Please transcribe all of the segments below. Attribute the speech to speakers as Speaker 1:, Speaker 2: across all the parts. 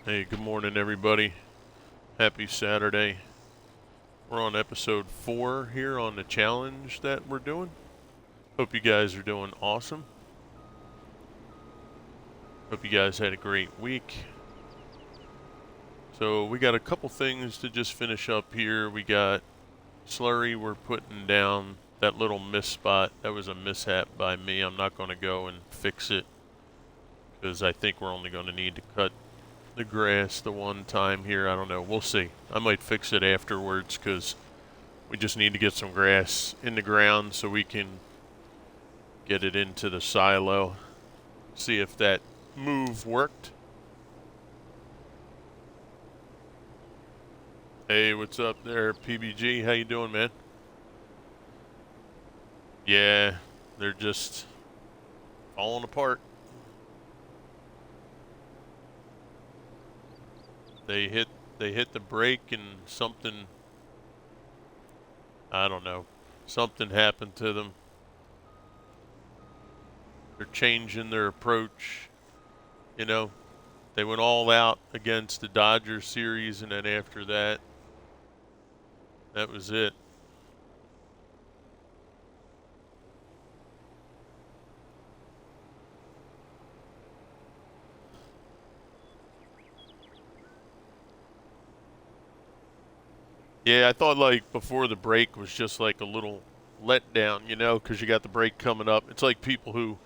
Speaker 1: Hey, good morning, everybody. Happy Saturday. We're on episode 4 here on the challenge that we're doing. Hope you guys are doing awesome. Hope you guys had a great week. So, we got a couple things to just finish up here. We got Slurry, we're putting down that little miss spot. That was a mishap by me. I'm not going to go and fix it because I think we're only going to need to cut the grass the one time here. I don't know. We'll see. I might fix it afterwards because we just need to get some grass in the ground so we can get it into the silo. See if that move worked. Hey, what's up there, PBG? How you doing, man? Yeah, they're just falling apart. They hit the brake and something, I don't know, something happened to them. They're changing their approach. You know, they went all out against the Dodgers series, and then after that, that was it. Yeah, I thought like before the break was just like a little letdown, because you got the break coming up. It's like people who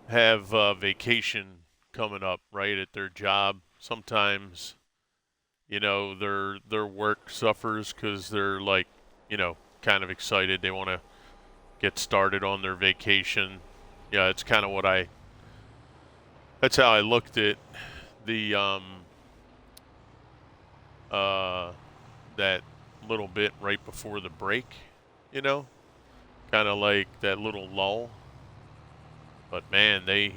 Speaker 1: have vacation coming up, right, at their job. Sometimes, their work suffers because they're like, kind of excited. They want to get started on their vacation. Yeah, it's kind of that's how I looked at the uh that little bit right before the break, you know, kind of like that little lull. But man, they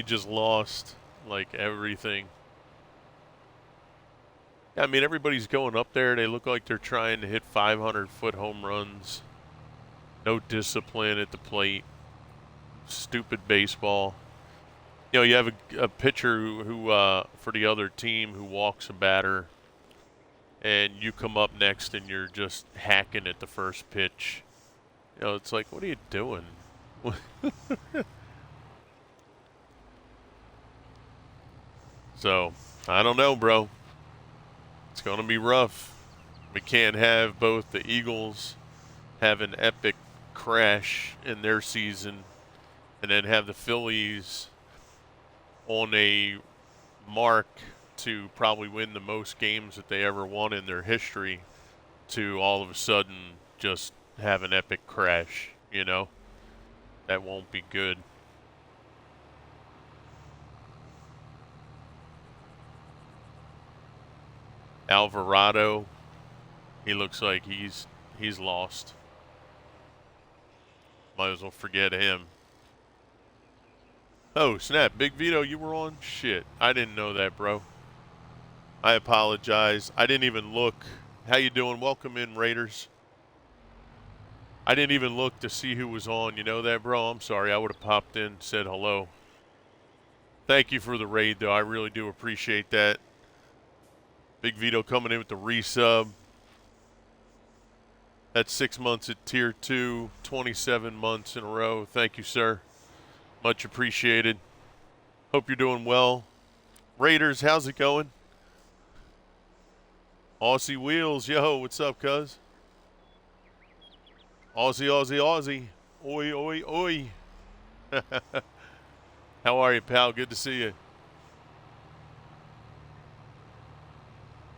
Speaker 1: just lost like everything. I mean, everybody's going up there. They look like they're trying to hit 500-foot home runs. No discipline at the plate. Stupid baseball. You have a pitcher who for the other team who walks a batter, and you come up next and you're just hacking at the first pitch. It's like, what are you doing? So, I don't know, bro. It's going to be rough. We can't have both the Eagles have an epic crash in their season and then have the Phillies on a mark to probably win the most games that they ever won in their history to all of a sudden just have an epic crash. That won't be good. Alvarado, he looks like he's lost. Might as well forget him. Oh, snap. Big Vito, you were on? Shit. I didn't know that, bro. I apologize. I didn't even look. How you doing? Welcome in, Raiders. I didn't even look to see who was on. You know that, bro? I'm sorry. I would have popped in, said hello. Thank you for the raid, though. I really do appreciate that. Big Vito coming in with the resub. That's 6 months at Tier 2, 27 months in a row. Thank you, sir. Much appreciated. Hope you're doing well. Raiders, how's it going? Aussie Wheels, yo, what's up, cuz? Aussie, Aussie, Aussie. Oi, oi, oi. How are you, pal? Good to see you.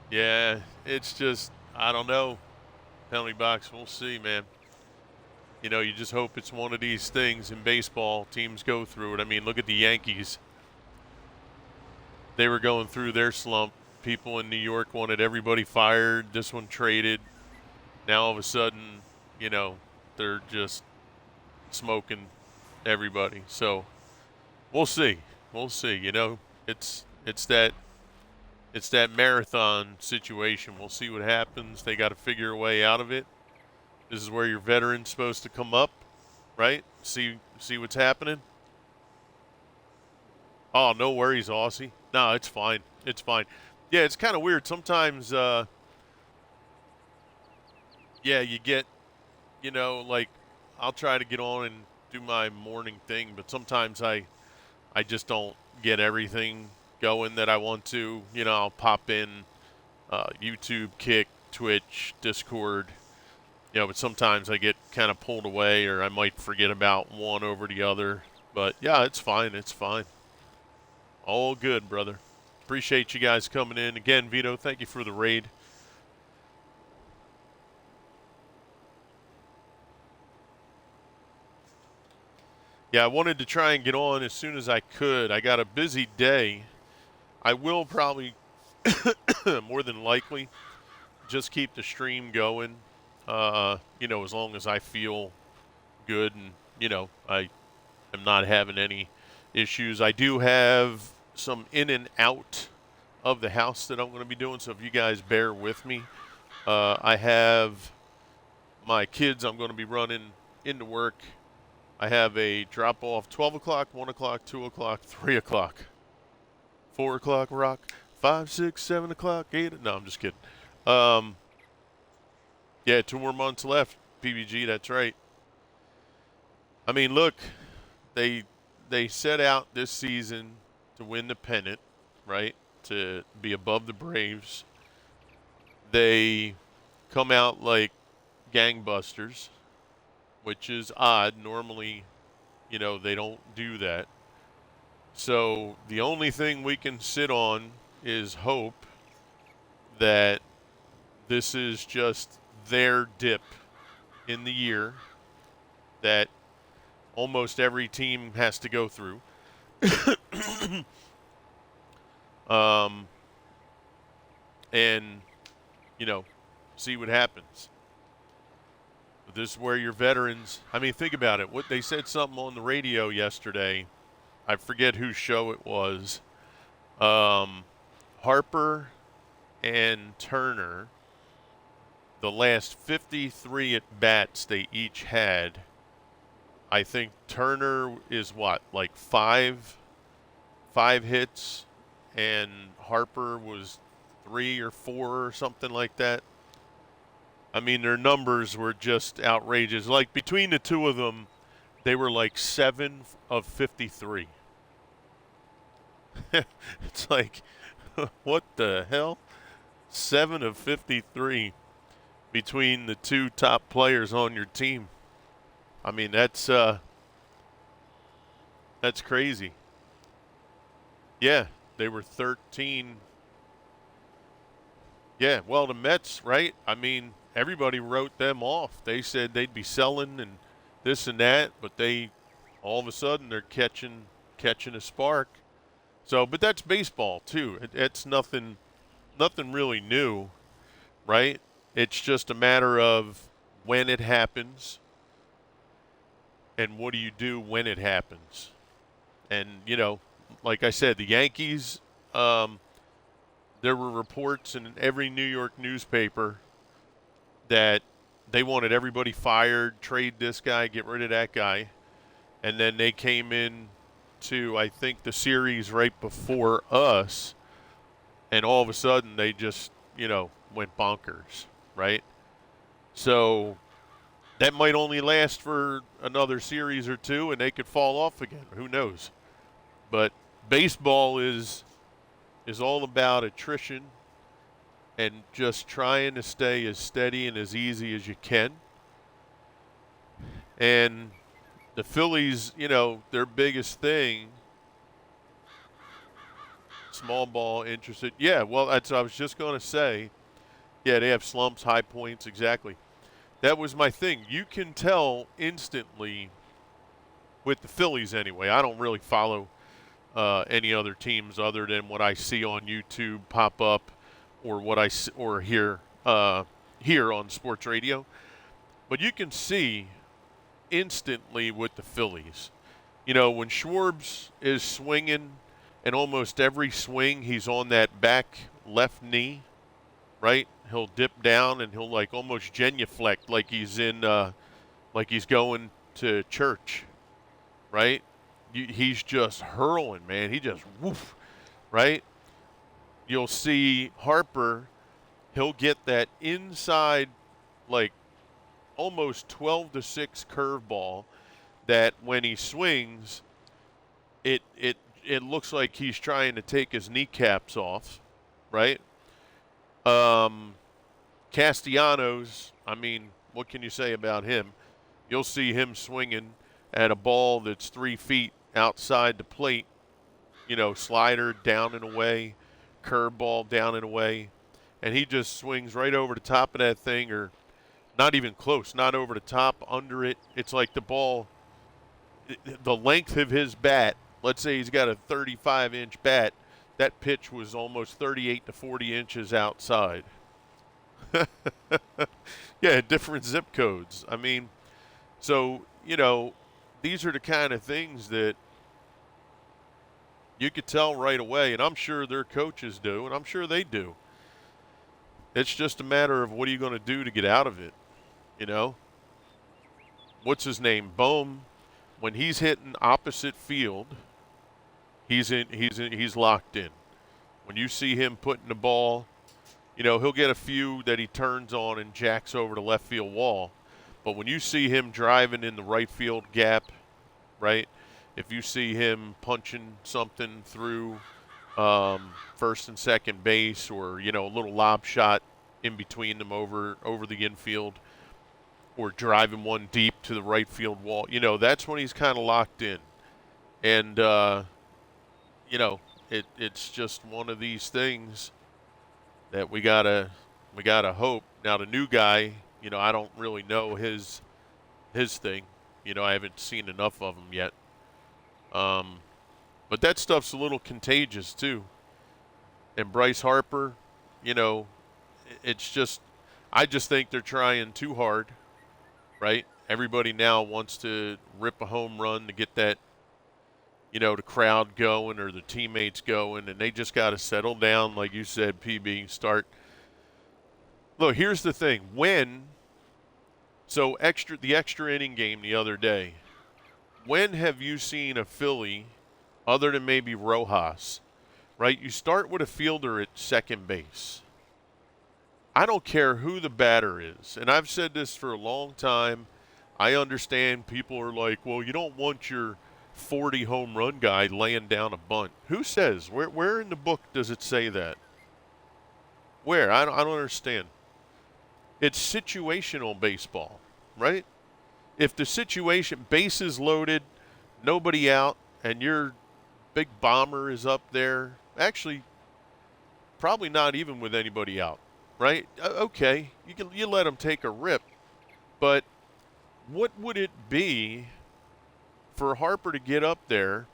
Speaker 1: Yeah, it's just, I don't know. Penalty box, we'll see, man. You just hope it's one of these things in baseball. Teams go through it. I mean, look at the Yankees. They were going through their slump. People in New York wanted everybody fired. This one traded. Now all of a sudden, they're just smoking everybody. So we'll see. We'll see. It's that marathon situation. We'll see what happens. They got to figure a way out of it. This is where your veteran's supposed to come up, right? See what's happening. Oh, no worries, Aussie. No, it's fine. It's fine. Yeah, it's kind of weird. Sometimes, yeah, you get, like I'll try to get on and do my morning thing, but sometimes I just don't get everything going that I want to. I'll pop in YouTube, Kick, Twitch, Discord. But sometimes I get kind of pulled away, or I might forget about one over the other. But yeah, it's fine. It's fine. All good, brother. Appreciate you guys coming in. Again, Vito, thank you for the raid. Yeah, I wanted to try and get on as soon as I could. I got a busy day. I will probably, more than likely, just keep the stream going, as long as I feel good and, I am not having any issues. I do have some in and out of the house that I'm going to be doing, so if you guys bear with me. I have my kids I'm going to be running into work. I have a drop off 12 o'clock, 1 o'clock, 2 o'clock, 3 o'clock, 4 o'clock rock, 5, 6, 7 o'clock, 8. No, I'm just kidding. Yeah, 2 more months left, PBG, that's right. I mean, look, they set out this season to win the pennant, right? To be above the Braves. They come out like gangbusters, which is odd. Normally, they don't do that. So the only thing we can sit on is hope that this is just their dip in the year that almost every team has to go through. And, see what happens. But this is where your veterans, I mean, think about it. What they said something on the radio yesterday. I forget whose show it was. Harper and Turner, the last 53 at bats they each had, I think Turner is what, like five hits, and Harper was 3 or 4 or something like that. I mean, their numbers were just outrageous. Like between the two of them, they were like 7 of 53. It's like, what the hell? 7 of 53 between the two top players on your team. I mean, that's crazy. Yeah, they were 13. Yeah, well, the Mets, right? I mean, everybody wrote them off. They said they'd be selling and this and that, but all of a sudden they're catching a spark. So, but that's baseball too. It's nothing really new, right? It's just a matter of when it happens and what do you do when it happens. And, like I said, the Yankees, there were reports in every New York newspaper that they wanted everybody fired, trade this guy, get rid of that guy. And then they came in to, I think, the series right before us, and all of a sudden they just, went bonkers, right? So that might only last for another series or two, and they could fall off again. Who knows? But baseball is all about attrition and just trying to stay as steady and as easy as you can. And the Phillies, their biggest thing, small ball interested. Yeah, well, that's what I was just going to say. Yeah, they have slumps, high points, exactly. That was my thing. You can tell instantly with the Phillies anyway. I don't really follow any other teams other than what I see on YouTube pop up or what I hear here on sports radio. But you can see instantly with the Phillies. When Schwartz is swinging, and almost every swing he's on that back left knee, right? He'll dip down and he'll like almost genuflect like he's in, like he's going to church, right? he's just hurling, man. He just woof, right? You'll see Harper, he'll get that inside, like almost 12 to 6 curveball that when he swings, it looks like he's trying to take his kneecaps off, right? Um, Castellanos, I mean, what can you say about him? You'll see him swinging at a ball that's 3 feet outside the plate, slider down and away, curveball down and away, and he just swings right over the top of that thing, or not even close, not over the top, under it. It's like the ball, the length of his bat, let's say he's got a 35-inch bat, that pitch was almost 38 to 40 inches outside. Yeah, different zip codes. I mean, so, these are the kind of things that you could tell right away, and I'm sure their coaches do, and I'm sure they do. It's just a matter of what are you going to do to get out of it, What's his name? Bohm, when he's hitting opposite field, he's locked in. When you see him putting the ball, he'll get a few that he turns on and jacks over the left field wall. But when you see him driving in the right field gap, right, if you see him punching something through first and second base, or, a little lob shot in between them over the infield, or driving one deep to the right field wall, that's when he's kind of locked in. And, it's just one of these things that we gotta hope. Now the new guy, I don't really know his thing. I haven't seen enough of him yet. But that stuff's a little contagious too. And Bryce Harper, it's just, I just think they're trying too hard, right? Everybody now wants to rip a home run to get that, the crowd going or the teammates going, and they just got to settle down, like you said, PB, start. Look, here's the thing. The extra inning game the other day, when have you seen a Philly, other than maybe Rojas, right? You start with a fielder at second base. I don't care who the batter is, and I've said this for a long time. I understand people are like, well, you don't want your 40 home run guy laying down a bunt. Who says? Where in the book does it say that? Where? I don't understand. It's situational baseball, right? If the situation, bases loaded, nobody out, and your big bomber is up there, actually, probably not even with anybody out, right? Okay, you let him take a rip, but what would it be for Harper to get up there,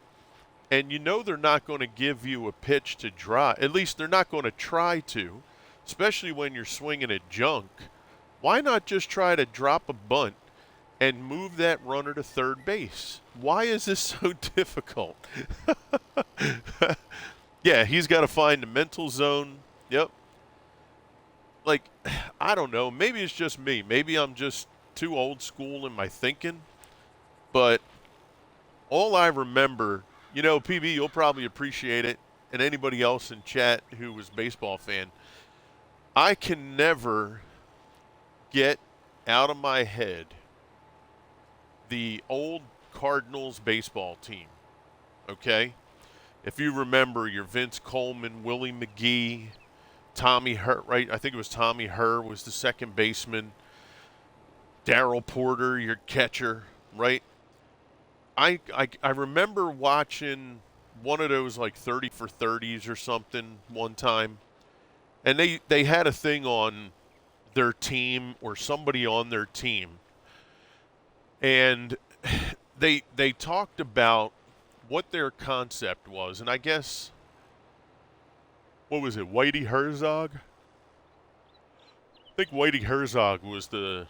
Speaker 1: and they're not going to give you a pitch to drive. At least they're not going to try to, especially when you're swinging at junk. Why not just try to drop a bunt and move that runner to third base? Why is this so difficult? Yeah, he's got to find the mental zone. Yep. Like, I don't know. Maybe it's just me. Maybe I'm just too old school in my thinking. But all I remember, PB, you'll probably appreciate it, and anybody else in chat who was a baseball fan, I can never get out of my head the old Cardinals baseball team, okay? If you remember your Vince Coleman, Willie McGee, Tommy Herr, right? I think it was Tommy Herr was the second baseman, Darryl Porter, your catcher, right? I remember watching one of those like 30 for 30s or something one time, and they had a thing on their team or somebody on their team, and they talked about what their concept was, and I guess, what was it, Whitey Herzog? I think Whitey Herzog was the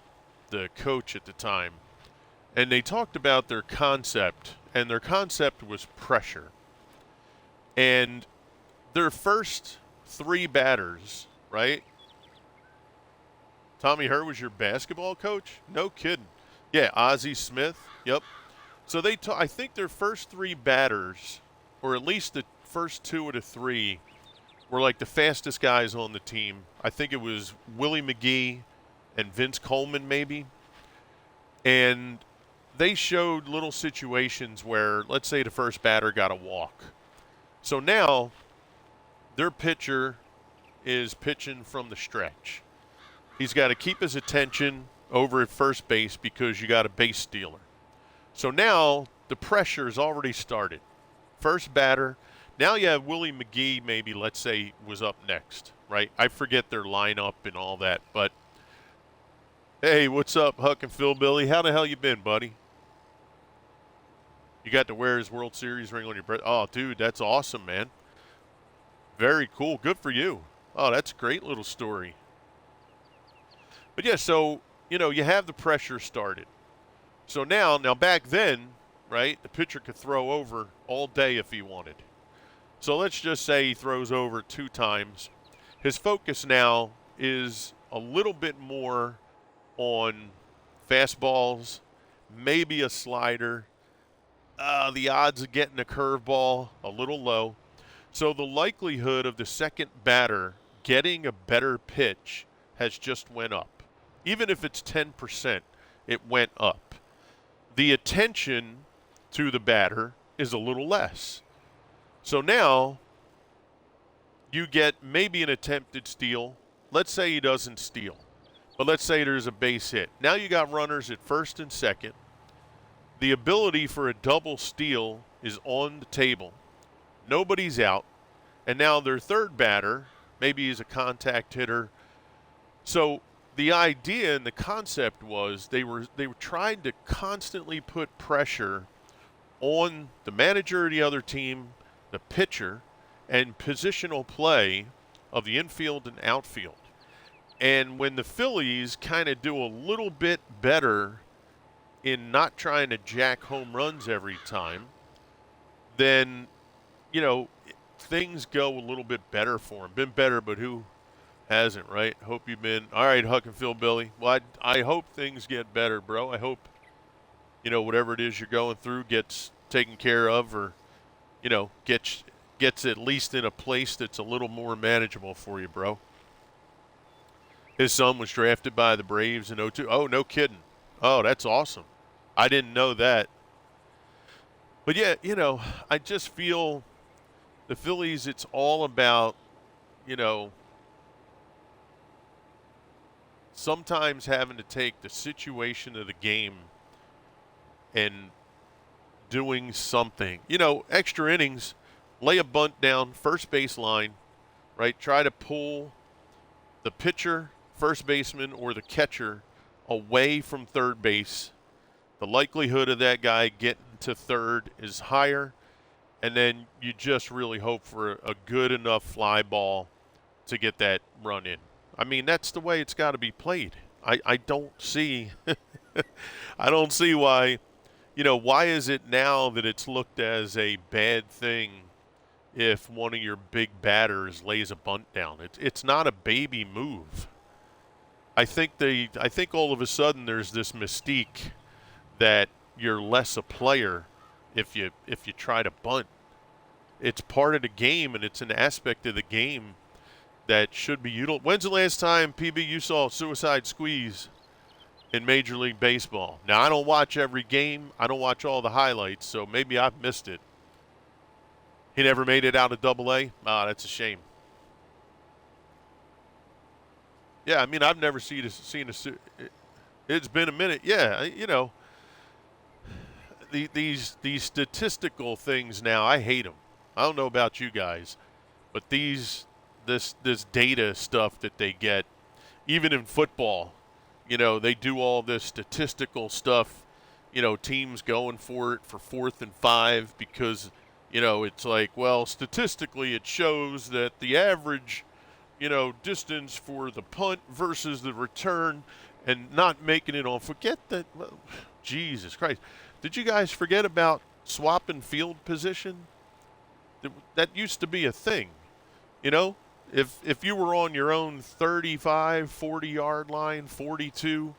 Speaker 1: coach at the time. And they talked about their concept, and their concept was pressure. And their first 3 batters, right? Tommy Herr was your basketball coach? No kidding. Yeah, Ozzie Smith. Yep. So I think their first three batters, or at least the first two of the three, were like the fastest guys on the team. I think it was Willie McGee and Vince Coleman, maybe. And they showed little situations where, let's say, the first batter got a walk. So now their pitcher is pitching from the stretch. He's got to keep his attention over at first base because you got a base stealer. So now the pressure's already started. First batter. Now you have Willie McGee, maybe, let's say, was up next, right? I forget their lineup and all that, but hey, what's up, Huck and Phil Billy? How the hell you been, buddy? You got to wear his World Series ring on your breast. Oh, dude, that's awesome, man. Very cool. Good for you. Oh, that's a great little story. But yeah, so, you have the pressure started. So now back then, right, the pitcher could throw over all day if he wanted. So let's just say he throws over 2 times. His focus now is a little bit more on fastballs, maybe a slider. The odds of getting a curveball a little low. So the likelihood of the second batter getting a better pitch has just went up. Even if it's 10%, it went up. The attention to the batter is a little less. So now you get maybe an attempted steal. Let's say he doesn't steal, but let's say there's a base hit. Now you got runners at first and second. The ability for a double steal is on the table. Nobody's out. And now their third batter, maybe he's a contact hitter. So the idea and the concept was they were trying to constantly put pressure on the manager of the other team, the pitcher, and positional play of the infield and outfield. And when the Phillies kind of do a little bit better in not trying to jack home runs every time, then, things go a little bit better for them. Been better, but who hasn't, right? Hope you've been. All right, Huck and Phil Billy. Well, I hope things get better, bro. I hope, whatever it is you're going through gets taken care of, or, gets at least in a place that's a little more manageable for you, bro. His son was drafted by the Braves in 2002. Oh, no kidding. Oh, that's awesome. I didn't know that. But yeah, I just feel the Phillies, it's all about, sometimes having to take the situation of the game and doing something. Extra innings, lay a bunt down, first base line, right? Try to pull the pitcher, first baseman, or the catcher away from third base. The likelihood of that guy getting to third is higher, and then you just really hope for a good enough fly ball to get that run in. I mean, that's the way it's got to be played. I don't see I don't see why, why is it now that it's looked as a bad thing if one of your big batters lays a bunt down? It's not a baby move. I think all of a sudden there's this mystique that you're less a player if you try to bunt. It's part of the game, and it's an aspect of the game that should be utilized. When's the last time, PB, you saw a suicide squeeze in Major League Baseball? Now, I don't watch every game. I don't watch all the highlights, so maybe I've missed it. He never made it out of Double-A? Ah, that's a shame. Yeah, I mean, I've never seen a. It's been a minute. Yeah, these statistical things now, I hate them. I don't know about you guys, but this data stuff that they get, even in football, they do all this statistical stuff. Teams going for it for 4th and 5 because, it's like, well, statistically it shows that the average, distance for the punt versus the return and not making it on. Forget that. Well, Jesus Christ. Did you guys forget about swapping field position? That used to be a thing. If you were on your own 35, 40-yard line, 42,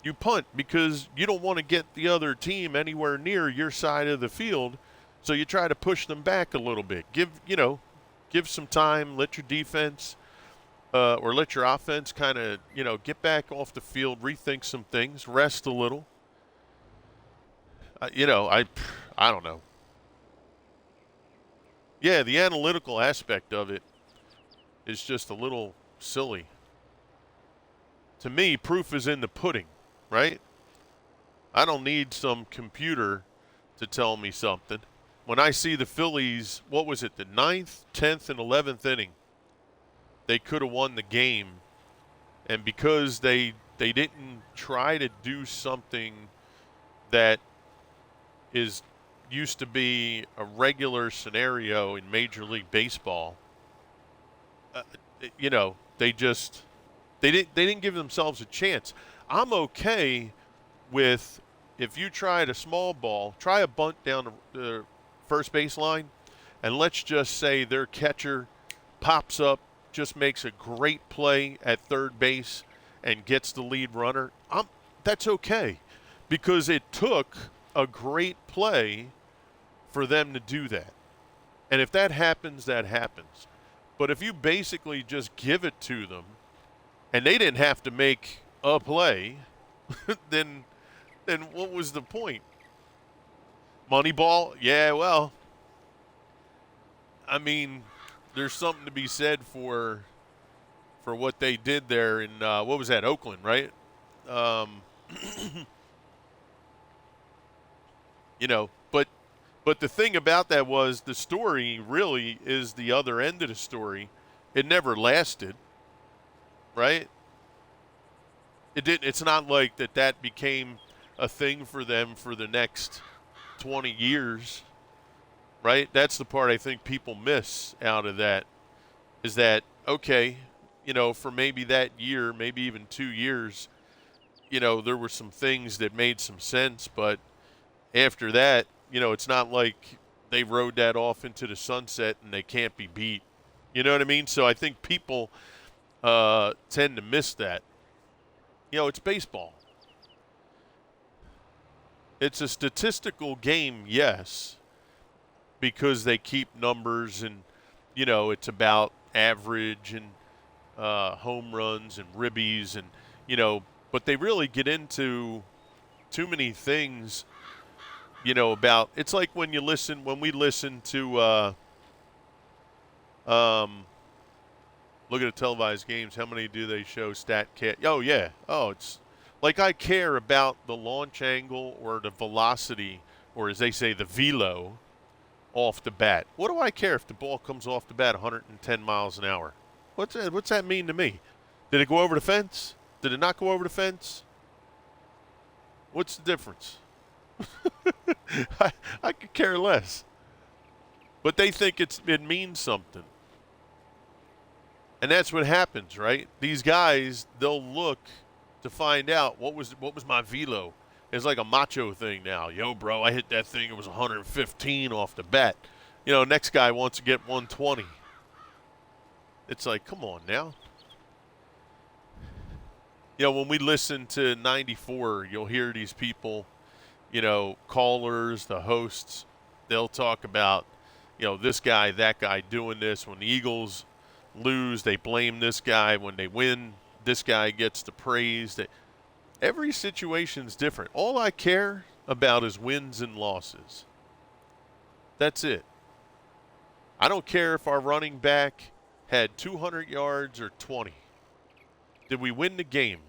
Speaker 1: You punt because you don't want to get the other team anywhere near your side of the field, so you try to push them back a little bit. Give some time, let your defense or let your offense kind of, get back off the field, rethink some things, rest a little. I don't know. Yeah, the analytical aspect of it is just a little silly. To me, proof is in the pudding, right? I don't need some computer to tell me something. When I see the Phillies, what was it, the 9th, 10th, and 11th inning, they could have won the game. And because they didn't try to do something that used to be a regular scenario in Major League Baseball, they didn't give themselves a chance. I'm okay with, if you tried a small ball, try a bunt down the first baseline, and let's just say their catcher pops up, just makes a great play at third base and gets the lead runner. That's okay, because it took a great play for them to do that. And if that happens, that happens. But if you basically just give it to them and they didn't have to make a play, then what was the point? Moneyball? Yeah, well, I mean, there's something to be said for what they did there in, what was that, Oakland, right? But the thing about that was, the story really is the other end of the story. It never lasted, right? It didn't. It's not like that became a thing for them for the next 20 years, right? That's the part I think people miss out of that, is that, okay, for maybe that year, maybe even 2 years, there were some things that made some sense, but after that, it's not like they rode that off into the sunset and they can't be beat. You know what I mean? So I think people tend to miss that. It's baseball. It's a statistical game, yes, because they keep numbers and, it's about average and home runs and ribbies and, but they really get into too many things, about, it's like when we listen to, look at the televised games, how many do they show StatCast? Oh, yeah. Oh, it's like I care about the launch angle or the velocity, or as they say, the velo off the bat. What do I care if the ball comes off the bat 110 miles an hour? What's that mean to me? Did it go over the fence? Did it not go over the fence? What's the difference? I could care less. But they think it means something. And that's what happens, right? These guys, they'll look to find out what was my velo. It's like a macho thing now. Yo, bro, I hit that thing. It was 115 off the bat. Next guy wants to get 120. It's like, come on now. When we listen to 94, you'll hear these people, callers, the hosts, they'll talk about, this guy, that guy doing this. When the Eagles lose, they blame this guy. When they win, this guy gets the praise. Every situation's different. All I care about is wins and losses. That's it. I don't care if our running back had 200 yards or 20. Did we win the game?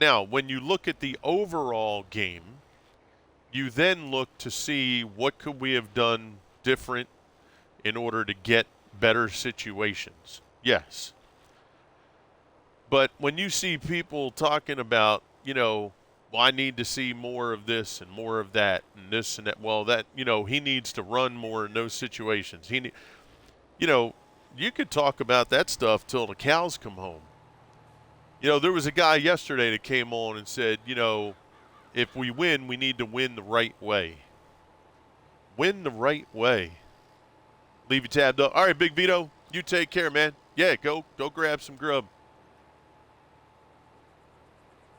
Speaker 1: Now, when you look at the overall game, you then look to see what could we have done different in order to get better situations. Yes. But when you see people talking about, well, I need to see more of this and more of that and this and that. Well, that, he needs to run more in those situations. You could talk about that stuff till the cows come home. There was a guy yesterday that came on and said, if we win, we need to win the right way. Win the right way. Leave your tab up. All right, Big Vito, you take care, man. Yeah, go grab some grub.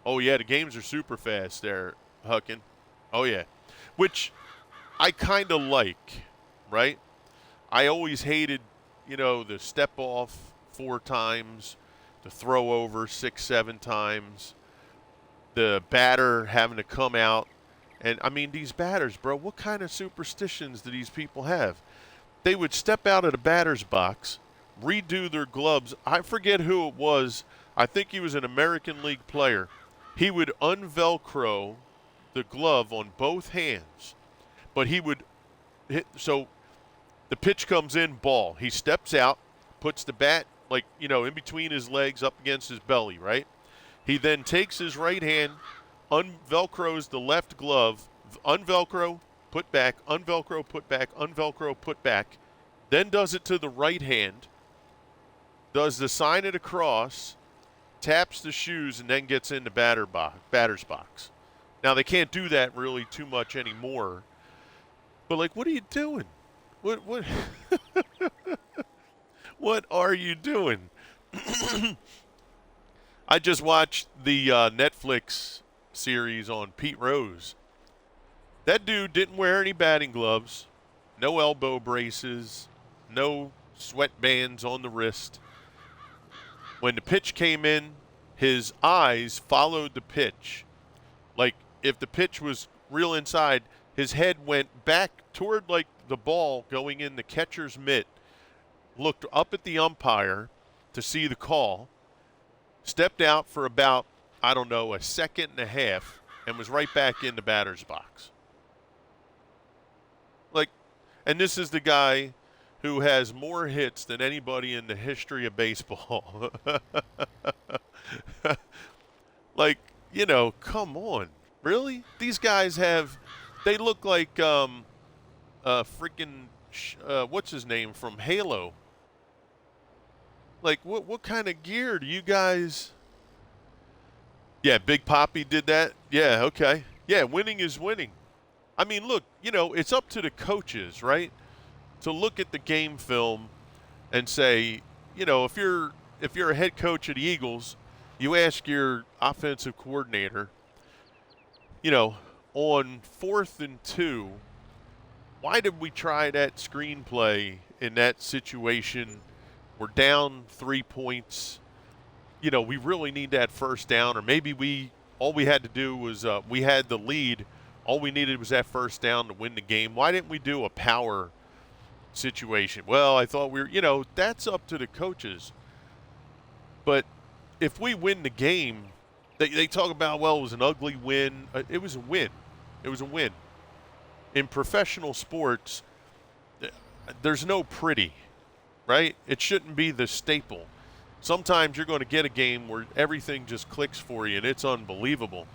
Speaker 1: Oh yeah, the games are super fast there, Huckin. Oh yeah, which I kind of like, right? I always hated, the step off 4 times, the throw over 6, 7 times, the batter having to come out. And I mean, these batters, bro, what kind of superstitions do these people have? They would step out of the batter's box, redo their gloves. I forget who it was. I think he was an American League player. He would unvelcro the glove on both hands, but he would hit. So the pitch comes in, ball. He steps out, puts the bat, like, in between his legs up against his belly, right? He then takes his right hand, unvelcros the left glove, unvelcro, put back, unvelcro, put back, unvelcro, put back, then does it to the right hand, does the sign of the cross, taps the shoes, and then gets in the batter's box. Now, they can't do that really too much anymore, but, like, what are you doing? What what are you doing? I just watched the Netflix series on Pete Rose. That dude didn't wear any batting gloves, no elbow braces, no sweatbands on the wrist. When the pitch came in, his eyes followed the pitch. Like, if the pitch was real inside, his head went back toward, like, the ball going in the catcher's mitt, looked up at the umpire to see the call, stepped out for about, I don't know, a second and a half, and was right back in the batter's box. Like, and this is the guy who has more hits than anybody in the history of baseball. Like, come on. Really? These guys they look like freaking, what's his name from Halo? Like, what kind of gear do you guys? Yeah, Big Papi did that. Yeah, okay. Yeah, winning is winning. I mean, look, it's up to the coaches, right, to look at the game film and say, if you're a head coach of the Eagles, you ask your offensive coordinator, on 4th and 2, why did we try that screenplay in that situation? We're down 3 points. We really need that first down, or maybe all we had to do was we had the lead. All we needed was that first down to win the game. Why didn't we do a power situation? Well, I thought that's up to the coaches. But if we win the game, they talk about, well, it was an ugly win. It was a win. It was a win. In professional sports, there's no pretty, right? It shouldn't be the staple. Sometimes you're going to get a game where everything just clicks for you and it's unbelievable.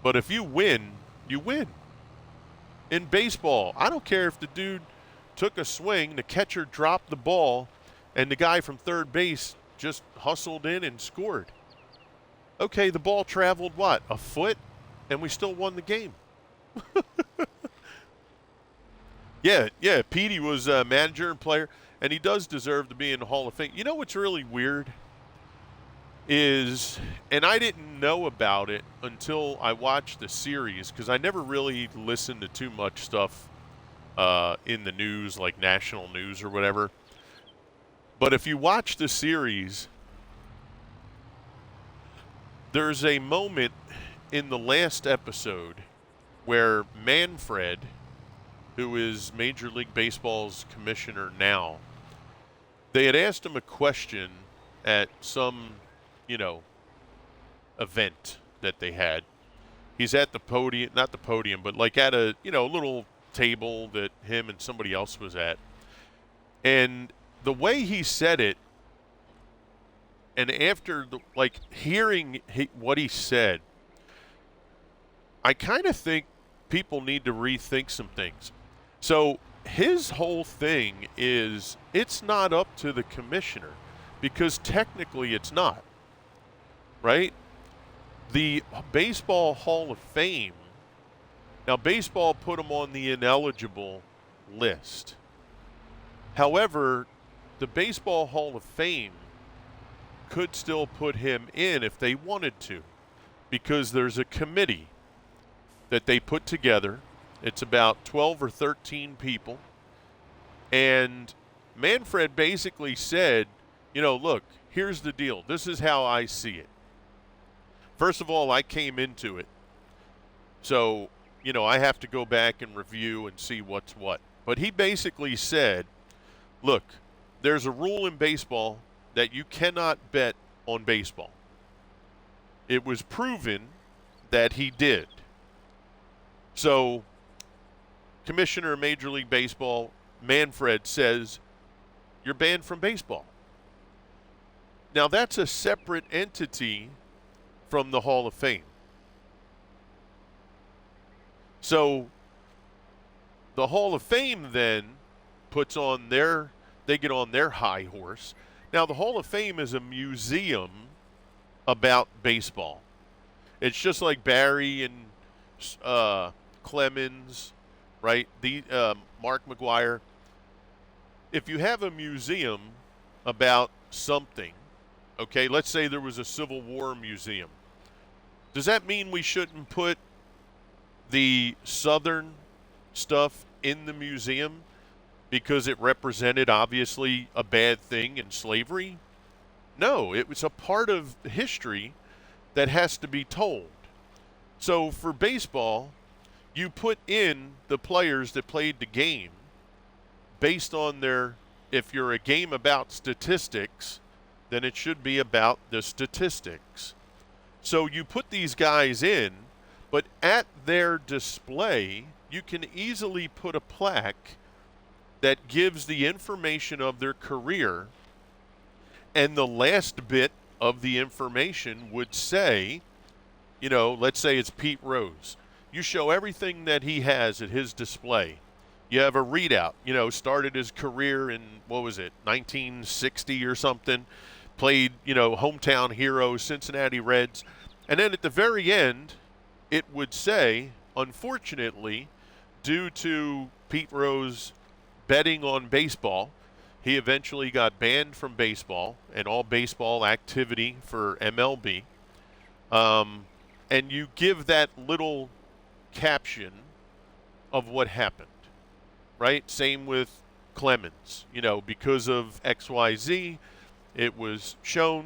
Speaker 1: But if you win, you win. In baseball, I don't care if the dude took a swing, the catcher dropped the ball, and the guy from third base just hustled in and scored. Okay, the ball traveled what? A foot? And we still won the game. Yeah, Petey was a manager and player, and he does deserve to be in the Hall of Fame. You know what's really weird is, and I didn't know about it until I watched the series, because I never really listened to too much stuff in the news, like national news or whatever. But if you watch the series, there's a moment in the last episode where Manfred, who is Major League Baseball's commissioner now, they had asked him a question at some, event that they had. He's at the podium, not the podium, but like at a, little table that him and somebody else was at. And the way he said it, and after, hearing what he said, I kind of think people need to rethink some things. So his whole thing is, it's not up to the commissioner, because technically it's not, right? The Baseball Hall of Fame, now baseball put him on the ineligible list. However, the Baseball Hall of Fame could still put him in if they wanted to, because there's a committee that they put together. It's about 12 or 13 people. And Manfred basically said, look, here's the deal. This is how I see it. First of all, I came into it. So, I have to go back and review and see what's what. But he basically said, look, there's a rule in baseball that you cannot bet on baseball. It was proven that he did. So, Commissioner of Major League Baseball, Manfred, says, you're banned from baseball. Now, that's a separate entity from the Hall of Fame. So, the Hall of Fame then they get on their high horse. Now, the Hall of Fame is a museum about baseball. It's just like Barry and Clemens, right? Mark McGwire. If you have a museum about something, okay, let's say there was a Civil War museum. Does that mean we shouldn't put the Southern stuff in the museum because it represented, obviously, a bad thing in slavery? No, it was a part of history that has to be told. So for baseball, you put in the players that played the game based on if you're a game about statistics, then it should be about the statistics. So you put these guys in, but at their display, you can easily put a plaque that gives the information of their career, and the last bit of the information would say, let's say it's Pete Rose. You show everything that he has at his display. You have a readout, started his career in, 1960 or something, played, hometown hero, Cincinnati Reds. And then at the very end, it would say, unfortunately, due to Pete Rose betting on baseball, he eventually got banned from baseball and all baseball activity for MLB. And you give that little caption of what happened, right? Same with Clemens. Because of XYZ, it was shown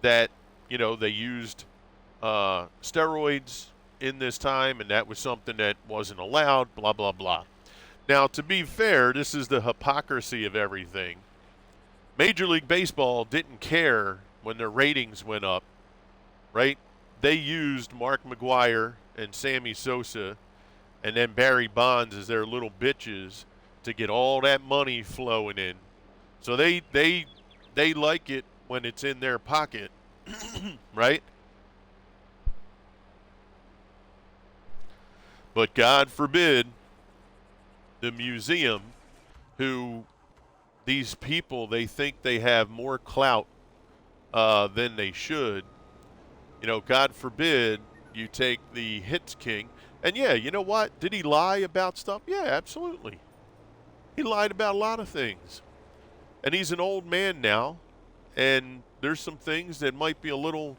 Speaker 1: that, they used steroids in this time, and that was something that wasn't allowed, blah, blah, blah. Now, to be fair, this is the hypocrisy of everything. Major League Baseball didn't care when their ratings went up, right? They used Mark McGwire and Sammy Sosa and then Barry Bonds as their little bitches to get all that money flowing in. So they like it when it's in their pocket, right? But God forbid the museum, who these people, they think they have more clout than they should. God forbid you take the hits king. And yeah, you know what? Did he lie about stuff? Yeah, absolutely. He lied about a lot of things. And he's an old man now, and there's some things that might be a little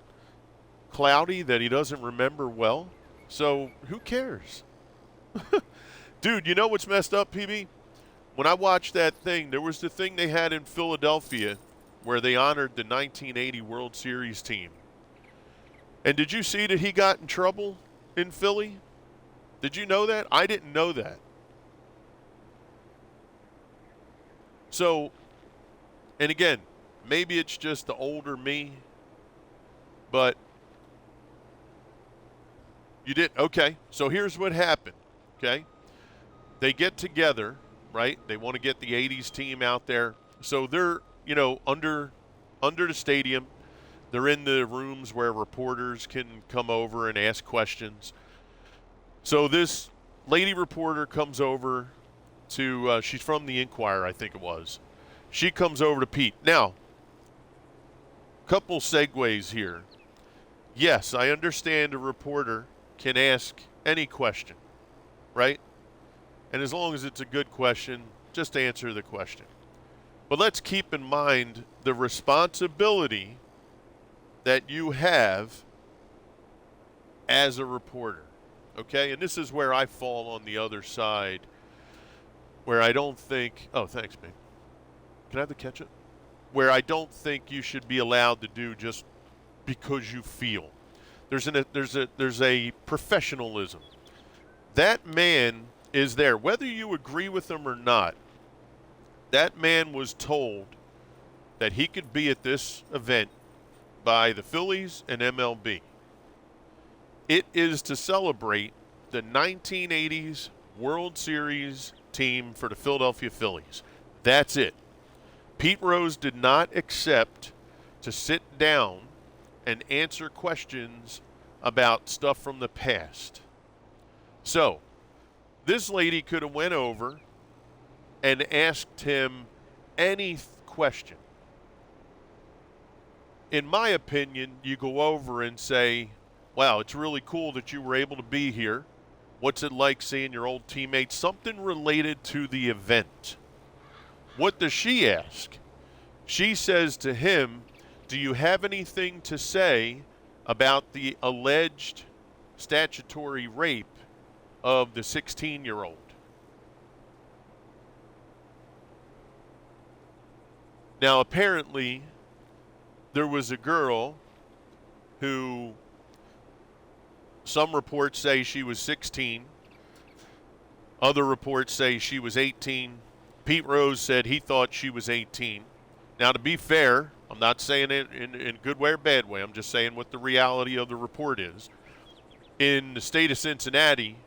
Speaker 1: cloudy that he doesn't remember well. So who cares? Dude, you know what's messed up, PB? When I watched that thing, there was the thing they had in Philadelphia where they honored the 1980 World Series team. And did you see that he got in trouble in Philly? Did you know that? I didn't know that. So, and again, maybe it's just the older me, but you didn't. Okay, so here's what happened, okay? They get together, right? They want to get the 80s team out there. So they're, under the stadium. They're in the rooms where reporters can come over and ask questions. So this lady reporter comes over to, she's from the Inquirer, I think it was. She comes over to Pete. Now, couple segues here. Yes, I understand a reporter can ask any question, right? And as long as it's a good question, just answer the question. But let's keep in mind the responsibility that you have as a reporter. Okay? And this is where I fall on the other side, where I don't think, oh, thanks, man. Can I have the ketchup? Where I don't think you should be allowed to do just because you feel. There's a professionalism. That man is there, whether you agree with him or not. That man was told that he could be at this event by the Phillies and MLB. It is to celebrate the 1980s World Series team for the Philadelphia Phillies. That's it. Pete Rose did not accept to sit down and answer questions about stuff from the past. So, this lady could have went over and asked him any question. In my opinion, you go over and say, wow, it's really cool that you were able to be here. What's it like seeing your old teammates? Something related to the event. What does she ask? She says to him, do you have anything to say about the alleged statutory rape of the 16-year-old? Now, apparently, there was a girl who some reports say she was 16. Other reports say she was 18. Pete Rose said he thought she was 18. Now, to be fair, I'm not saying it in a good way or bad way. I'm just saying what the reality of the report is. In the state of Cincinnati,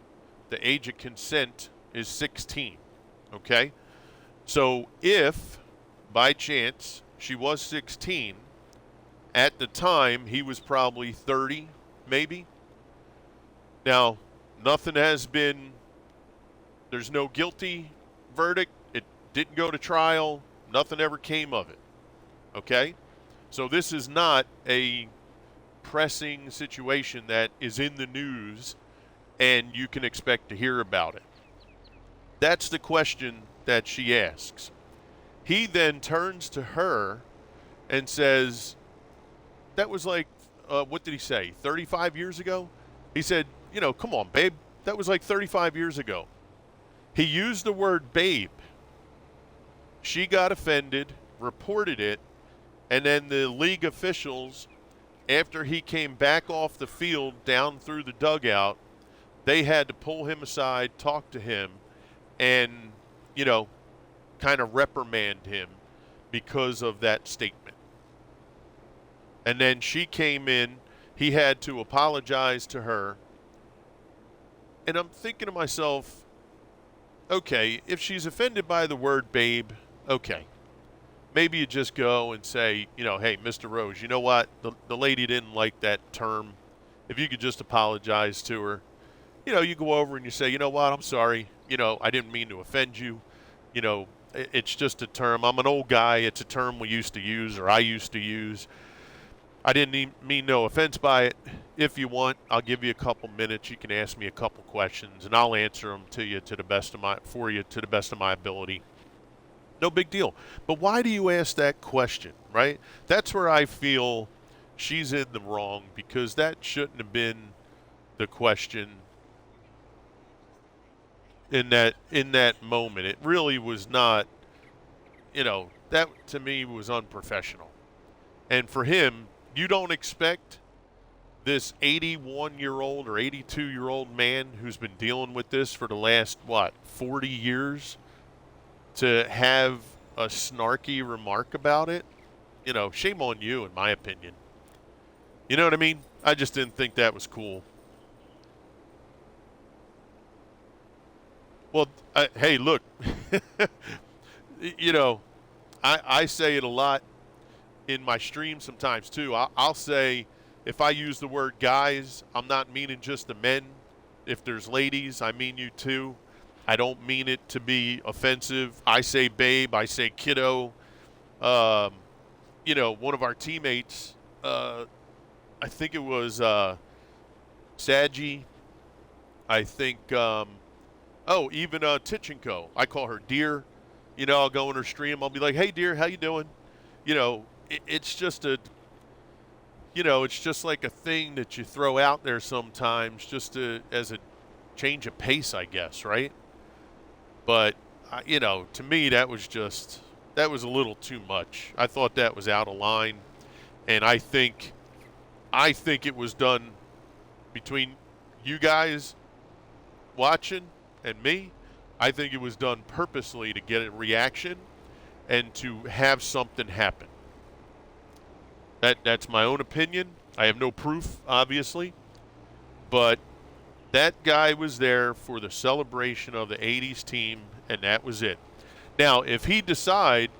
Speaker 1: the age of consent is 16. Okay? So if, by chance, she was 16, at the time, he was probably 30, maybe. Now, nothing has been, there's no guilty verdict. It didn't go to trial. Nothing ever came of it. Okay? So this is not a pressing situation that is in the news and you can expect to hear about it. That's the question that she asks. He then turns to her and says, that was like, what did he say, 35 years ago? He said, come on, babe. That was like 35 years ago. He used the word babe. She got offended, reported it, and then the league officials, after he came back off the field down through the dugout, they had to pull him aside, talk to him, and, kind of reprimand him because of that statement. And then she came in. He had to apologize to her. And I'm thinking to myself, okay, if she's offended by the word babe, okay. Maybe you just go and say, hey, Mr. Rose, you know what? The lady didn't like that term. If you could just apologize to her. You go over and you say, you know what? I'm sorry. I didn't mean to offend you. It's just a term. I'm an old guy. It's a term we used to use or I used to use. I didn't mean no offense by it. If you want, I'll give you a couple minutes. You can ask me a couple questions, and I'll answer them to you to the best of my ability. No big deal. But why do you ask that question, right? That's where I feel she's in the wrong, because that shouldn't have been the question in that moment. It really was not, that to me was unprofessional. And for him, you don't expect this 81-year-old or 82-year-old man who's been dealing with this for the last, 40 years to have a snarky remark about it? Shame on you, in my opinion. You know what I mean? I just didn't think that was cool. Well, hey, look, I say it a lot in my stream sometimes too. I'll say, if I use the word guys, I'm not meaning just the men. If there's ladies, I mean you too. I don't mean it to be offensive. I say babe, I say kiddo. One of our teammates, I think it was Saji. I think, even Tichenko. I call her dear. I'll go in her stream. I'll be like, hey, dear, how you doing? It's just it's just like a thing that you throw out there sometimes just as a change of pace, I guess, right? But, to me, that was a little too much. I thought that was out of line. And I think it was done between you guys watching and me. I think it was done purposely to get a reaction and to have something happen. That's my own opinion. I have no proof, obviously, but that guy was there for the celebration of the '80s team, and that was it. Now, if he decided,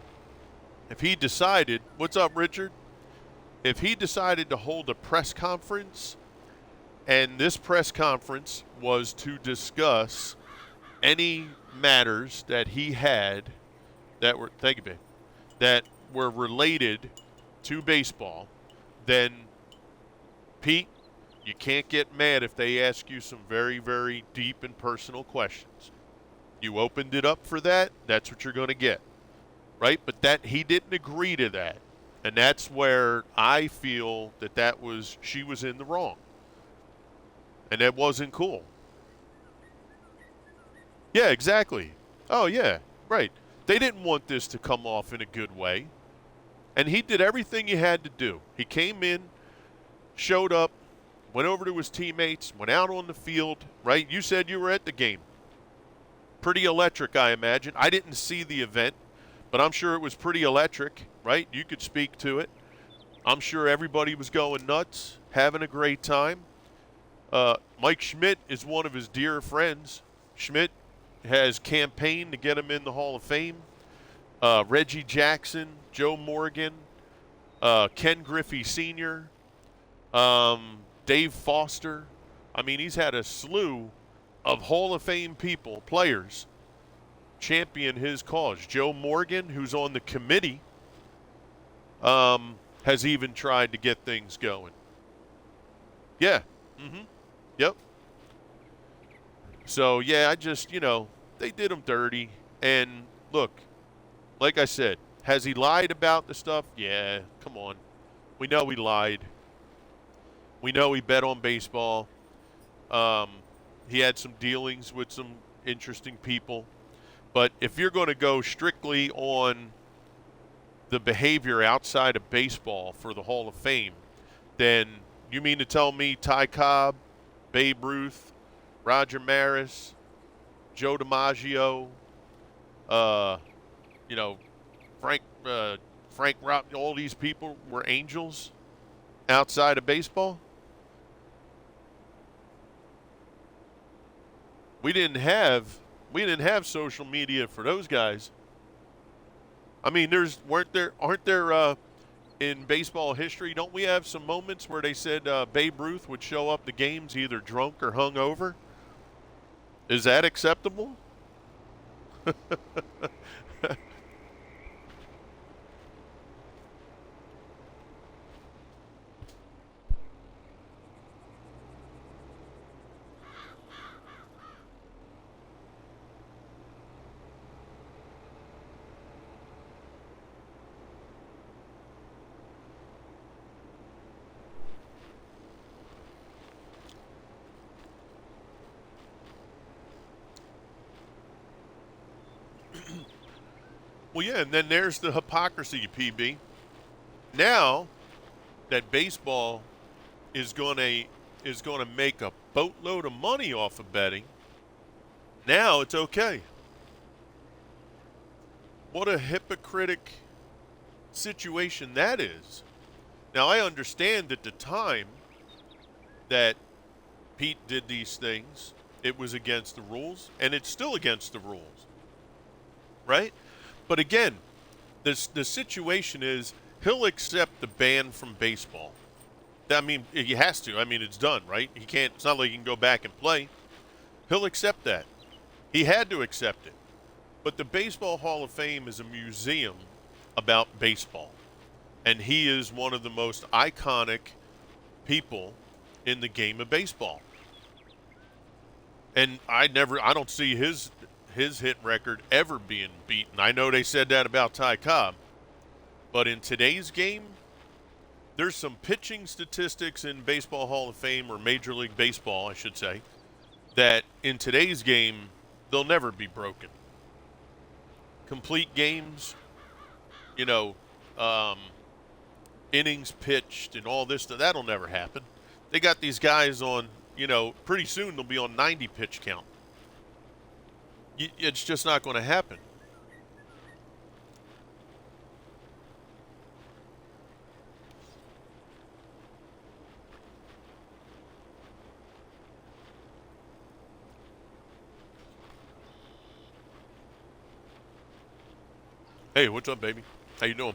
Speaker 1: what's up, Richard? If he decided to hold a press conference, and this press conference was to discuss any matters that he had that were, thank you, babe, that were related to baseball, then Pete, you can't get mad if they ask you some very, very deep and personal questions. You opened it up for that, that's what you're going to get, right? But that he didn't agree to that. And that's where I feel she was in the wrong. And that wasn't cool. Yeah, exactly. Oh, yeah, right. They didn't want this to come off in a good way. And he did everything he had to do. He came in, showed up, went over to his teammates, went out on the field, right? You said you were at the game. Pretty electric, I imagine. I didn't see the event, but I'm sure it was pretty electric, right? You could speak to it. I'm sure everybody was going nuts, having a great time. Mike Schmidt is one of his dear friends. Schmidt has campaigned to get him in the Hall of Fame. Reggie Jackson, Joe Morgan, Ken Griffey Sr., Dave Foster. I mean, he's had a slew of Hall of Fame people, players, champion his cause. Joe Morgan, who's on the committee, has even tried to get things going. Yeah. Mm-hmm. Yep. So, yeah, I just, they did him dirty. And, look, like I said, has he lied about the stuff? Yeah, come on. We know he lied. We know he bet on baseball. He had some dealings with some interesting people. But if you're going to go strictly on the behavior outside of baseball for the Hall of Fame, then you mean to tell me Ty Cobb, Babe Ruth, Roger Maris, Joe DiMaggio, Frank Rock, all these people were angels outside of baseball? We didn't have social media for those guys. I mean, aren't there in baseball history, don't we have some moments where they said Babe Ruth would show up to games either drunk or hungover? Is that acceptable? Well, yeah, and then there's the hypocrisy, PB. Now that baseball is going to make a boatload of money off of betting, now it's okay. What a hypocritic situation that is. Now, I understand at the time that Pete did these things, it was against the rules, and it's still against the rules, right? But again, the situation is he'll accept the ban from baseball. I mean, he has to. I mean, it's done, right? He can't. It's not like he can go back and play. He'll accept that. He had to accept it. But the Baseball Hall of Fame is a museum about baseball. And he is one of the most iconic people in the game of baseball. And I don't see his hit record ever being beaten. I know they said that about Ty Cobb. But in today's game, there's some pitching statistics in Baseball Hall of Fame, or Major League Baseball, I should say, that in today's game, they'll never be broken. Complete games, you know, um, innings pitched and all this, that'll never happen. They got these guys on, pretty soon they'll be on 90 pitch count. It's just not going to happen. Hey, what's up, baby? How you doing?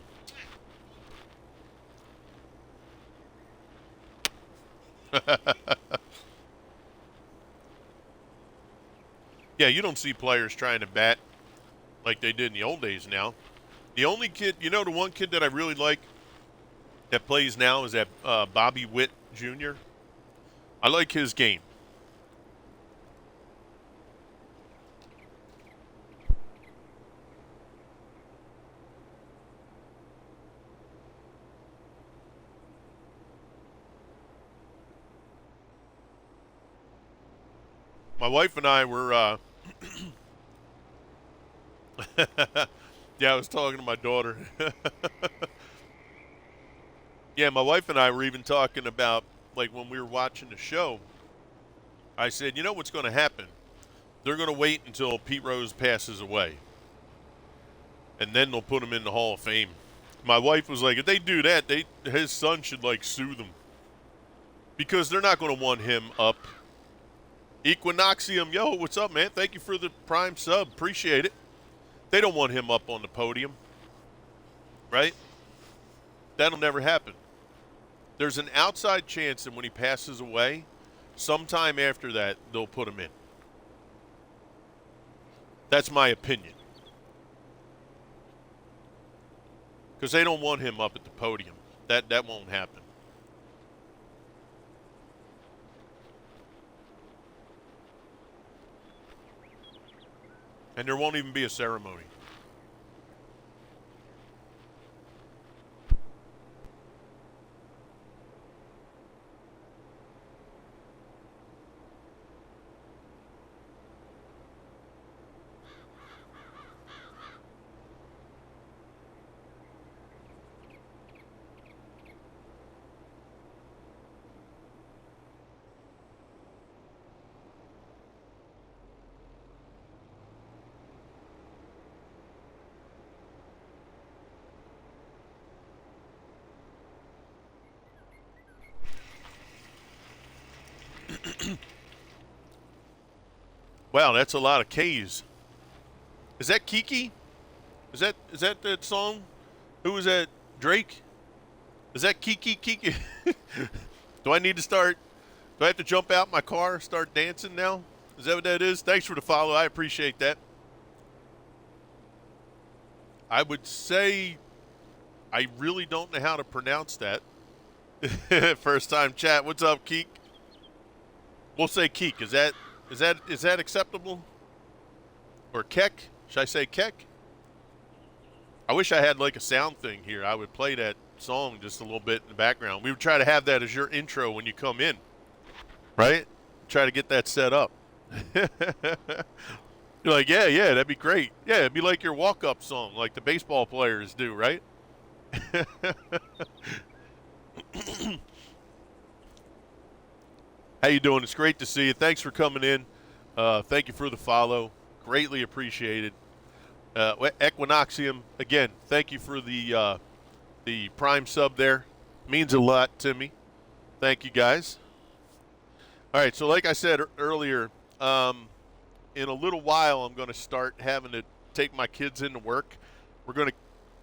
Speaker 1: Yeah, you don't see players trying to bat like they did in the old days now. The only kid, the one kid that I really like that plays now is that Bobby Witt Jr. I like his game. My wife and I were, yeah, I was talking to my daughter. Yeah, my wife and I were even talking about, like, when we were watching the show, I said, you know what's going to happen? They're going to wait until Pete Rose passes away, and then they'll put him in the Hall of Fame. My wife was like, if they do that, his son should, like, sue them, because they're not going to want him up. Equinoxium, yo, what's up, man? Thank you for the Prime sub. Appreciate it. They don't want him up on the podium, right? That'll never happen. There's an outside chance that when he passes away, sometime after that, they'll put him in. That's my opinion. Because they don't want him up at the podium. That won't happen. And there won't even be a ceremony. Wow, that's a lot of K's. Is that Kiki? Is that song? Who was that? Drake? Is that Kiki? Do I need to start? Do I have to jump out my car, start dancing now? Is that what that is? Thanks for the follow. I appreciate that. I would say I really don't know how to pronounce that. First time chat. What's up, Keek? We'll say Keek. Is that acceptable? Or Keck? Should I say Keck? I wish I had like a sound thing here. I would play that song just a little bit in the background. We would try to have that as your intro when you come in. Right? Try to get that set up. You're like, yeah, that'd be great. Yeah, it'd be like your walk-up song, like the baseball players do, right? How you doing? It's great to see you. Thanks for coming in. Thank you for the follow. Greatly appreciated. Equinoxium, again, thank you for the Prime sub there. Means a lot to me. Thank you, guys. All right, so like I said earlier, in a little while I'm going to start having to take my kids into work. We're going to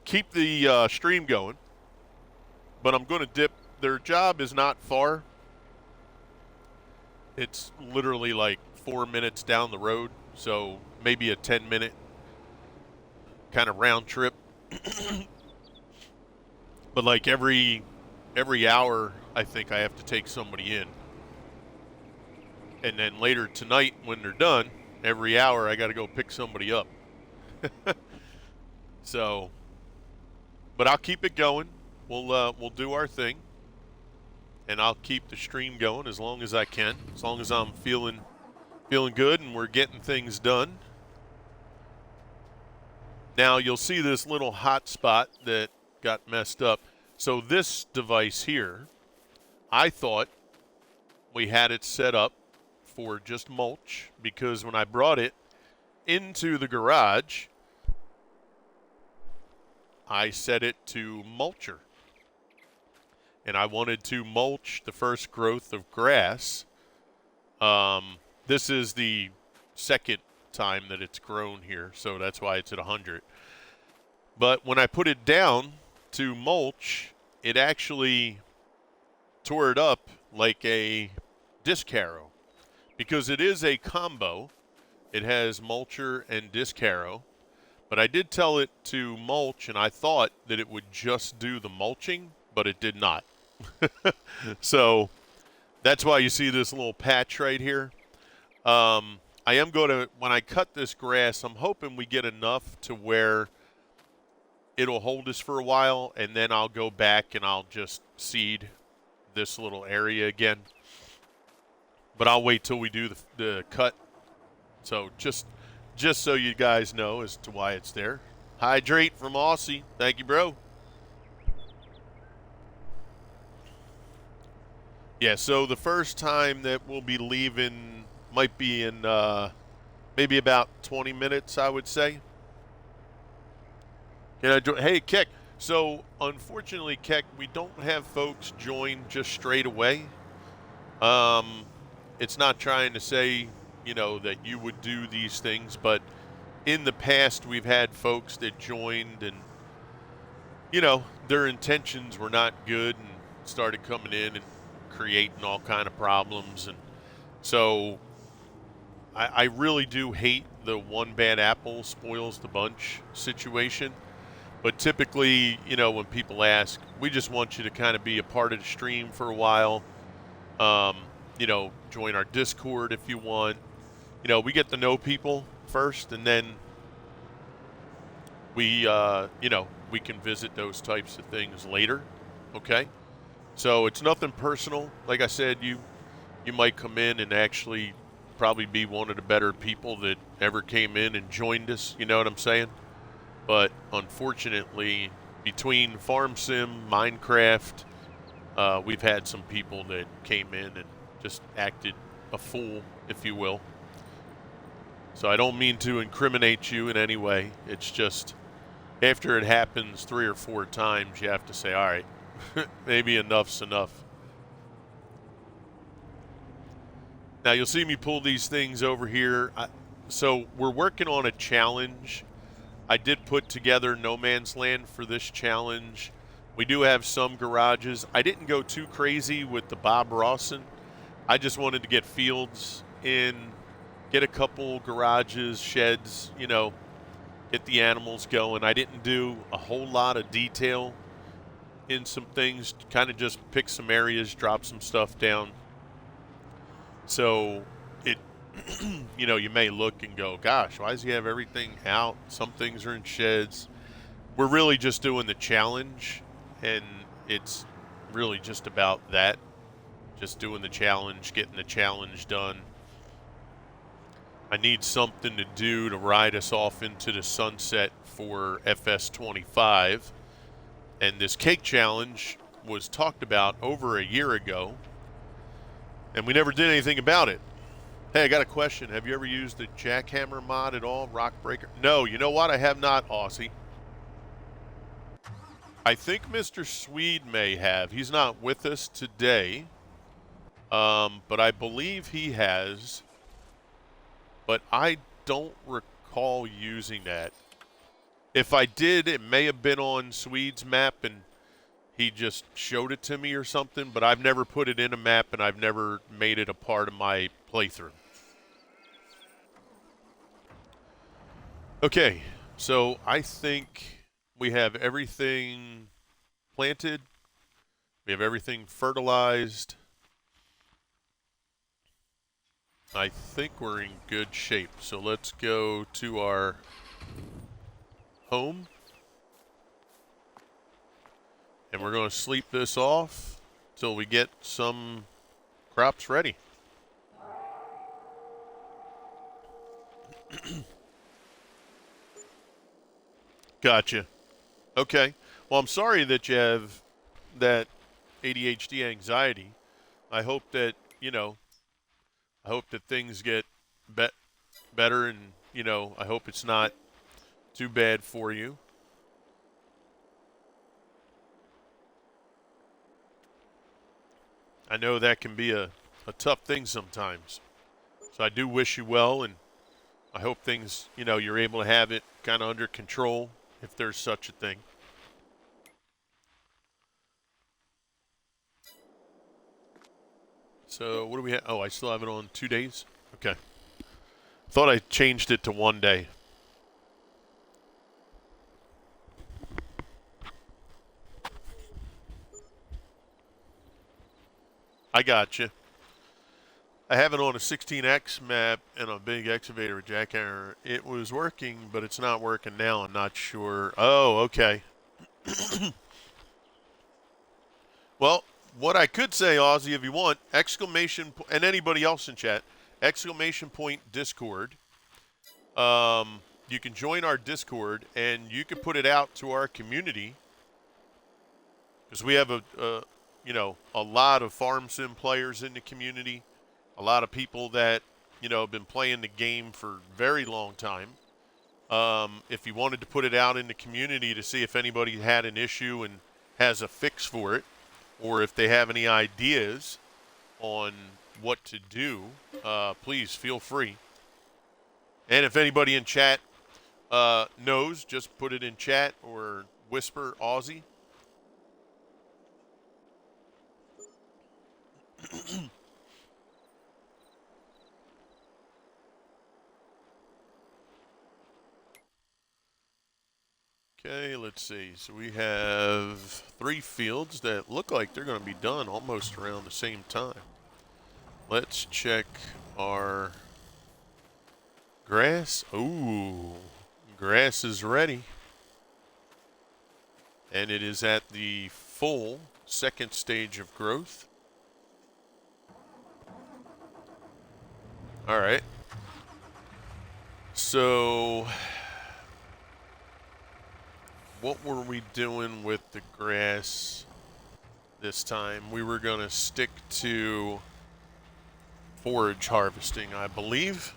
Speaker 1: keep the stream going, but I'm going to dip. Their job is not far. It's literally like 4 minutes down the road, so maybe a 10-minute kind of round trip. But like every hour, I think I have to take somebody in. And then later tonight when they're done, every hour I got to go pick somebody up. So, but I'll keep it going. We'll do our thing. and I'll keep the stream going as long as I can, as long as I'm feeling good and we're getting things done. Now you'll see this little hot spot that got messed up. So this device here, I thought we had it set up for just mulch because when I brought it into the garage, I set it to mulcher. And I wanted to mulch the first growth of grass. This is the second time that it's grown here, so that's why it's at 100. But when I put it down to mulch, it actually tore it up like a disc harrow because it is a combo. It has mulcher and disc harrow, but I did tell it to mulch, and I thought that it would just do the mulching, but it did not. So that's why you see this little patch right here. I am going to, when I cut this grass, I'm hoping we get enough to where it'll hold us for a while, and then I'll go back and I'll just seed this little area again. But I'll wait till we do the cut. So just so you guys know as to why it's there. Hydrate from Aussie. Thank you, bro. Yeah, so the first time that we'll be leaving might be in maybe about 20 minutes, I would say. Hey, Keck. So, unfortunately, Keck, we don't have folks join just straight away. It's not trying to say, that you would do these things, but in the past we've had folks that joined and, their intentions were not good and started coming in and creating all kind of problems. And so I really do hate the one bad apple spoils the bunch situation. But typically, when people ask, we just want you to kind of be a part of the stream for a while. Join our Discord if you want. We get to know people first, and then we can visit those types of things later. Okay? So it's nothing personal. Like I said, you might come in and actually probably be one of the better people that ever came in and joined us. You know what I'm saying? But unfortunately, between Farm Sim, Minecraft, we've had some people that came in and just acted a fool, if you will. So I don't mean to incriminate you in any way. It's just after it happens 3 or 4 times, you have to say, all right, maybe enough's enough. Now, you'll see me pull these things over here. So we're working on a challenge. I did put together No Man's Land for this challenge. We do have some garages. I didn't go too crazy with the Bob Rawson. I just wanted to get fields in, get a couple garages, sheds, get the animals going. I didn't do a whole lot of detail in some things, kind of just pick some areas, drop some stuff down. So it, you may look and go, gosh, why does he have everything out? Some things are in sheds. We're really just doing the challenge, and it's really just about that. Just doing the challenge, getting the challenge done. I need something to do to ride us off into the sunset for FS25. And this cake challenge was talked about over a year ago, and we never did anything about it. Hey, I got a question. Have you ever used the jackhammer mod at all, Rock Breaker? No, you know what? I have not, Aussie. I think Mr. Sweed may have. He's not with us today, but I believe he has. But I don't recall using that. If I did, it may have been on Sweed's map and he just showed it to me or something, but I've never put it in a map and I've never made it a part of my playthrough. Okay, so I think we have everything planted. We have everything fertilized. I think we're in good shape. So let's go to our home. And we're going to sleep this off. till we get some crops ready. Gotcha. Okay. Well, I'm sorry that you have that ADHD anxiety. I hope that, I hope that things get better, and, I hope it's not too bad for you. I know that can be a tough thing sometimes. So I do wish you well, and I hope things, you're able to have it kind of under control if there's such a thing. So what do we have? Oh, I still have it on 2 days? Okay. Thought I changed it to 1 day. I got you. I have it on a 16X map and a big excavator with jackhammer. It was working, but it's not working now. I'm not sure. Oh, okay. Well, what I could say, Ozzy, if you want, and anybody else in chat, exclamation point Discord. You can join our Discord, and you can put it out to our community, because we have a lot of farm sim players in the community, a lot of people that have been playing the game for a very long time. If you wanted to put it out in the community to see if anybody had an issue and has a fix for it, or if they have any ideas on what to do, please feel free. And if anybody in chat knows, just put it in chat or whisper Aussie. Okay, let's see. So we have 3 fields that look like they're going to be done almost around the same time. Let's check our grass. Ooh, grass is ready. And it is at the full second stage of growth. All right. So what were we doing with the grass this time? We were going to stick to forage harvesting, I believe.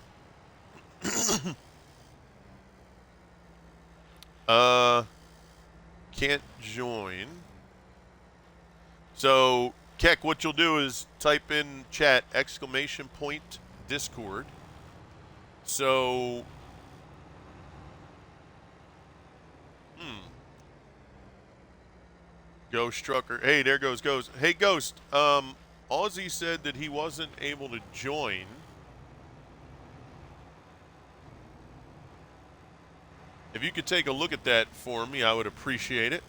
Speaker 1: Can't join. So, Keck, what you'll do is type in chat exclamation point Discord. So, Ghost Trucker. Hey, there goes Ghost. Hey, Ghost. Aussie said that he wasn't able to join. If you could take a look at that for me, I would appreciate it.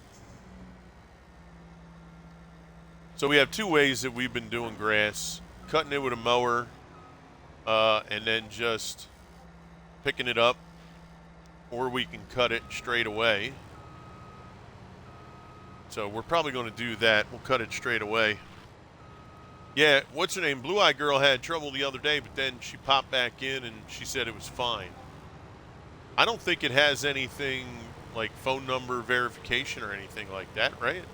Speaker 1: So we have 2 ways that we've been doing grass. Cutting it with a mower, and then just picking it up. Or we can cut it straight away. So we're probably going to do that. We'll cut it straight away. Yeah, what's her name? Blue Eye Girl had trouble the other day, but then she popped back in and she said it was fine. I don't think it has anything like phone number verification or anything like that, right?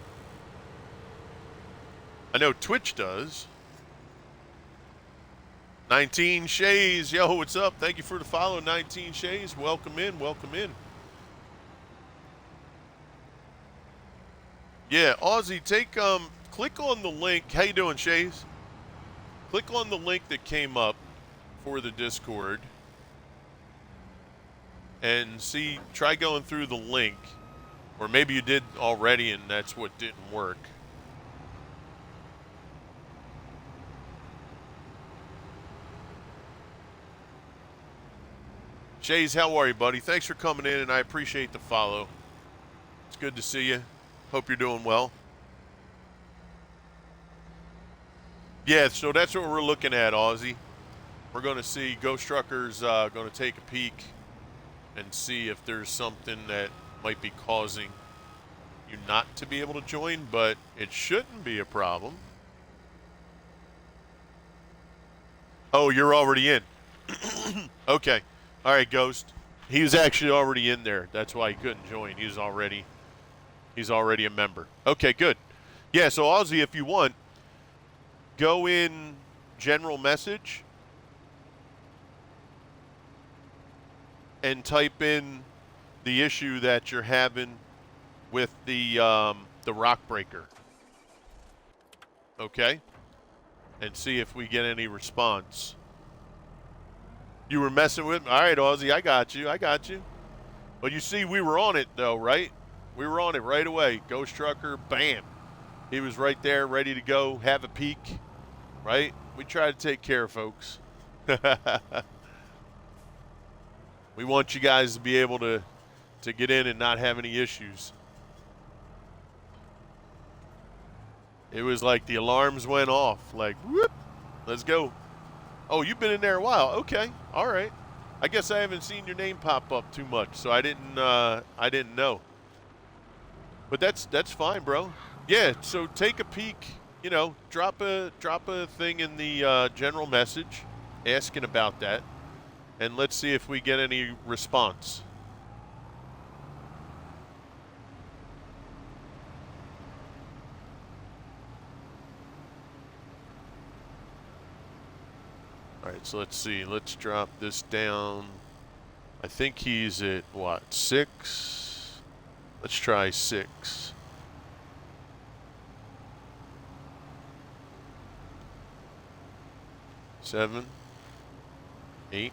Speaker 1: I know Twitch does. 19 Shays, yo, what's up? Thank you for the follow, 19 Shays. Welcome in, welcome in. Yeah, Aussie, click on the link. How you doing, Shays? Click on the link that came up for the Discord and try going through the link. Or maybe you did already and that's what didn't work. Shays, how are you, buddy? Thanks for coming in, and I appreciate the follow. It's good to see you. Hope you're doing well. Yeah, so that's what we're looking at, Aussie. We're going to see Ghost Trucker's going to take a peek and see if there's something that might be causing you not to be able to join, but it shouldn't be a problem. Oh, you're already in. Okay. All right, Ghost. He was actually already in there. That's why he couldn't join. He's already a member. Okay, good. Yeah, so Ozzy, if you want, go in general message and type in the issue that you're having with the rock breaker. Okay? And see if we get any response. You were messing with me? All right, Ozzy, I got you. But you see, we were on it, though, right? We were on it right away. Ghost Trucker, bam. He was right there, ready to go, have a peek, right? We try to take care of folks. We want you guys to be able to get in and not have any issues. It was like the alarms went off, like, whoop, let's go. Oh, you've been in there a while. Okay, all right. I guess I haven't seen your name pop up too much, so I didn't know. But that's fine, bro. Yeah, so take a peek. You know, drop a thing in the general message, asking about that, and let's see if we get any response. All right, so let's see. Let's drop this down. I think he's at, what, 6? Let's try 6. Seven, 8,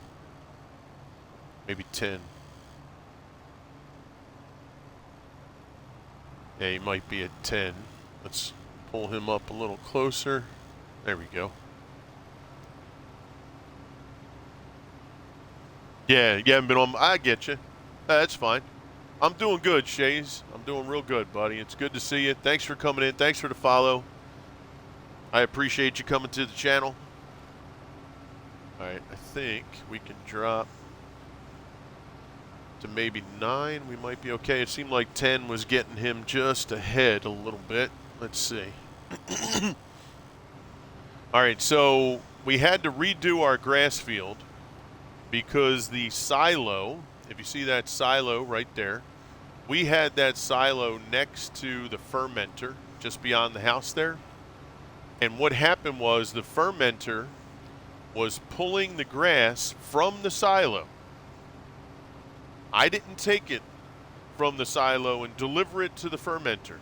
Speaker 1: maybe 10. Yeah, he might be at 10. Let's pull him up a little closer. There we go. Yeah, you haven't been on. I get you. That's fine. I'm doing good, Shays. I'm doing real good, buddy. It's good to see you. Thanks for coming in. Thanks for the follow. I appreciate you coming to the channel. All right, I think we can drop to maybe 9. We might be okay. It seemed like 10 was getting him just ahead a little bit. Let's see. All right, so we had to redo our grass field because the silo, if you see that silo right there, we had that silo next to the fermenter just beyond the house there. And what happened was the fermenter was pulling the grass from the silo. I didn't take it from the silo and deliver it to the fermenter.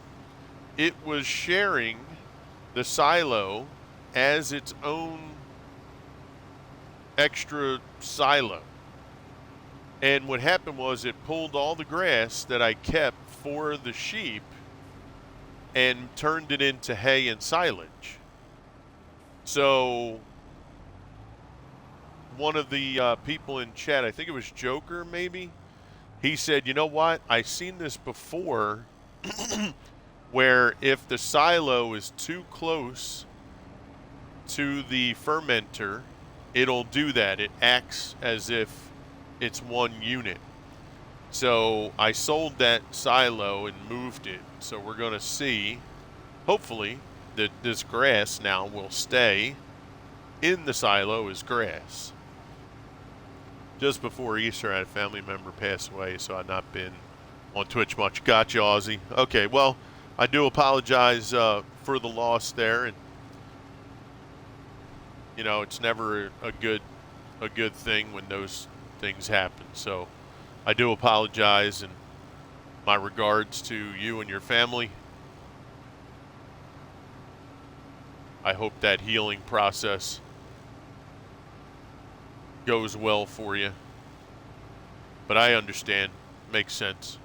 Speaker 1: It was sharing the silo as its own extra silo. And what happened was it pulled all the grass that I kept for the sheep and turned it into hay and silage. So one of the people in chat, I think it was Joker maybe, he said, you know what, I've seen this before where if the silo is too close to the fermenter, it'll do that. It acts as if it's one unit. So I sold that silo and moved it. So we're going to see, hopefully, that this grass now will stay in the silo as grass. Just before Easter, I had a family member pass away, so I've not been on Twitch much. Gotcha, Aussie. Okay, well, I do apologize for the loss there, and you know it's never a good thing when those things happen. So I do apologize, and my regards to you and your family. I hope that healing process goes well for you. But I understand. Makes sense.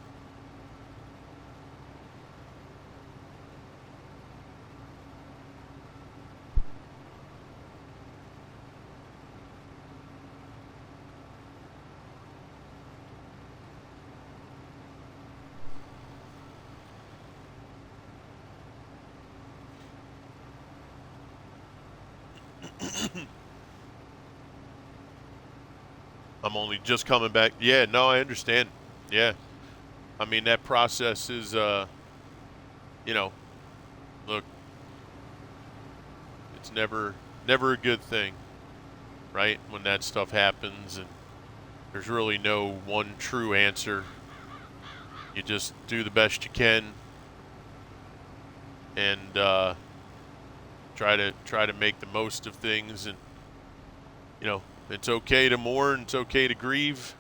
Speaker 1: I'm only just coming back. Yeah, no, I understand. Yeah. I mean, that process is, you know, look, it's never a good thing. right? When that stuff happens, and there's really no one true answer. You just do the best you can, and try to make the most of things. And it's okay to mourn, it's okay to grieve.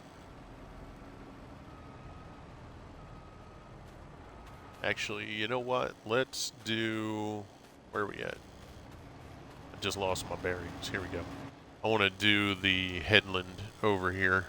Speaker 1: Actually, you know what? Let's do, where are we at? I just lost my bearings. Here we go. I want to do the headland over here.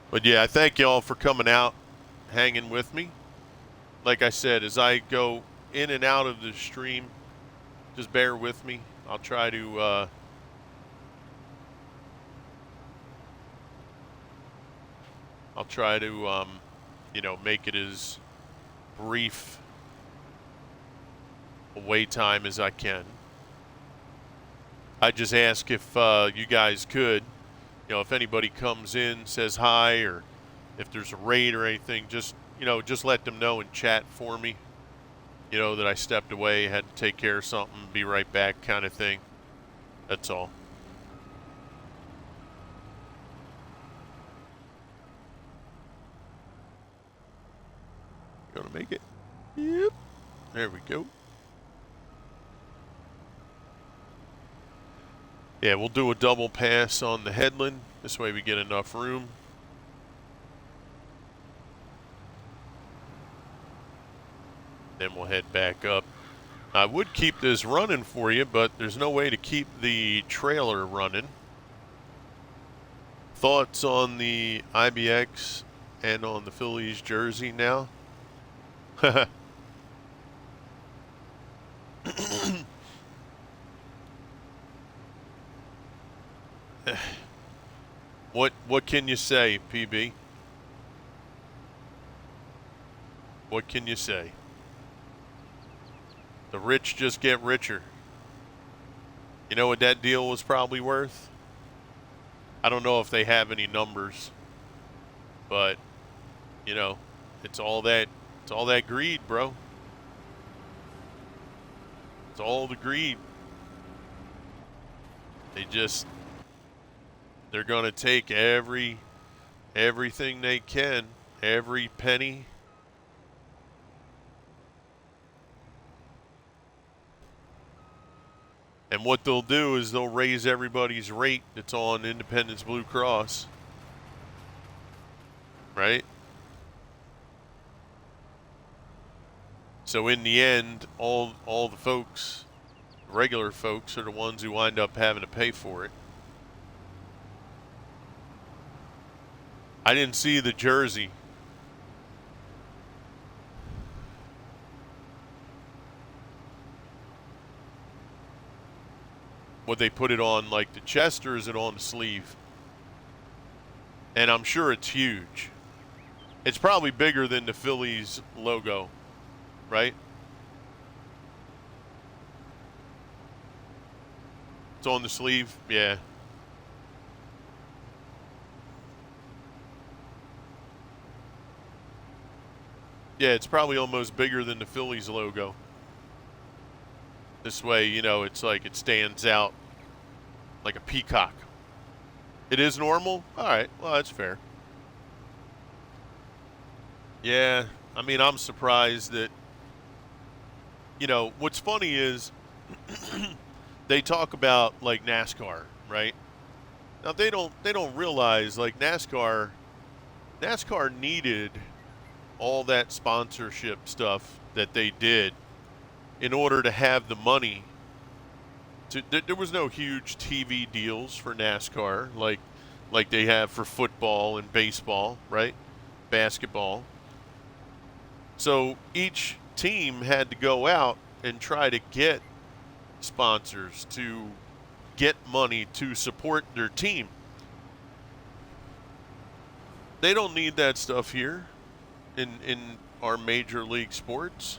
Speaker 1: But yeah, I thank y'all for coming out, hanging with me. Like I said, as I go in and out of the stream, just bear with me. I'll try to make it as brief a wait time as I can. I just ask if you guys could, if anybody comes in, says hi, or if there's a raid or anything, just let them know in chat for me. That I stepped away, had to take care of something, be right back kind of thing. That's all. Gonna make it. Yep. There we go. Yeah, we'll do a double pass on the headland. This way we get enough room. Then we'll head back up. I would keep this running for you, but there's no way to keep the trailer running. Thoughts on the IBX and on the Phillies jersey now? What can you say, PB? What can you say? The rich just get richer. You know what that deal was probably worth? I don't know if they have any numbers, but it's all that greed, bro. It's all the greed. They're gonna take everything they can, every penny. And what they'll do is they'll raise everybody's rate that's on Independence Blue Cross. Right? So in the end, all the folks, regular folks, are the ones who wind up having to pay for it. I didn't see the jersey. Would they put it on like the chest, or is it on the sleeve? And I'm sure it's huge. It's probably bigger than the Phillies logo, right? It's on the sleeve, yeah. Yeah, it's probably almost bigger than the Phillies logo. This way, it's like it stands out like a peacock. It is normal? All right, well, that's fair. Yeah, I mean, I'm surprised that, what's funny is they talk about like NASCAR, right? Now they don't realize like NASCAR needed all that sponsorship stuff that they did in order to have the money. There was no huge TV deals for NASCAR like they have for football and baseball, right? Basketball. So each team had to go out and try to get sponsors to get money to support their team. They don't need that stuff here in our major league sports.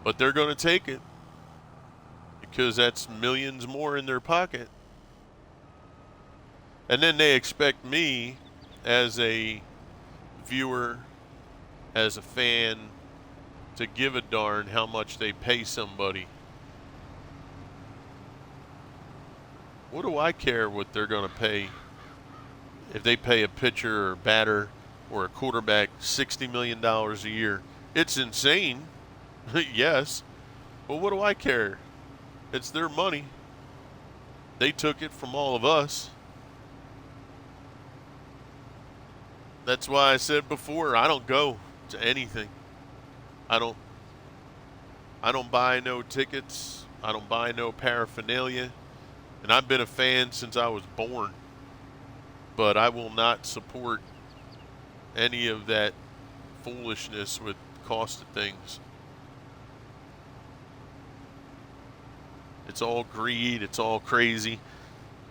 Speaker 1: But they're going to take it because that's millions more in their pocket. And then they expect me as a viewer, as a fan, to give a darn how much they pay somebody. What do I care what they're going to pay if they pay a pitcher or batter or a quarterback $60 million a year? It's insane, yes, but what do I care? It's their money. They took it from all of us. That's why I said before, I don't go to anything. I don't buy no tickets. I don't buy no paraphernalia. And I've been a fan since I was born. But I will not support any of that foolishness with cost of things. It's all greed. It's all crazy.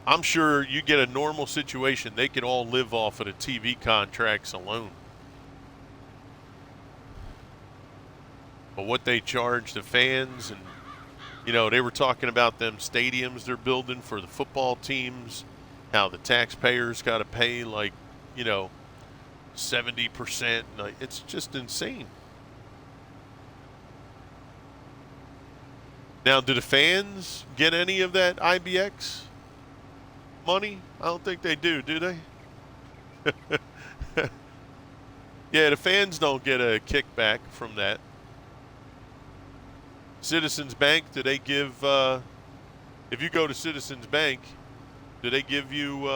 Speaker 1: I'm sure you get a normal situation, they could all live off of the TV contracts alone. But what they charge the fans, and they were talking about them stadiums they're building for the football teams, how the taxpayers got to pay 70%. It's just insane. Now, do the fans get any of that IBX money? I don't think they do they? Yeah, the fans don't get a kickback from that. Citizens Bank, do they give, if you go to Citizens Bank, do they give you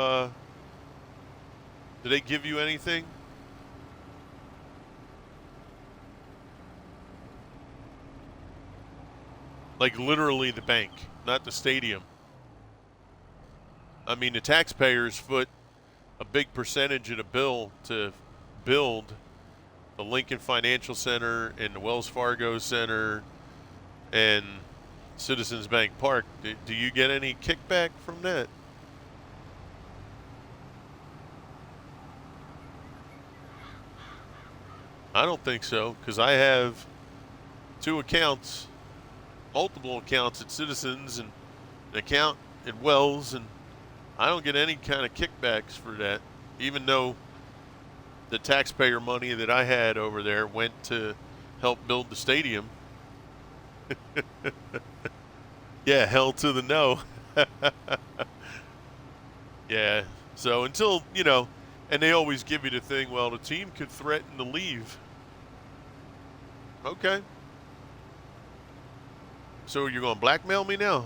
Speaker 1: anything? Like literally the bank, not the stadium. I mean, the taxpayers foot a big percentage of the bill to build the Lincoln Financial Center and the Wells Fargo Center and Citizens Bank Park. Do you get any kickback from that? I don't think so, because I have two accounts, multiple accounts at Citizens and an account at Wells, and I don't get any kind of kickbacks for that, even though the taxpayer money that I had over there went to help build the stadium. Yeah, hell to the no. Yeah, so until, and they always give you the thing, well, the team could threaten to leave. Okay. So you're going to blackmail me now?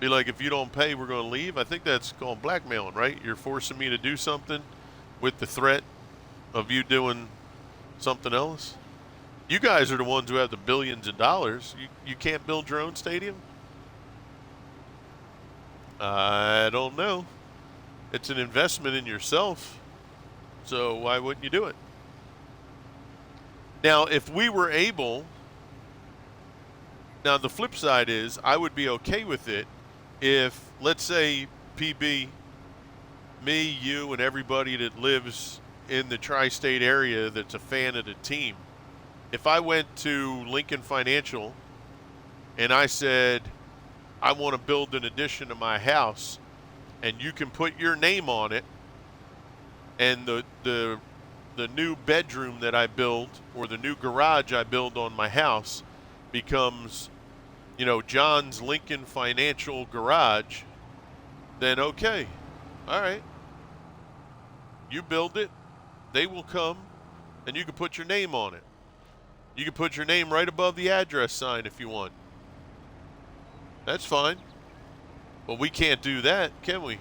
Speaker 1: Be like, if you don't pay, we're going to leave? I think that's called blackmailing, right? You're forcing me to do something with the threat of you doing something else. You guys are the ones who have the billions of dollars. You can't build your own stadium? I don't know. It's an investment in yourself, so why wouldn't you do it? Now, if we were able, now the flip side is I would be okay with it if, let's say, PB, me, you, and everybody that lives in the tri-state area that's a fan of the team, if I went to Lincoln Financial and I said, I want to build an addition to my house, and you can put your name on it, and the new bedroom that I build or the new garage I build on my house becomes, John's Lincoln Financial Garage, then okay. All right. You build it, they will come, and you can put your name on it. You can put your name right above the address sign if you want. That's fine. But we can't do that, can we?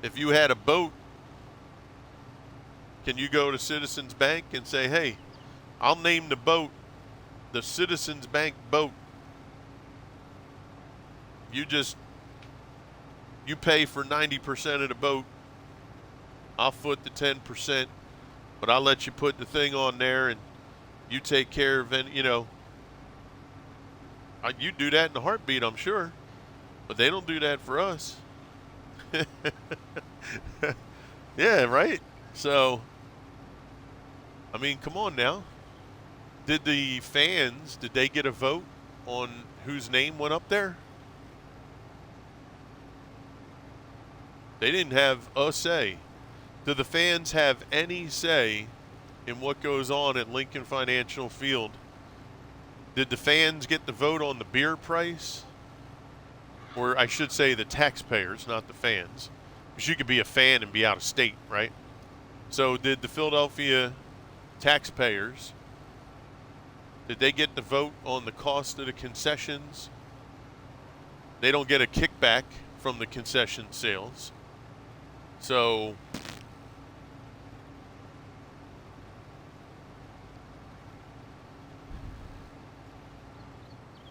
Speaker 1: If you had a boat, can you go to Citizens Bank and say, hey, I'll name the boat the Citizens Bank boat. You just You pay for 90% of the boat. I'll foot the 10%, but I'll let you put the thing on there and you take care of it, you know. You do that in a heartbeat, I'm sure, but they don't do that for us. Yeah, right? So, I mean, come on now. Did the fans, did they get a vote on whose name went up there? They didn't have a say. Do the fans have any say in what goes on at Lincoln Financial Field? Did the fans get the vote on the beer price? Or I should say the taxpayers, not the fans. Because you could be a fan and be out of state, right? So did the Philadelphia taxpayers, did they get the vote on the cost of the concessions? They don't get a kickback from the concession sales. So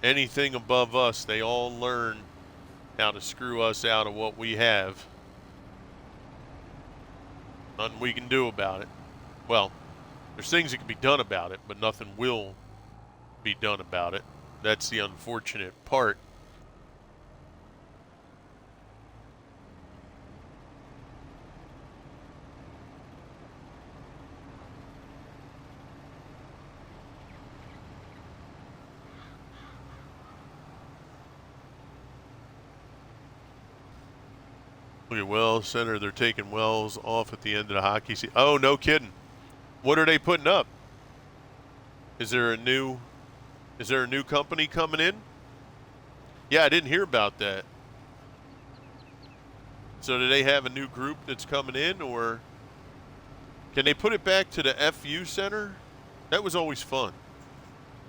Speaker 1: anything above us, they all learn how to screw us out of what we have. Nothing we can do about it. Well, there's things that can be done about it, but nothing will be done about it. That's the unfortunate part. Look at Wells Center. They're taking Wells off at the end of the hockey season. Oh, no kidding. What are they putting up? Is there a new company coming in? Yeah, I didn't hear about that. So do they have a new group that's coming in, or can they put it back to the FU Center? That was always fun.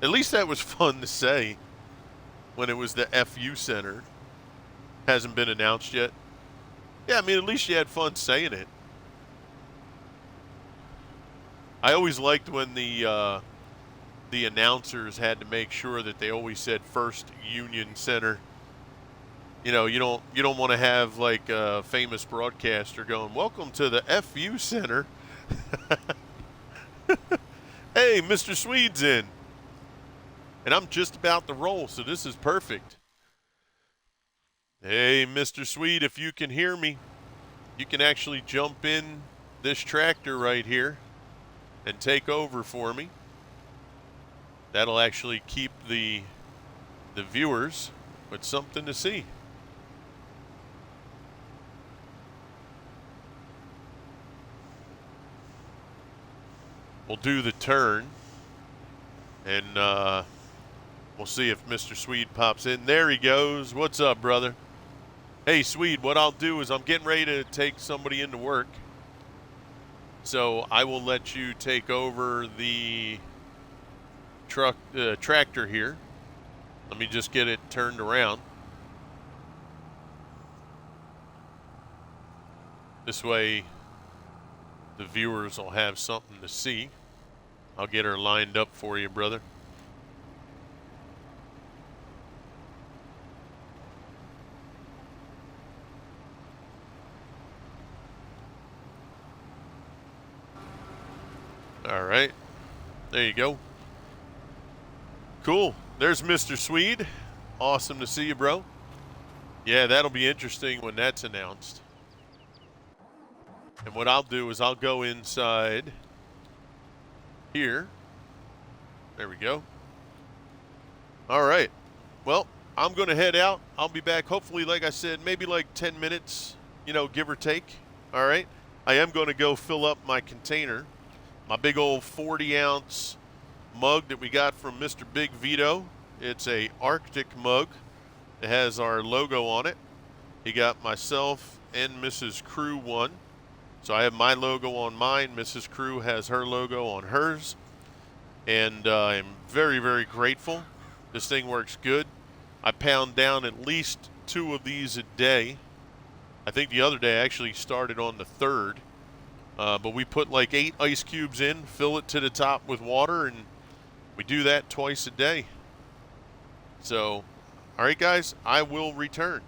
Speaker 1: At least that was fun to say when it was the FU Center. Hasn't been announced yet. Yeah, I mean, at least you had fun saying it. I always liked when the announcers had to make sure that they always said First Union Center. You know, you don't want to have like a famous broadcaster going, "Welcome to the FU Center." Hey, Mr. Sweed's in. And I'm just about to roll, so this is perfect. Hey, Mr. Sweed, if you can hear me, you can actually jump in this tractor right here and take over for me. That'll actually keep the viewers with something to see. We'll do the turn, and we'll see if Mr. Sweed pops in. There he goes. What's up, brother? Hey, Sweed, what I'll do is I'm getting ready to take somebody into work. So I will let you take over the tractor here. Let me just get it turned around. This way the viewers will have something to see. I'll get her lined up for you, brother. All right, there you go. Cool. There's Mr. Sweed. Awesome to see you, bro. Yeah, that'll be interesting when that's announced. And what I'll do is I'll go inside here. There we go. All right. Well, I'm going to head out. I'll be back, hopefully, like I said, maybe like 10 minutes, you know, give or take. All right. I am going to go fill up my container. My big old 40-ounce mug that we got from Mr. Big Vito. It's a Arctic mug. It has our logo on it. He got myself and Mrs. Crew one. So I have my logo on mine. Mrs. Crew has her logo on hers. And I'm very, very grateful. This thing works good. I pound down at least 2 of these a day. I think the other day I actually started on the 3rd. But we put like 8 ice cubes in, fill it to the top with water, and we do that twice a day. So, all right, guys, I will return.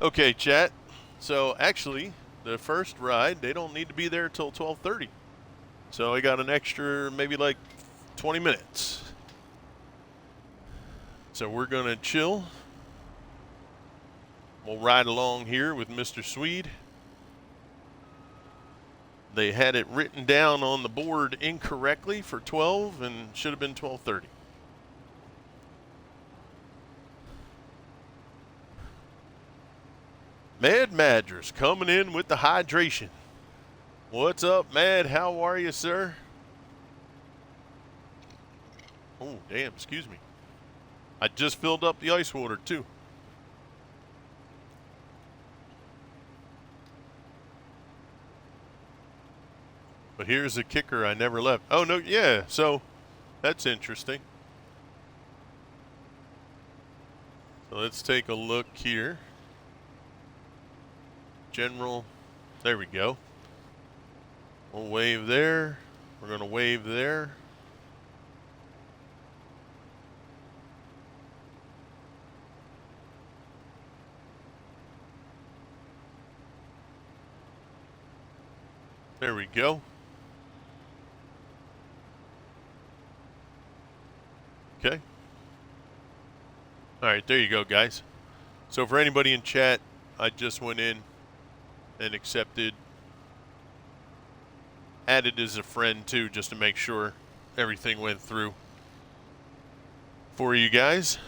Speaker 1: Okay, chat. So actually, the first ride, they don't need to be there till 12:30. So I got an extra maybe like 20 minutes. So we're going to chill. We'll ride along here with Mr. Sweed. They had it written down on the board incorrectly for 12 and should have been 12:30. Mad Madras coming in with the hydration. What's up, Mad? How are you, sir? Oh, damn, excuse me. I just filled up the ice water, too. But here's the kicker I never left. Oh, no, yeah, so that's interesting. So let's take a look here. General, there we go. We'll wave there. We're going to wave there. There we go. Okay. All right, there you go, guys. So for anybody in chat, I just went in and accepted, added as a friend too, just to make sure everything went through for you guys.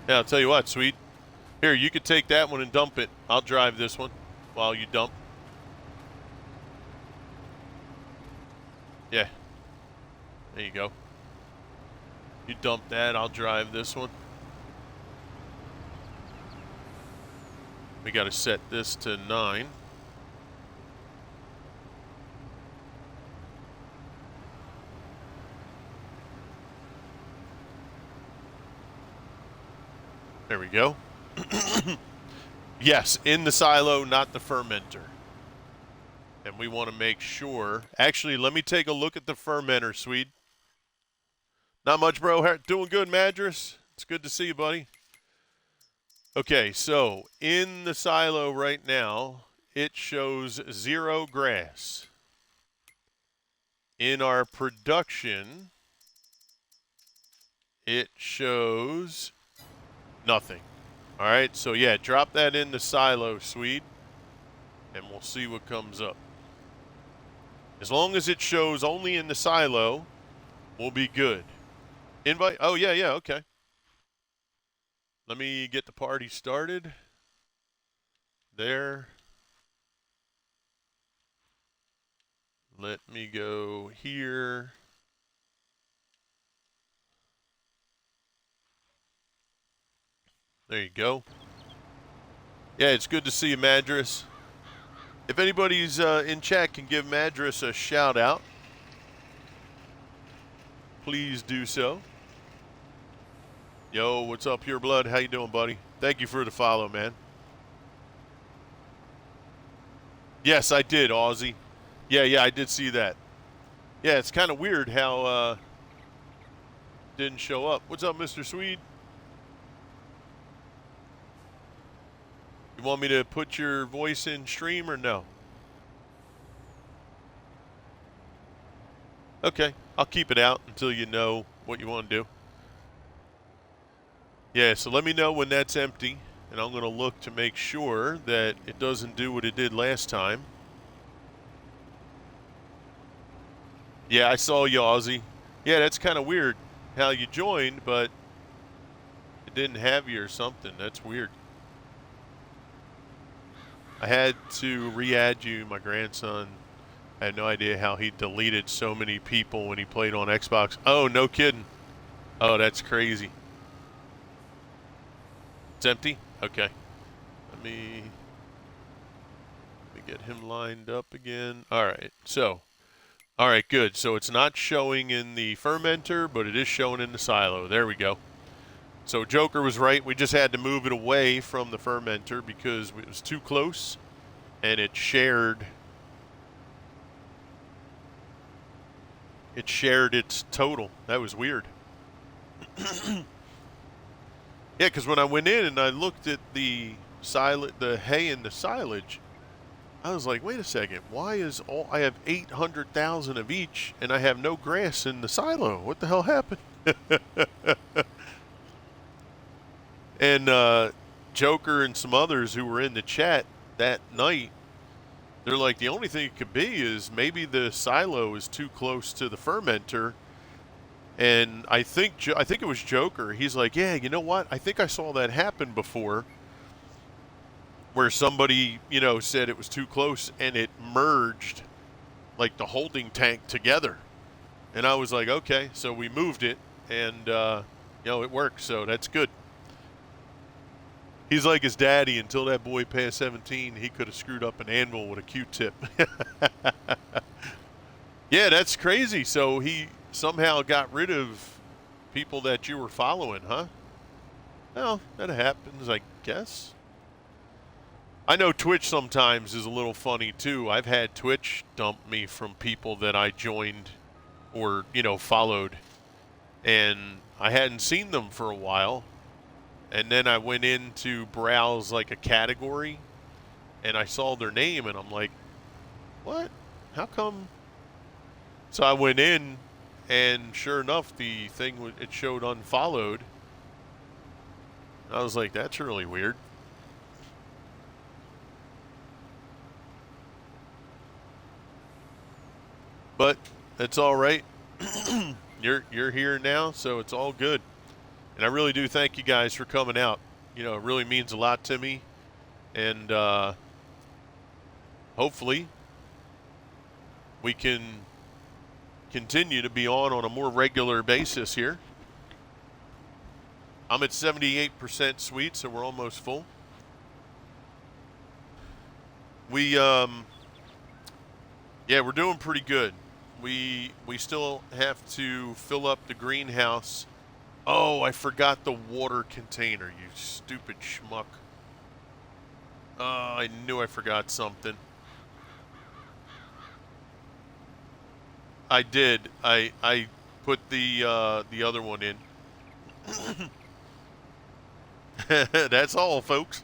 Speaker 1: Yeah, I'll tell you what, Sweet. Here, you could take that one and dump it. I'll drive this one while you dump. Yeah. There you go. You dump that, I'll drive this one. We got to set this to 9. There we go. Yes, in the silo, not the fermenter. And we want to make sure. Actually, let me take a look at the fermenter, Swede. Not much, bro. Doing good, Madras. It's good to see you, buddy. Okay, so in the silo right now, it shows 0 grass. In our production, it shows nothing. All right, so yeah, drop that in the silo, Swede, and we'll see what comes up. As long as it shows only in the silo, we'll be good. Invite, oh yeah, okay. Let me get the party started. There. Let me go here. There you go. Yeah, it's good to see you, Madras. If anybody's in chat can give Madras a shout out, please do so. Yo, what's up, Pure Blood? How you doing, buddy? Thank you for the follow, man. Yes, I did, Aussie. Yeah, I did see that. Yeah, it's kind of weird how didn't show up. What's up, Mr. Swede? You want me to put your voice in stream or no? Okay, I'll keep it out until you know what you want to do. Yeah, so let me know when that's empty, and I'm going to look to make sure that it doesn't do what it did last time. Yeah, I saw you, Aussie. Yeah, that's kind of weird how you joined, but it didn't have you or something. That's weird. I had to re-add you, my grandson. I had no idea how he deleted so many people when he played on Xbox. Oh, no kidding. Oh, that's crazy. It's empty? Okay. Let me get him lined up again. All right. So, all right, good. So it's not showing in the fermenter, but it is showing in the silo. There we go. So Joker was right. We just had to move it away from the fermenter because it was too close, and it shared its total. That was weird. Yeah, because when I went in and I looked at the the hay and the silage, I was like, wait a second, why is I have 800,000 of each and I have no grass in the silo? What the hell happened? And Joker and some others who were in the chat that night, they're like, the only thing it could be is maybe the silo is too close to the fermenter. And I think it was Joker. He's like, yeah, you know what? I think I saw that happen before, where somebody, said it was too close and it merged like the holding tank together. And I was like, okay, so we moved it and, it worked. So that's good. He's like his daddy. Until that boy passed 17, he could have screwed up an anvil with a Q-tip. Yeah, that's crazy. So he somehow got rid of people that you were following, huh? Well, that happens, I guess. I know Twitch sometimes is a little funny, too. I've had Twitch dump me from people that I joined or, followed. And I hadn't seen them for a while. And then I went in to browse like a category. And I saw their name and I'm like, what? How come? So I went in and sure enough, the thing, it showed unfollowed. I was like, that's really weird. But that's all right. You're here now, so it's all good. And I really do thank you guys for coming out. It really means a lot to me. And hopefully we can continue to be on a more regular basis here. I'm at 78% sweet, so we're almost full. Yeah, we're doing pretty good. We still have to fill up the greenhouse. Oh, I forgot the water container, you stupid schmuck. I knew I forgot something. I did. I put the other one in. That's all, folks.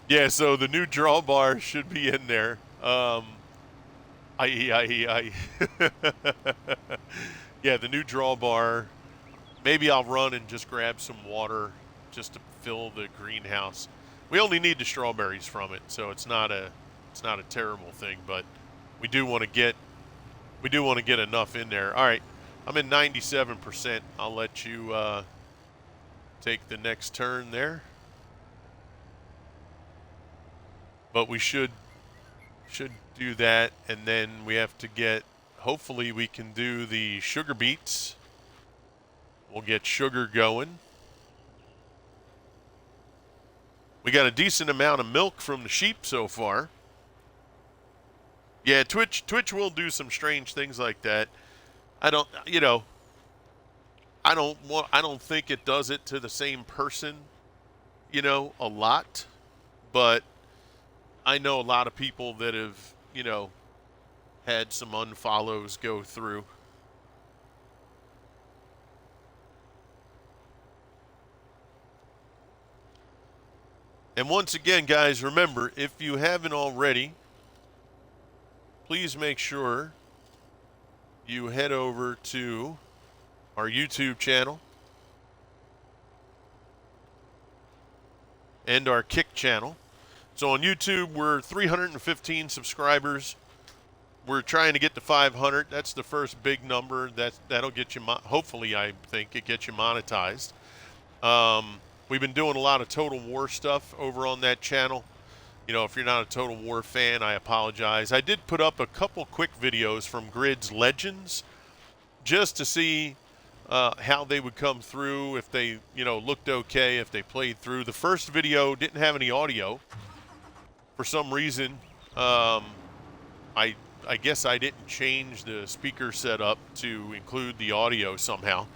Speaker 1: Yeah, so the new drawbar should be in there. Yeah, the new drawbar. Maybe I'll run and just grab some water just to fill the greenhouse. We only need the strawberries from it, so it's not a terrible thing, but we do want to get enough in there. All right, I'm in 97%. I'll let you take the next turn there. But we should do that, and then we have to get, hopefully we can do the sugar beets. We'll get sugar going. We got a decent amount of milk from the sheep so far. Yeah, Twitch will do some strange things like that. I don't think it does it to the same person, a lot, but I know a lot of people that have, had some unfollows go through. And once again, guys, remember, if you haven't already, please make sure you head over to our YouTube channel and our Kick channel. So on YouTube, we're 315 subscribers. We're trying to get to 500. That's the first big number. That'll get you, hopefully, I think it gets you monetized. We've been doing a lot of Total War stuff over on that channel. If you're not a Total War fan, I apologize. I did put up a couple quick videos from Grid's Legends just to see how they would come through, if they, looked okay, if they played through. The first video didn't have any audio. For some reason, I guess I didn't change the speaker setup to include the audio somehow.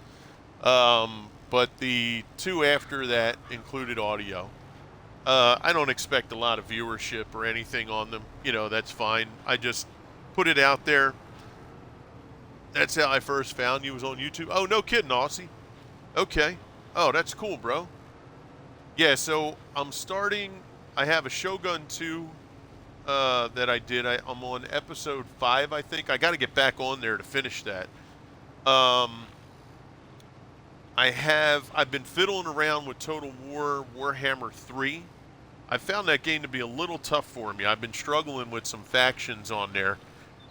Speaker 1: But the two after that included audio. I don't expect a lot of viewership or anything on them. That's fine. I just put it out there. That's how I first found you, was on YouTube. Oh, no kidding, Aussie. Okay. Oh, that's cool, bro. Yeah, so I'm starting. I have a Shogun 2 that I did. I'm on episode 5, I think. I got to get back on there to finish that. I've been fiddling around with Total War Warhammer 3. I found that game to be a little tough for me. I've been struggling with some factions on there.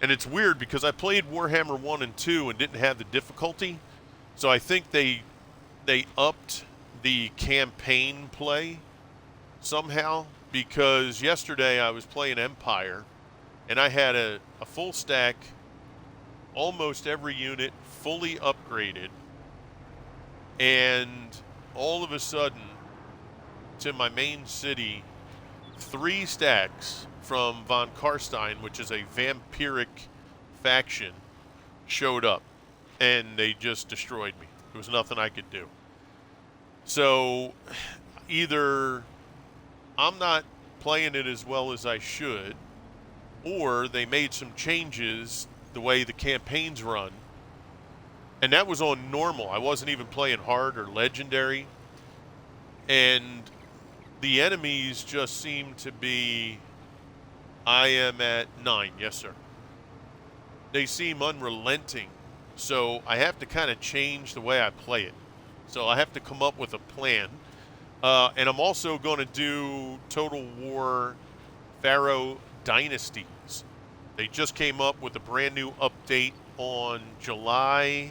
Speaker 1: And it's weird because I played Warhammer 1 and 2 and didn't have the difficulty. So I think they upped the campaign play somehow, because yesterday I was playing Empire and I had a full stack, almost every unit fully upgraded, and all of a sudden, to my main city, 3 stacks from von Karstein, which is a vampiric faction, showed up, and they just destroyed me. There was nothing I could do. So either I'm not playing it as well as I should, or they made some changes the way the campaigns run. And that was on normal. I wasn't even playing hard or legendary. And the enemies just seem to be, I am at 9, yes sir. They seem unrelenting. So I have to kind of change the way I play it. So I have to come up with a plan. And I'm also going to do Total War Pharaoh Dynasties. They just came up with a brand new update on July,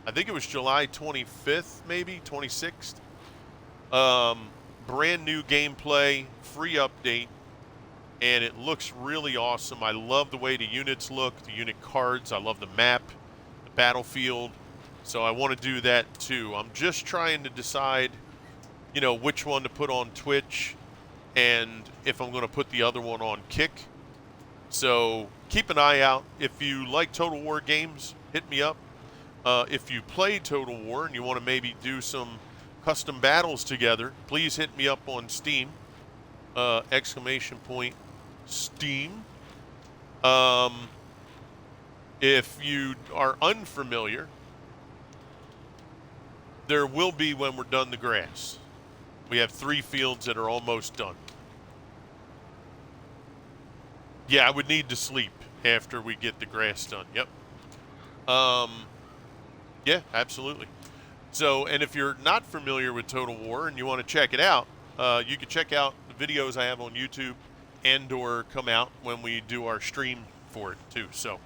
Speaker 1: I think it was July 25th, maybe, 26th. Brand new gameplay, free update, and it looks really awesome. I love the way the units look, the unit cards. I love the map, the battlefield. So I want to do that too. I'm just trying to decide, which one to put on Twitch and if I'm going to put the other one on Kick. So keep an eye out. If you like Total War games, hit me up. If you play Total War and you want to maybe do some custom battles together, please hit me up on Steam. !Steam. If you are unfamiliar, there will be, when we're done the grass. We have 3 fields that are almost done. Yeah, I would need to sleep after we get the grass done. Yep. Yeah, absolutely. So, and if you're not familiar with Total War and you want to check it out, you can check out the videos I have on YouTube and/or come out when we do our stream for it too. So,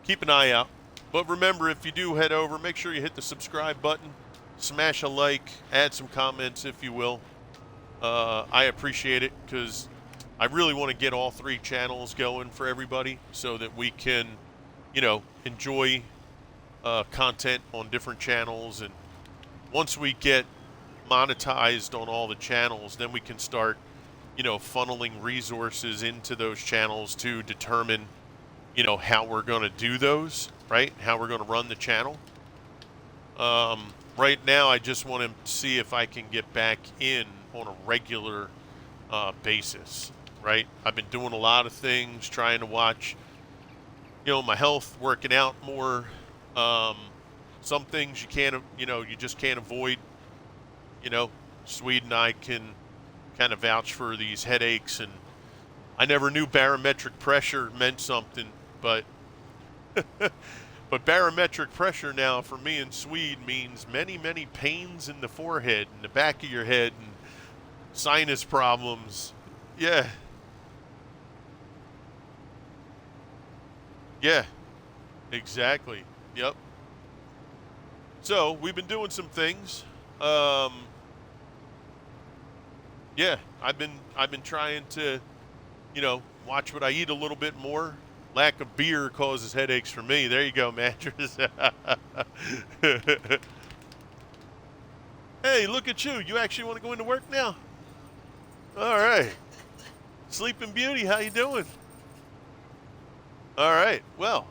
Speaker 1: keep an eye out. But remember, if you do head over, make sure you hit the subscribe button, smash a like, add some comments if you will. I appreciate it because I really want to get all 3 channels going for everybody so that we can, enjoy content on different channels. And once we get monetized on all the channels, then we can start, funneling resources into those channels to determine, how we're going to do those, right? How we're going to run the channel. Right now, I just want to see if I can get back in on a regular basis, right? I've been doing a lot of things, trying to watch, my health, working out more. Some things you can't, you just can't avoid. Sweed and I can kind of vouch for these headaches, and I never knew barometric pressure meant something, but but barometric pressure now for me and Swede means many, many pains in the forehead and the back of your head and sinus problems. Yeah. Yeah, exactly. Yep. So we've been doing some things. Yeah, I've been trying to, watch what I eat a little bit more. Lack of beer causes headaches for me. There you go, mattress. Hey, look at you. You actually want to go into work now? All right. Sleeping Beauty, how you doing? All right. Well,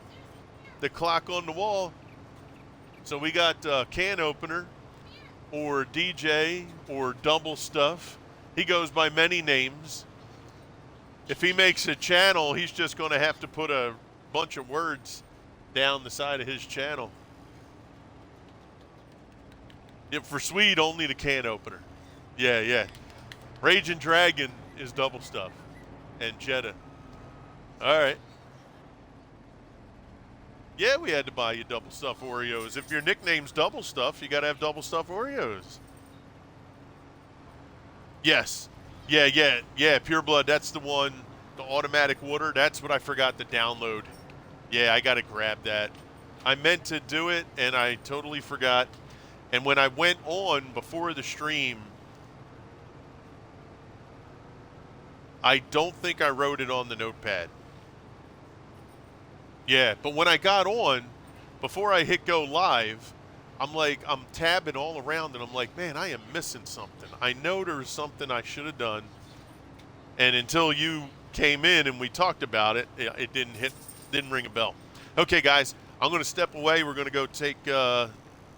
Speaker 1: the clock on the wall. So we got can opener or DJ or double stuff. He goes by many names. If he makes a channel, he's just going to have to put a bunch of words down the side of his channel. Yeah, for Sweed, only the can opener. Yeah, yeah. Raging Dragon is double stuff. And Jetta. All right. Yeah, we had to buy you double stuff Oreos. If your nickname's double stuff, you got to have double stuff Oreos. Yes. Yeah, yeah, yeah. Pure Blood, that's the one. The automatic water, that's what I forgot to download. Yeah, I got to grab that. I meant to do it, and I totally forgot. And when I went on before the stream, I don't think I wrote it on the notepad. Yeah, but when I got on, before I hit go live, I'm tabbing all around, and I'm like, man, I am missing something. I know there's something I should have done. And until you came in and we talked about it, it didn't ring a bell. Okay, guys, I'm going to step away. We're going to go take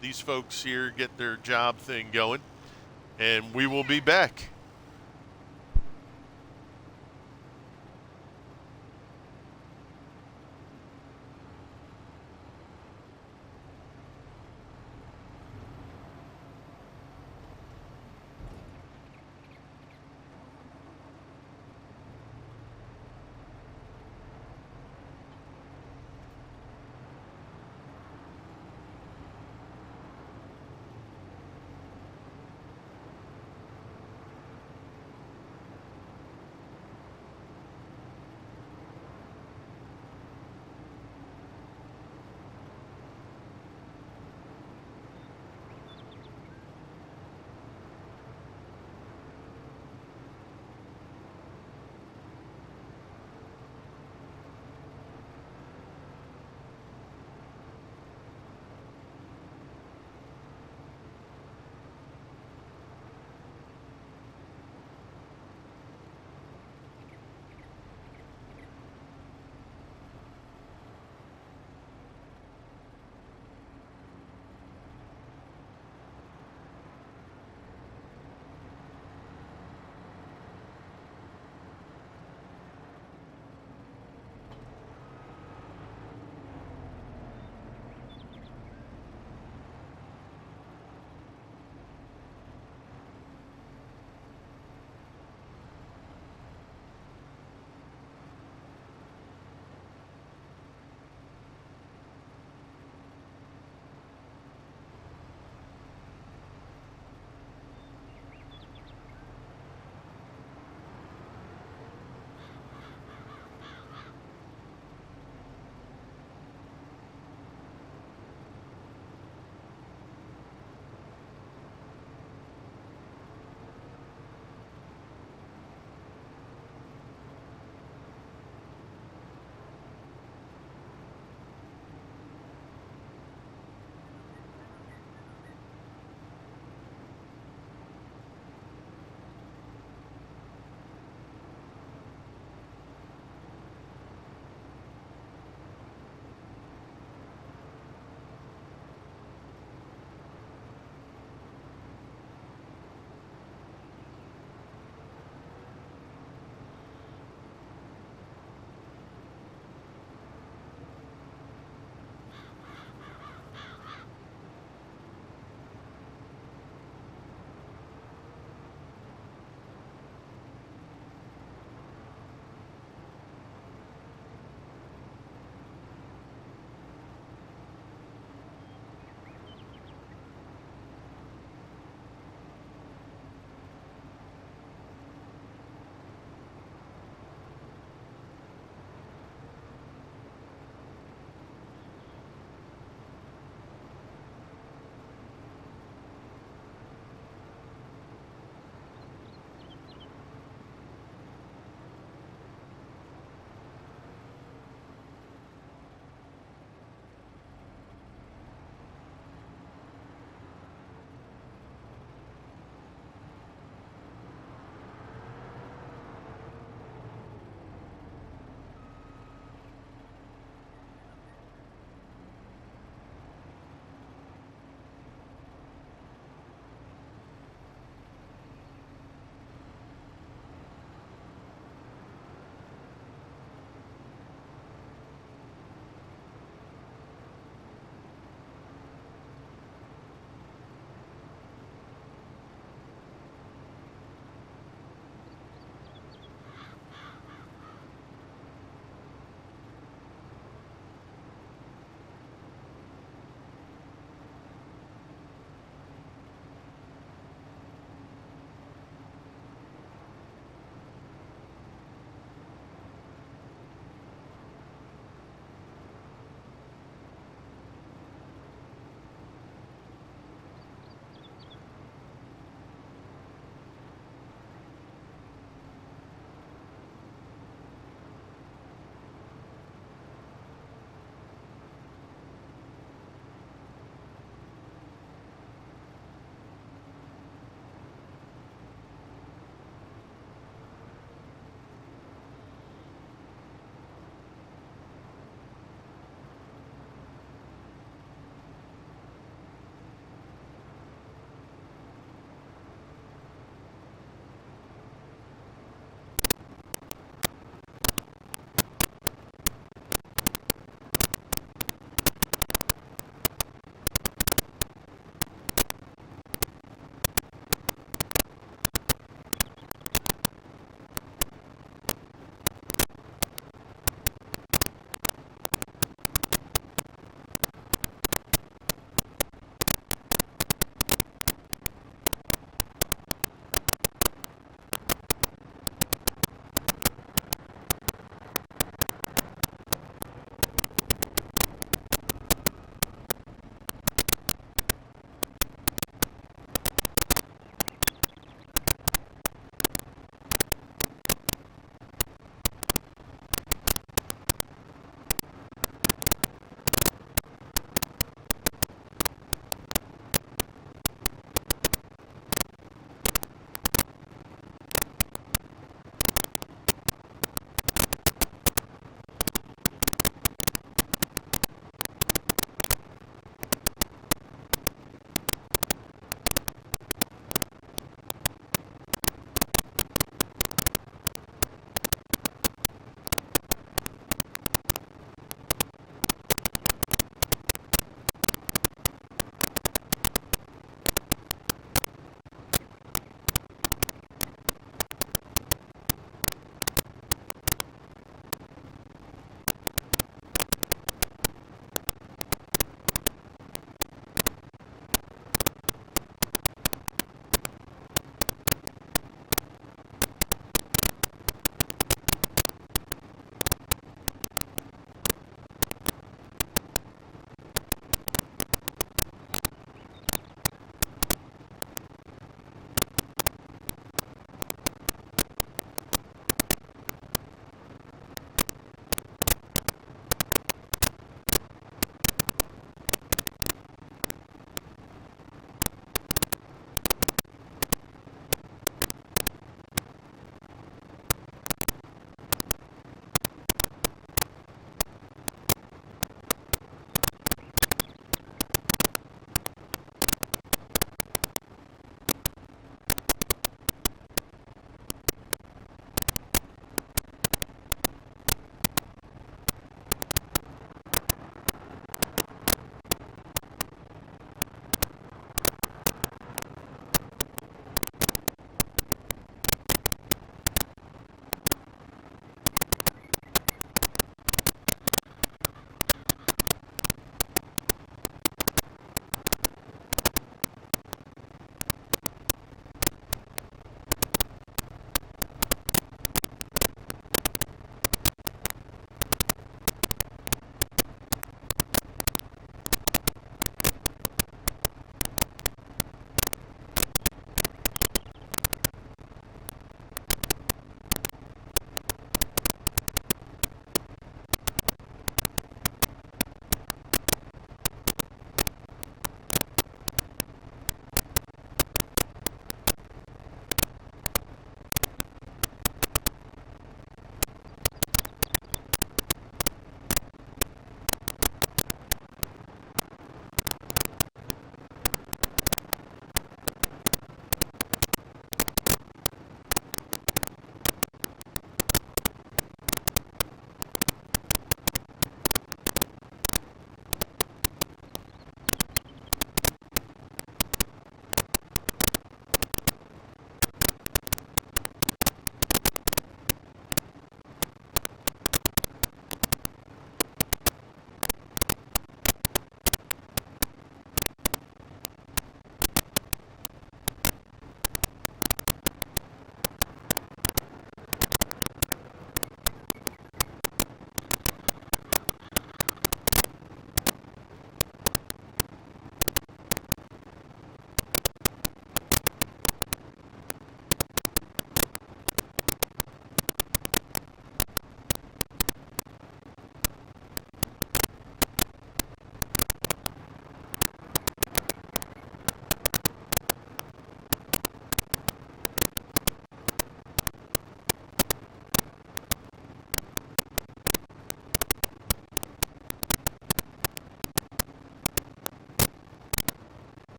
Speaker 1: these folks here, get their job thing going, and we will be back.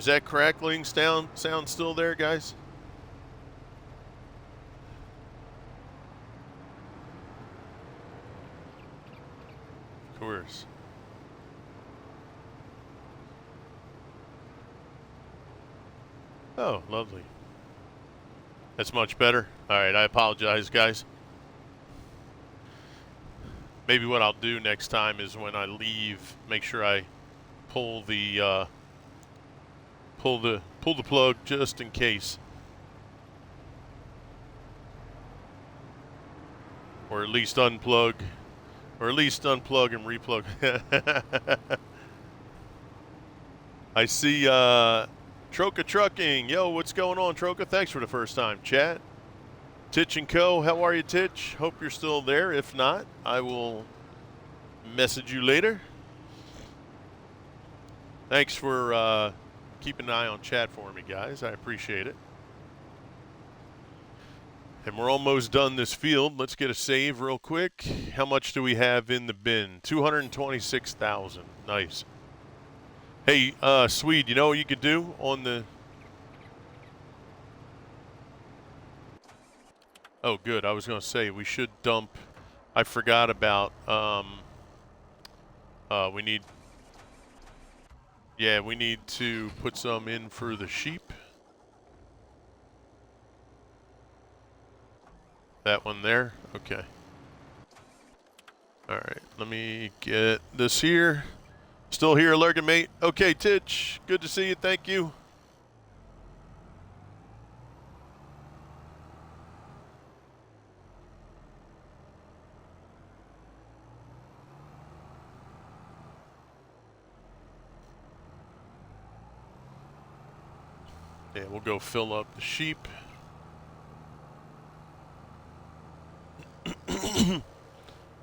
Speaker 1: Is that crackling sound still there, guys? Of course. Oh, lovely. That's much better. All right, I apologize, guys. Maybe what I'll do next time is when I leave, make sure I pull the pull the plug just in case, or at least unplug, and replug. I see Troca Trucking. Yo, what's going on, Troca? Thanks for the first time chat. Titch and Co. How are you, Titch? Hope you're still there. If not, I will message you later. Thanks for keeping an eye on chat for me, guys. I appreciate it. And we're almost done this field. Let's get a save real quick. How much do we have in the bin? 226,000. Nice. Hey, Swede, you know what you could do on the... Oh, good. I was going to say we should dump... I forgot about... we need... Yeah, we need to put some in for the sheep. That one there? Okay. Alright, let me get this here. Still here, lurking, mate. Okay, Titch. Good to see you. Thank you. Yeah, we'll go fill up the sheep.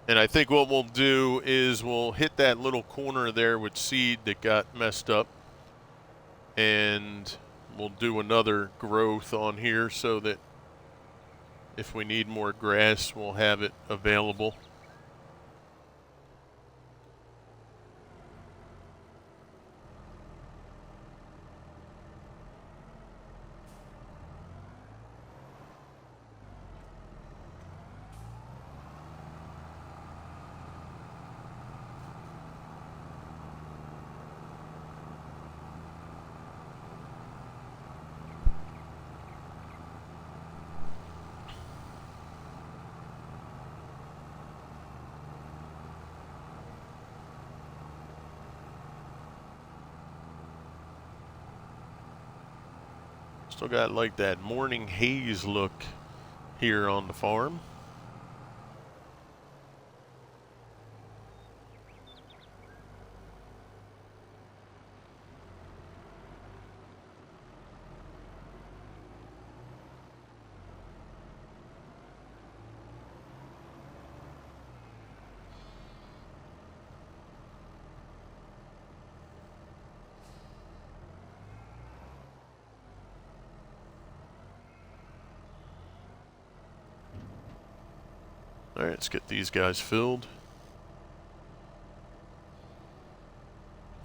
Speaker 1: And I think what we'll do is we'll hit that little corner there with seed that got messed up. And we'll do another growth on here so that if we need more grass, we'll have it available. Still got like that morning haze look here on the farm. All right, let's get these guys filled.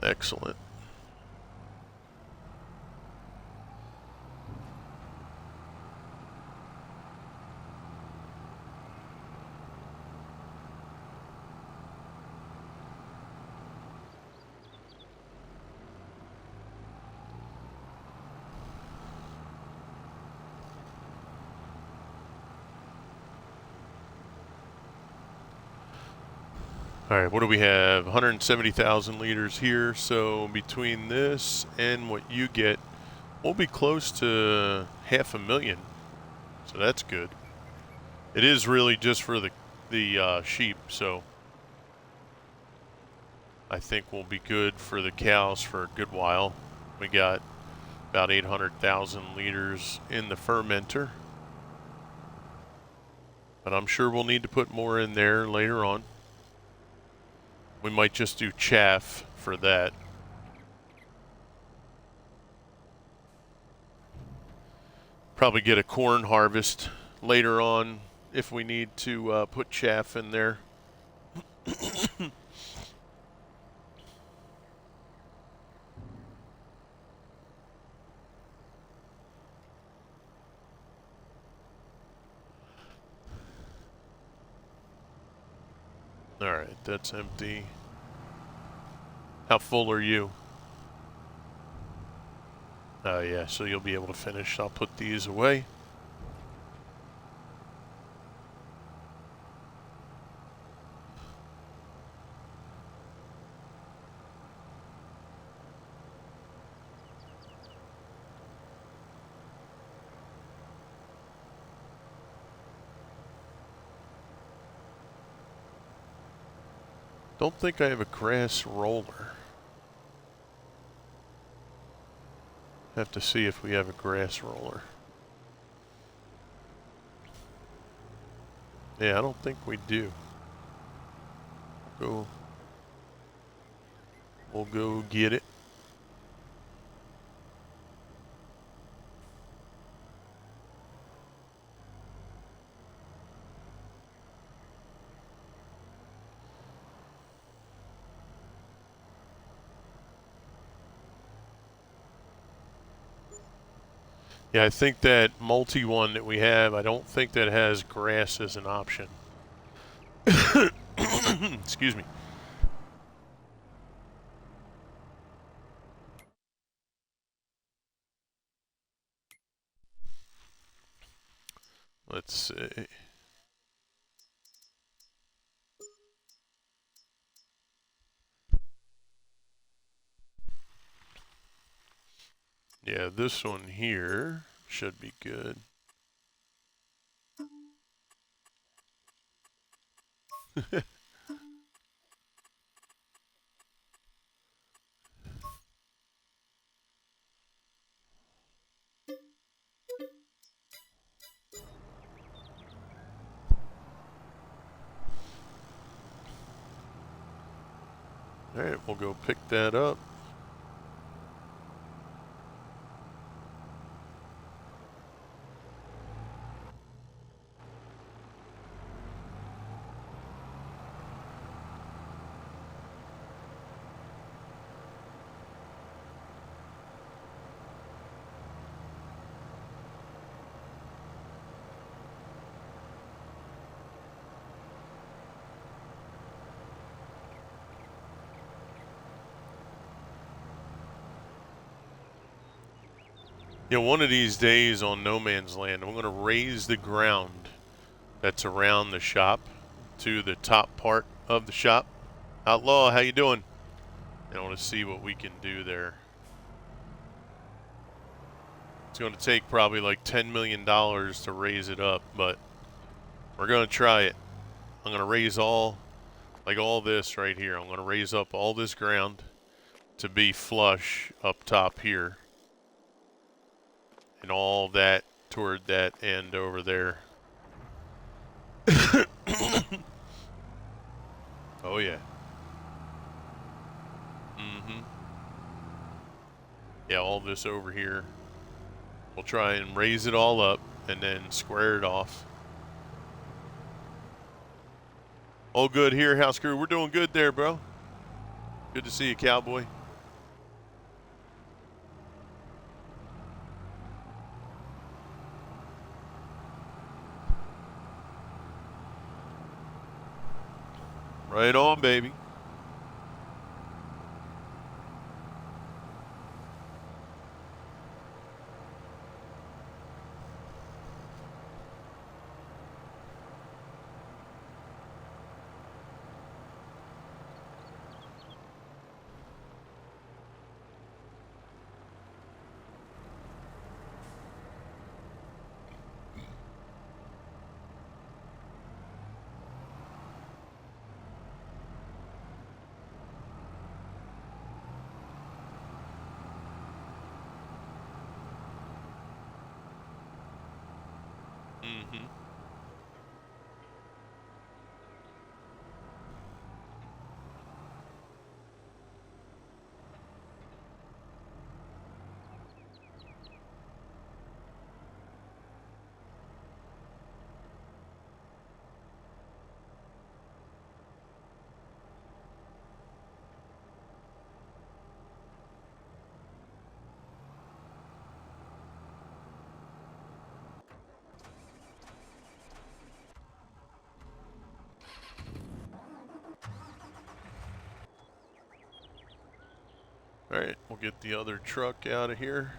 Speaker 1: Excellent. All right, what do we have? 170,000 liters here. So between this and what you get, we'll be close to 500,000. So that's good. It is really just for the sheep, so I think we'll be good for the cows for a good while. We got about 800,000 liters in the fermenter, but I'm sure we'll need to put more in there later on. We might just do chaff for that. Probably get a corn harvest later on if we need to put chaff in there. Alright, that's empty. How full are you? Oh yeah, so you'll be able to finish. I'll put these away. Don't think I have a grass roller. Have to see if we have a grass roller. Yeah, I don't think we do. We'll go get it. Yeah, I think that multi one that we have, I don't think that has grass as an option. Excuse me. Let's see. Yeah, this one here should be good. Alright, we'll go pick that up. You know, one of these days on No Man's Land, I'm going to raise the ground that's around the shop to the top part of the shop. Outlaw, how you doing? And I want to see what we can do there. It's going to take probably like $10 million to raise it up, but we're going to try it. I'm going to raise all this right here. I'm going to raise up all this ground to be flush up top here. And all that toward that end over there. Oh, yeah. Mm-hmm. Yeah, all this over here. We'll try and raise it all up and then square it off. All good here, house crew. We're doing good there, bro. Good to see you, cowboy. Right on, baby. Alright, we'll get the other truck out of here.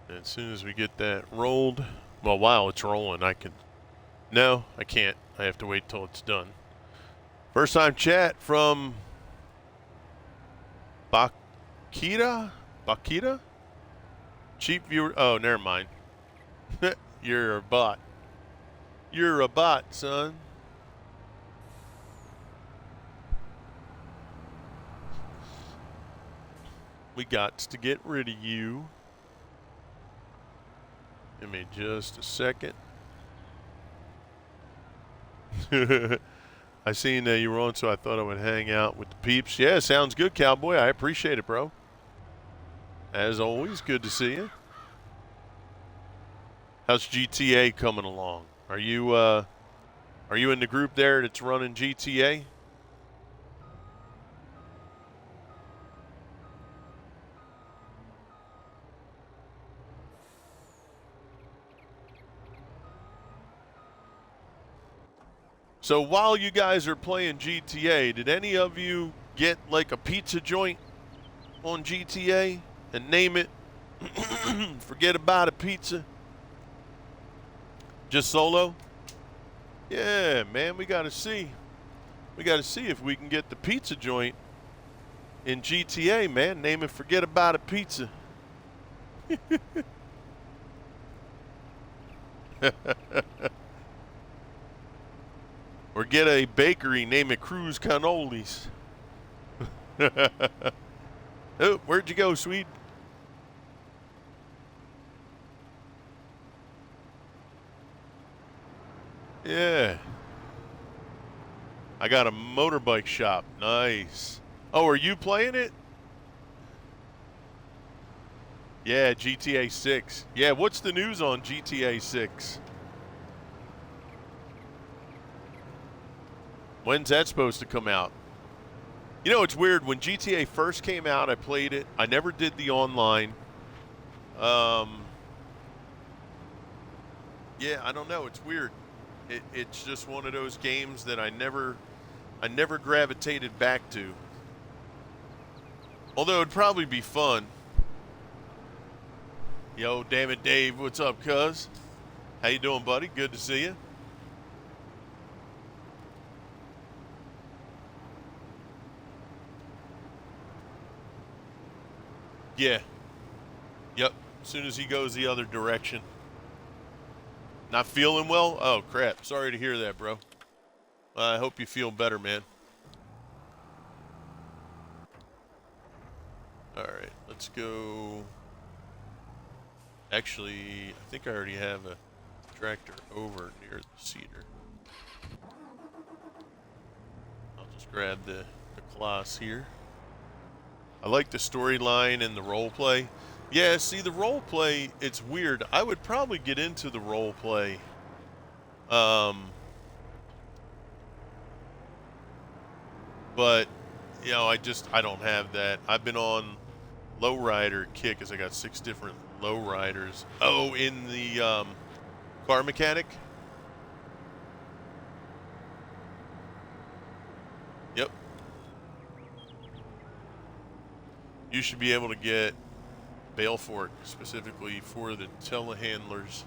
Speaker 1: And as soon as we get that rolled, well, while it's rolling, I can... No, I can't. I have to wait till it's done. First time chat from Bakita? Bakita? Cheap viewer. Oh, never mind. You're a bot. You're a bot, son. We got to get rid of you. Give me just a second. I seen you were on, so I thought I would hang out with the peeps. Yeah, sounds good, Cowboy. I appreciate it, bro. As always, good to see you. How's GTA coming along? Are you in the group there that's running GTA? So while you guys are playing GTA, did any of you get like a pizza joint on GTA and name it Forget About a Pizza? Just solo? Yeah, man, we gotta see. We gotta see if we can get the pizza joint in GTA, man. Name it Forget About a Pizza. Or get a bakery, name it Cruz Cannolis. Oh, where'd you go, Sweed? Yeah. I got a motorbike shop. Nice. Oh, are you playing it? Yeah, GTA 6. Yeah, what's the news on GTA 6? When's that supposed to come out? You know, it's weird. When GTA first came out, I played it. I never did the online. Yeah, I don't know. It's weird. It's just one of those games that I never gravitated back to. Although it'd probably be fun. Yo, damn it, Dave. What's up, cuz? How you doing, buddy? Good to see you. Yeah. Yep. As soon as he goes the other direction. Not feeling well? Oh, crap. Sorry to hear that, bro. I hope you feel better, man. Alright, let's go. Actually, I think I already have a tractor over near the cedar. I'll just grab the class here. I like the storyline and the roleplay. Yeah, see, the roleplay, it's weird. I would probably get into the roleplay. But, you know, I don't have that. I've been on lowrider kick because I got 6 different lowriders. Oh, in the car mechanic? Yep. You should be able to get bail fork specifically for the telehandlers.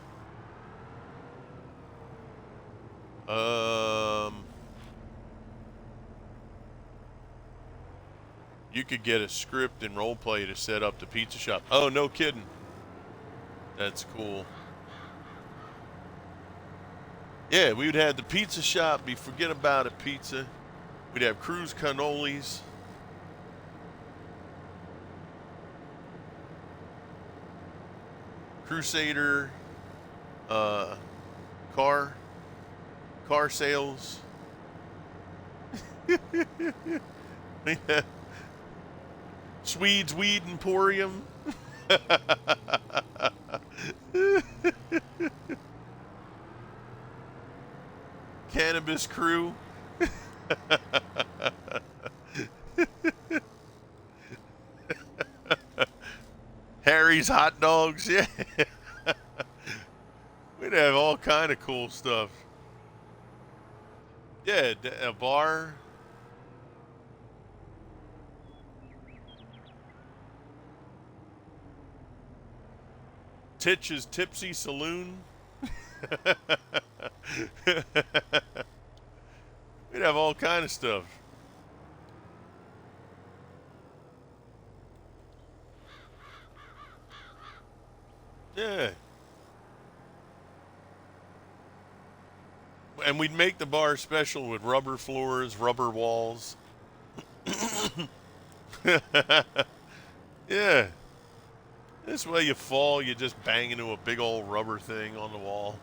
Speaker 1: You could get a script and roleplay to set up the pizza shop. Oh, no kidding. That's cool. Yeah, we would have the pizza shop be Forget About a Pizza. We'd have Cruz Cannolis. Crusader. Car sales. Swede's Weed Emporium. Cannabis Crew. Harry's Hot Dogs. Yeah. We'd have all kind of cool stuff. Yeah, a bar. Titch's Tipsy Saloon. We'd have all kind of stuff. Yeah. And we'd make the bar special with rubber floors, rubber walls. Yeah. This way you fall, you just bang into a big old rubber thing on the wall.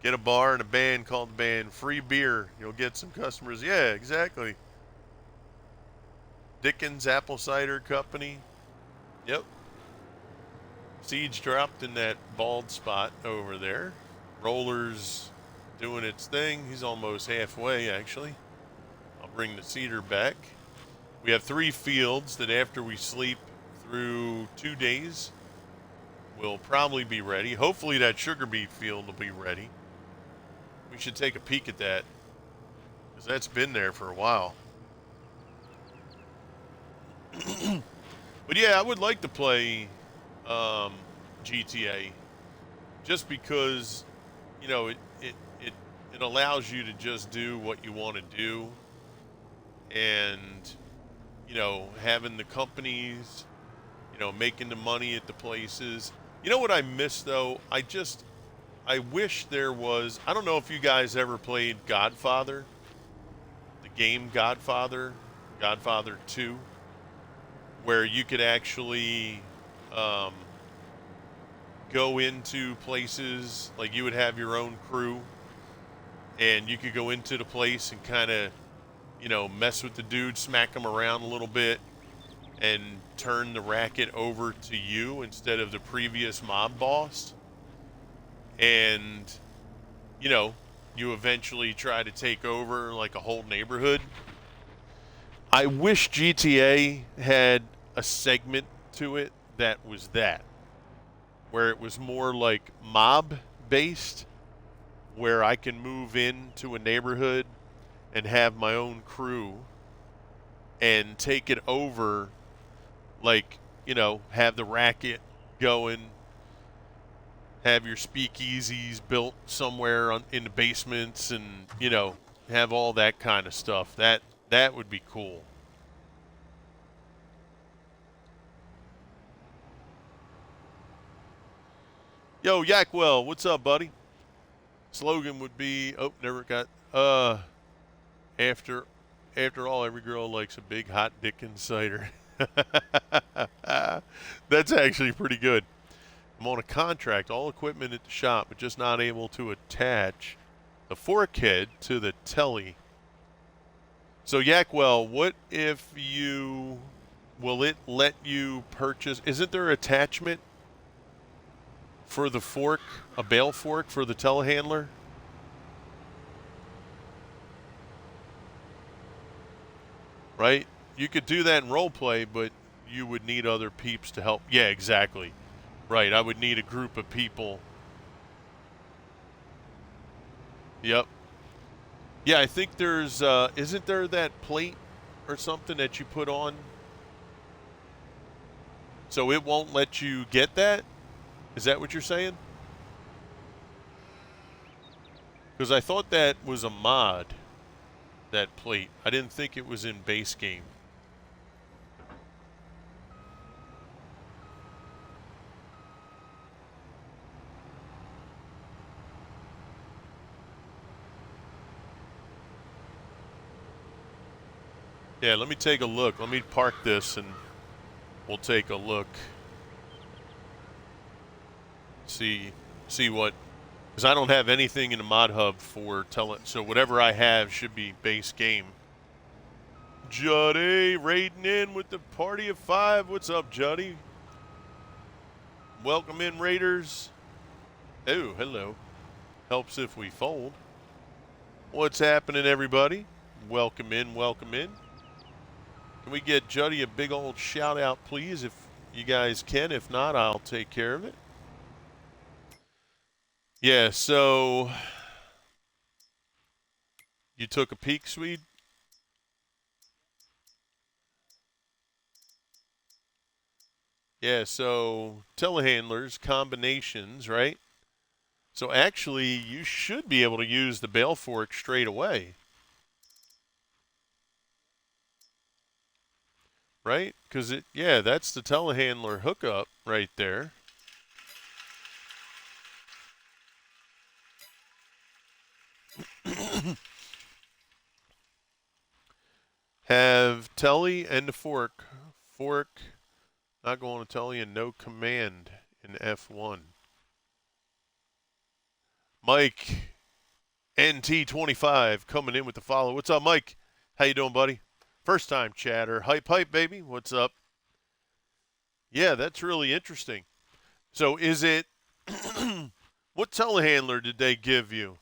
Speaker 1: Get a bar and a band called the band Free Beer. You'll get some customers. Yeah, exactly. Dickens Apple Cider Company. Yep. Seeds dropped in that bald spot over there. Roller's doing its thing. He's almost halfway, actually. I'll bring the cedar back. We have 3 fields that after we sleep through 2 days will probably be ready. Hopefully that sugar beet field will be ready. We should take a peek at that because that's been there for a while. But yeah, I would like to play GTA just because, you know, it allows you to just do what you want to do, and you know, having the companies, you know, making the money at the places. You know what I miss though? I wish there was. I don't know if you guys ever played Godfather, the game Godfather, Godfather 2, where you could actually um, go into places, like you would have your own crew, and you could go into the place and kind of, you know, mess with the dude, smack him around a little bit, and turn the racket over to you instead of the previous mob boss. And, you know, you eventually try to take over like a whole neighborhood. I wish GTA had a segment to it that was that, where it was more like mob based, where I can move into a neighborhood and have my own crew and take it over, like, you know, have the racket going, have your speakeasies built somewhere in the basements, and, you know, have all that kind of stuff. That would be cool. Yo, Yakwell, what's up, buddy? Slogan would be, oh, never got, after after all, every girl likes a big hot Dickens cider. That's actually pretty good. I'm on a contract, all equipment at the shop, but just not able to attach the fork head to the telly. So Yakwell, what if you, will it let you purchase, isn't there attachment for the fork, a bale fork for the telehandler? Right? You could do that in role play, but you would need other peeps to help. Yeah, exactly. Right, I would need a group of people. Yep. Yeah, I think there's, isn't there that plate or something that you put on? So it won't let you get that? Is that what you're saying? Because I thought that was a mod, that plate. I didn't think it was in base game. Yeah, let me take a look. Let me park this and we'll take a look. See what, because I don't have anything in the mod hub for so whatever I have should be base game. Juddy raiding in with the party of 5. What's up, Juddy? Welcome in, Raiders. Oh, hello. Helps if we fold. What's happening, everybody? Welcome in, welcome in. Can we get Juddy a big old shout out, please, if you guys can? If not, I'll take care of it. Yeah, so you took a peek, Swede? Yeah, so telehandlers, combinations, right? So actually, you should be able to use the bale fork straight away, right? Because yeah, that's the telehandler hookup right there. Have telly and the fork. Fork, not going to telly and no command in F1. Mike, NT25 coming in with the follow. What's up, Mike? How you doing, buddy? First time chatter. Hype, hype, baby. What's up? Yeah, that's really interesting. So is it, what telehandler did they give you?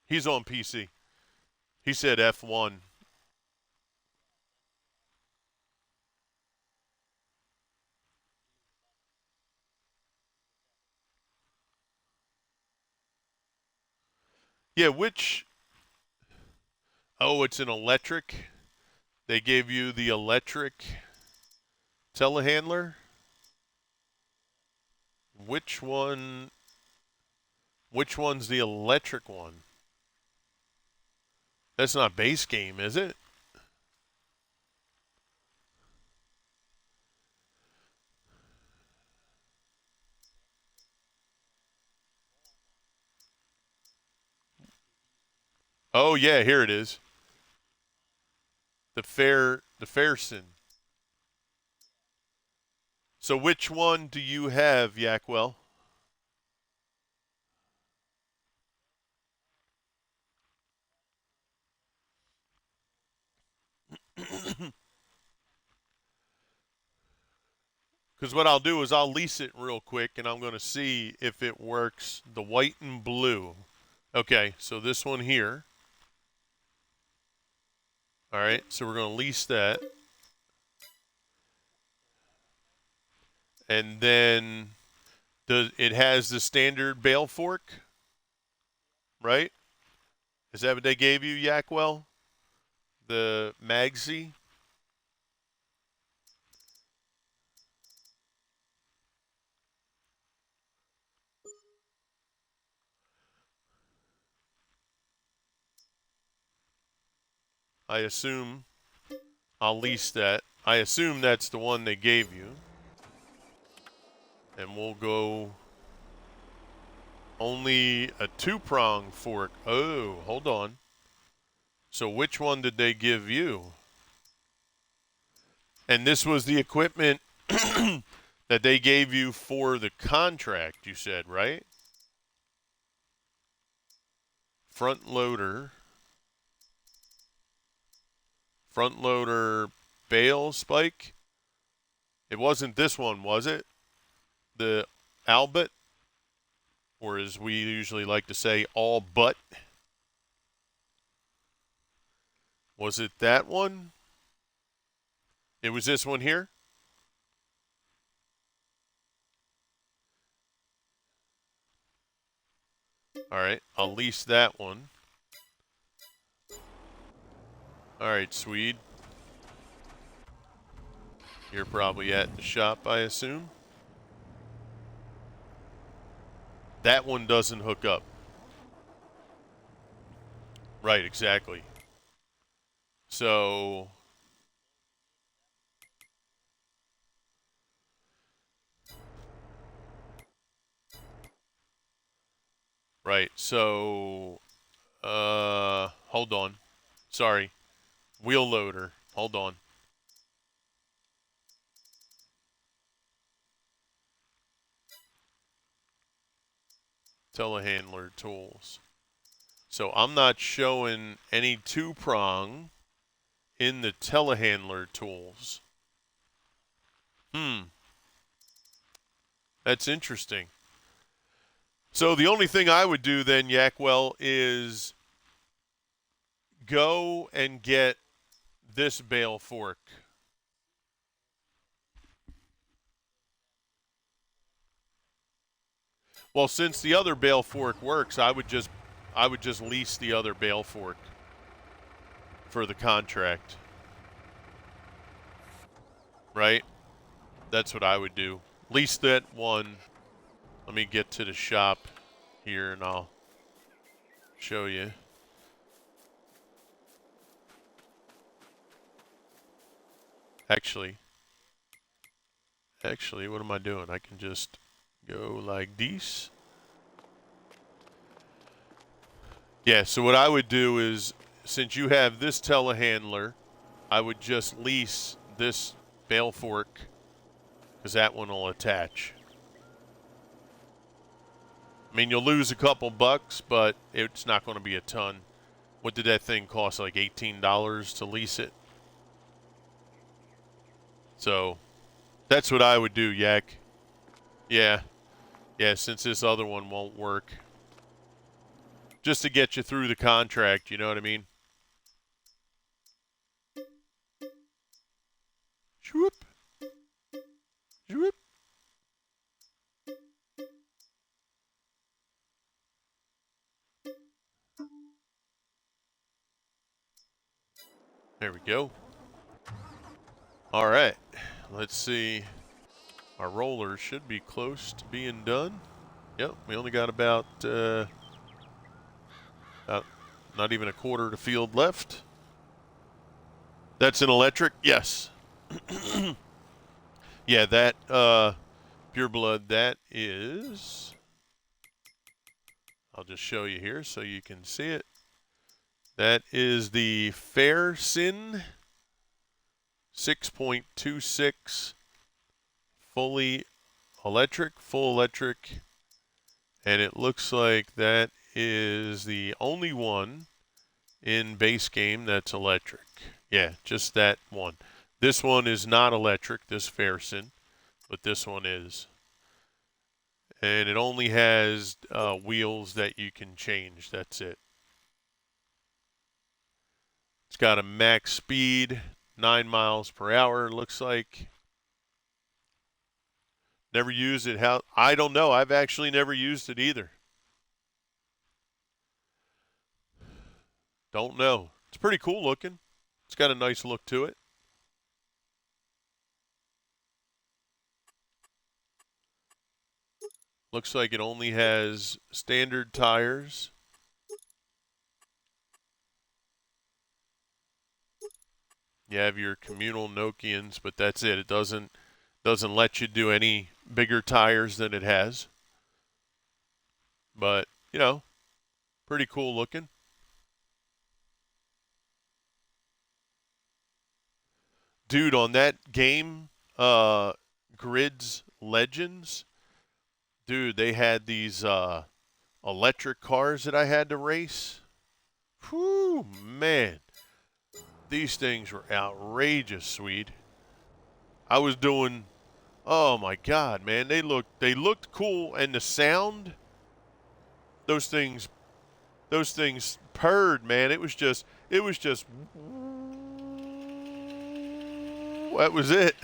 Speaker 1: He's on PC. He said F1. Yeah, which, oh, it's an electric. They gave you the electric telehandler. Which one, which one's the electric one? That's not base game, is it? Oh yeah, here it is. The Fairson. So which one do you have, Yakwell? Because what I'll do is I'll lease it real quick and I'm going to see if it works. The white and blue. Okay, so this one here. All right, so we're going to lease that. And then it has the standard bale fork, right? Is that what they gave you, Yakwell? The Magsy? I assume I'll lease that. I assume that's the one they gave you. And we'll go only a two-prong fork. Oh, hold on. So which one did they give you? And this was the equipment that they gave you for the contract, you said, right? Front loader. Front loader bale spike. It wasn't this one, was it? The Albert, or as we usually like to say, all but. Was it that one? It was this one here? All right, I'll lease that one. All right, Swede. You're probably at the shop, I assume. That one doesn't hook up. Right, exactly. So, right. So, hold on. Sorry. Wheel loader. Hold on. Telehandler tools. So I'm not showing any two-prong in the telehandler tools. That's interesting. So the only thing I would do then, Yakwell, is go and get this bale fork. Well, since the other bale fork works, I would just lease the other bale fork for the contract. right? That's what I would do. Lease that one. Let me get to the shop here and I'll show you. Actually, what am I doing? I can just go like this. Yeah, so what I would do is, since you have this telehandler, I would just lease this bale fork, because that one will attach. I mean, you'll lose a couple bucks, but it's not going to be a ton. What did that thing cost? Like $18 to lease it? So that's what I would do, Yak. Yeah. Yeah, since this other one won't work. Just to get you through the contract, you know what I mean? Shoop. Shoop. There we go. All right. Let's see. Our rollers should be close to being done. Yep, we only got about not even a quarter of the field left. That's an electric? Yes. Yeah, that pure blood, that is, I'll just show you here so you can see it. That is the Fairsin 6.26 fully electric, full electric, and it looks like that is the only one in base game that's electric. Yeah, just that one. This one is not electric, this Fairsin, but this one is. And it only has wheels that you can change. That's it. It's got a max speed, 9 miles per hour, looks like. Never used it. How? I don't know. I've actually never used it either. Don't know. It's pretty cool looking. It's got a nice look to it. Looks like it only has standard tires. You have your communal Nokians, but that's it. It doesn't let you do any bigger tires than it has. But, you know, pretty cool looking. Dude, on that game, Grids Legends, dude, they had these electric cars that I had to race. Whew, man. These things were outrageous, Swede. I was doing, oh my God, man, they looked cool, and the sound, those things purred, man. It was just that was it.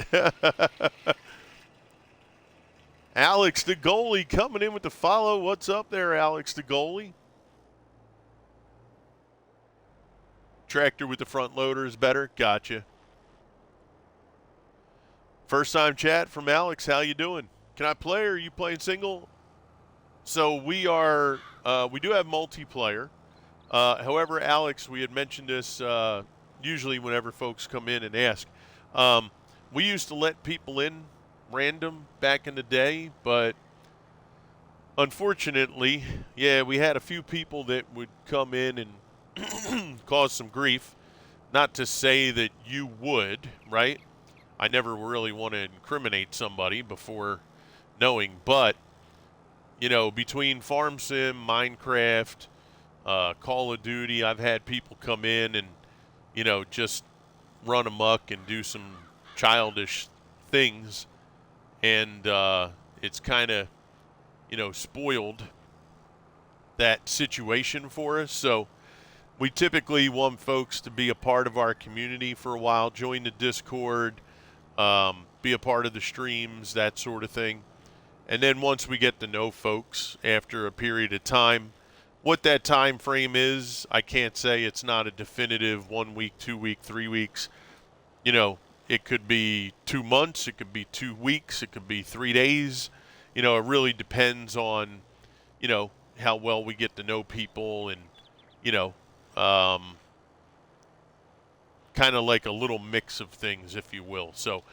Speaker 1: Alex the goalie coming in with the follow. What's up there, Alex the goalie? Tractor with the front loader is better. Gotcha. First time chat from Alex. How you doing? Can I play, or are you playing single? So we are. We do have multiplayer. However, Alex, we had mentioned this usually whenever folks come in and ask. We used to let people in random back in the day, but unfortunately, yeah, we had a few people that would come in and cause some grief. Not to say that you would, right? I never really want to incriminate somebody before knowing, but, you know, between Farm Sim, Minecraft, Call of Duty, I've had people come in and, you know, just run amok and do some childish things, and it's kind of, you know, spoiled that situation for us. So we typically want folks to be a part of our community for a while, join the Discord, be a part of the streams, that sort of thing. And then once we get to know folks after a period of time, what that time frame is, I can't say. It's not a definitive 1 week, 2 week, 3 weeks. You know, it could be 2 months, it could be 2 weeks, it could be 3 days. You know, it really depends on, you know, how well we get to know people and, you know, kind of like a little mix of things, if you will. So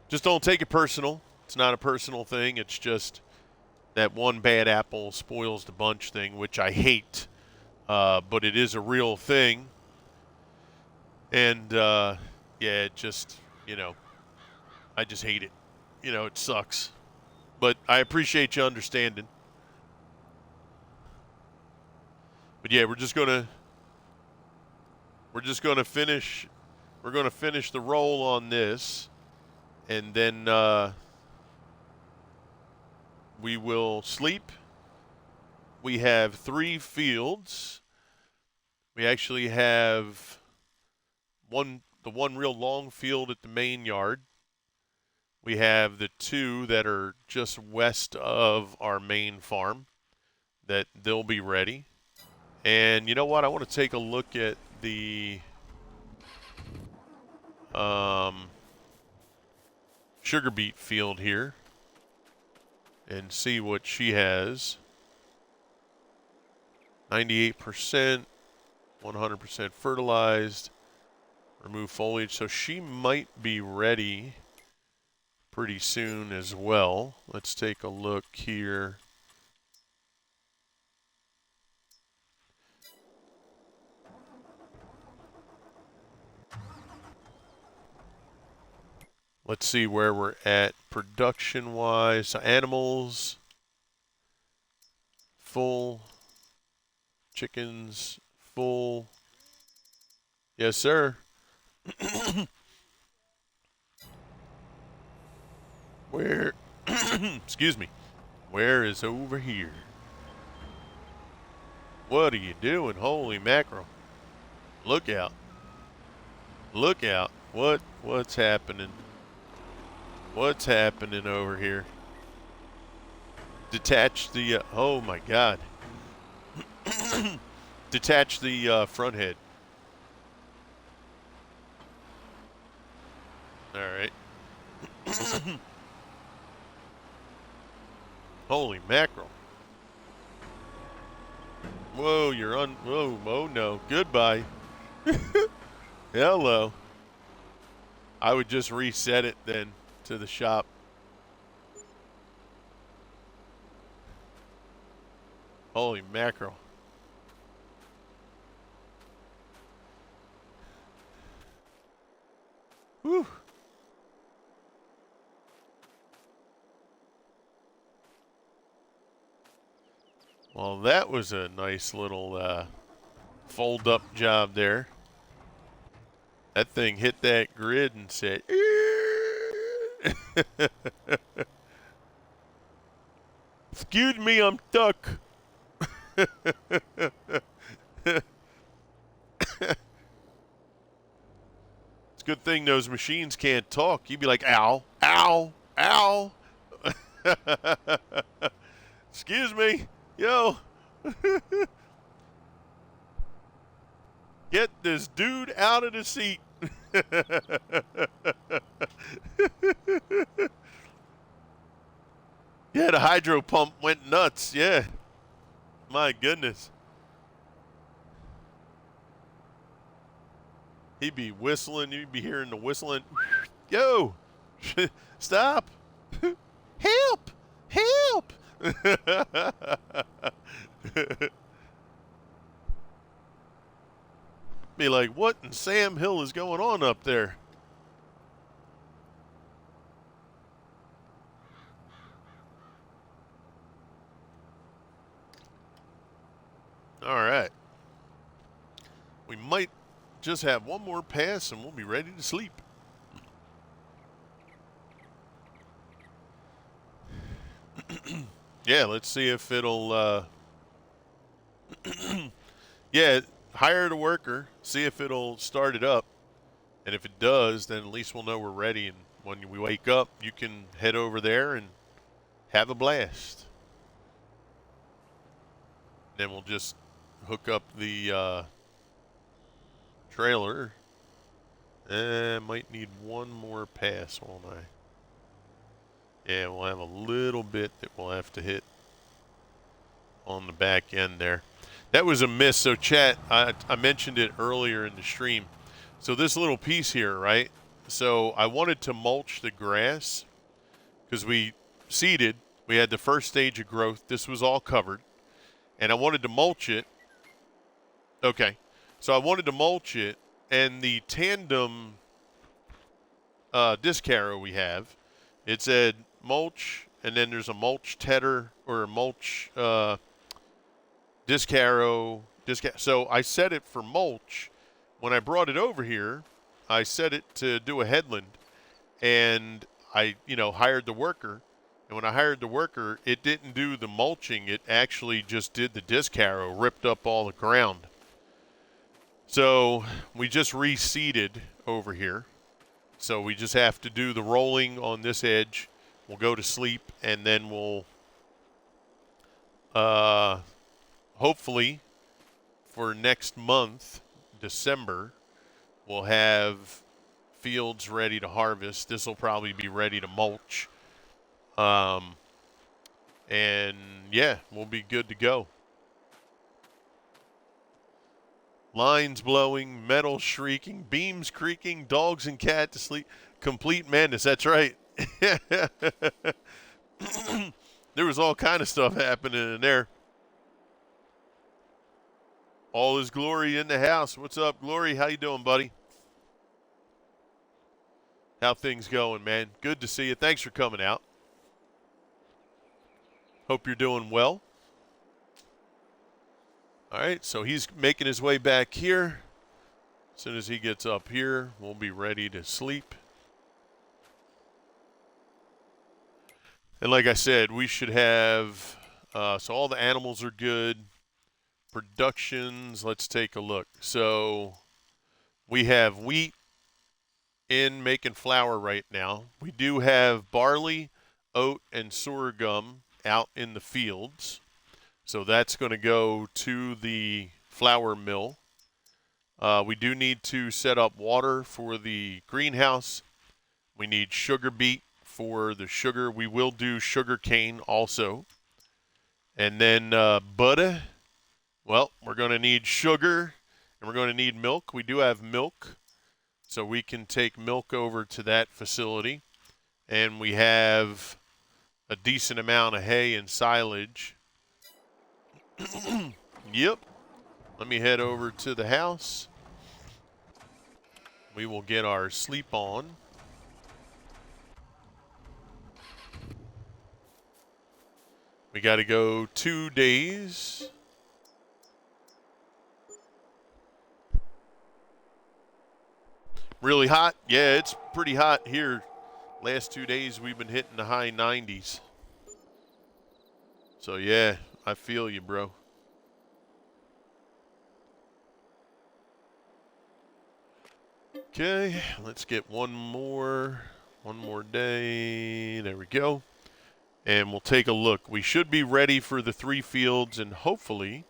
Speaker 1: just don't take it personal. It's not a personal thing. It's just that one bad apple spoils the bunch thing, which I hate. But it is a real thing. And, yeah, it just, you know, I just hate it. You know, it sucks. But I appreciate you understanding. But yeah, we're just gonna finish. We're gonna finish the roll on this, and then we will sleep. We have 3 fields. We actually have the one real long field at the main yard. We have the 2 that are just west of our main farm that they'll be ready. And you know what? I want to take a look at the sugar beet field here and see what she has. 98%, 100% fertilized, remove foliage. So she might be ready pretty soon as well. Let's take a look here. Let's see where we're at production-wise. So animals, full. Chickens, full. Yes, sir. Where, excuse me, where is over here? What are you doing? Holy mackerel. Look out. Look out. What's happening? What's happening over here? Detach the, oh my God. Detach the front head. All right. Holy mackerel. Whoa, you're on. Whoa, oh no. Goodbye. Hello. I would just reset it then to the shop. Holy mackerel. Whew. Well, that was a nice little fold-up job there. That thing hit that grid and said, excuse me, I'm stuck. It's a good thing those machines can't talk. You'd be like, ow, ow, ow. Excuse me, yo. Get this dude out of the seat. Yeah, the hydro pump went nuts. Yeah. My goodness. He'd be whistling. You'd be hearing the whistling. Yo, stop. Help. Help. Be like, what in Sam Hill is going on up there? All right. We might just have one more pass and we'll be ready to sleep. Yeah, let's see if it'll, yeah, hire the worker, see if it'll start it up. And if it does, then at least we'll know we're ready. And when we wake up, you can head over there and have a blast. Then we'll just hook up the trailer Might need one more pass, won't I? Yeah, we'll have a little bit that we'll have to hit on the back end there. That was a miss. So, chat, I mentioned it earlier in the stream. So this little piece here, right? So I wanted to mulch the grass because we seeded. We had the first stage of growth. This was all covered. And I wanted to mulch it. Okay. So I wanted to mulch it. And the tandem disc harrow we have, it said mulch, and then there's a mulch tedder or a mulch disc harrow. So I set it for mulch. When I brought it over here, I set it to do a headland, and I, hired the worker. And when I hired the worker, it didn't do the mulching. It actually just did the disc harrow, ripped up all the ground. So we just reseeded over here. So we just have to do the rolling on this edge. We'll go to sleep, and then we'll hopefully for next month, December, we'll have fields ready to harvest. This will probably be ready to mulch. And yeah, we'll be good to go. Lines blowing, metal shrieking, beams creaking, dogs and cat to sleep. Complete madness. That's right. There was all kind of stuff happening in there. All is Glory in the house. What's up, Glory? How you doing, buddy? How things going, man? Good to see you. Thanks for coming out. Hope you're doing well. All right, so he's making his way back here. As soon as he gets up here, we'll be ready to sleep. And like I said, we should have, so all the animals are good. Productions, let's take a look. So we have wheat in making flour right now. We do have barley, oat, and sorghum out in the fields. So that's going to go to the flour mill. We do need to set up water for the greenhouse. We need sugar beet for the sugar. We will do sugar cane also. And then butter. Well, we're going to need sugar and we're going to need milk. We do have milk, so we can take milk over to that facility. And we have a decent amount of hay and silage. Yep. Let me head over to the house. We will get our sleep on. We got to go 2 days. Really hot? Yeah, it's pretty hot here. Last 2 days we've been hitting the high 90s. So yeah, I feel you, bro. Okay, let's get one more day. There we go. And we'll take a look. We should be ready for the 3 fields, and hopefully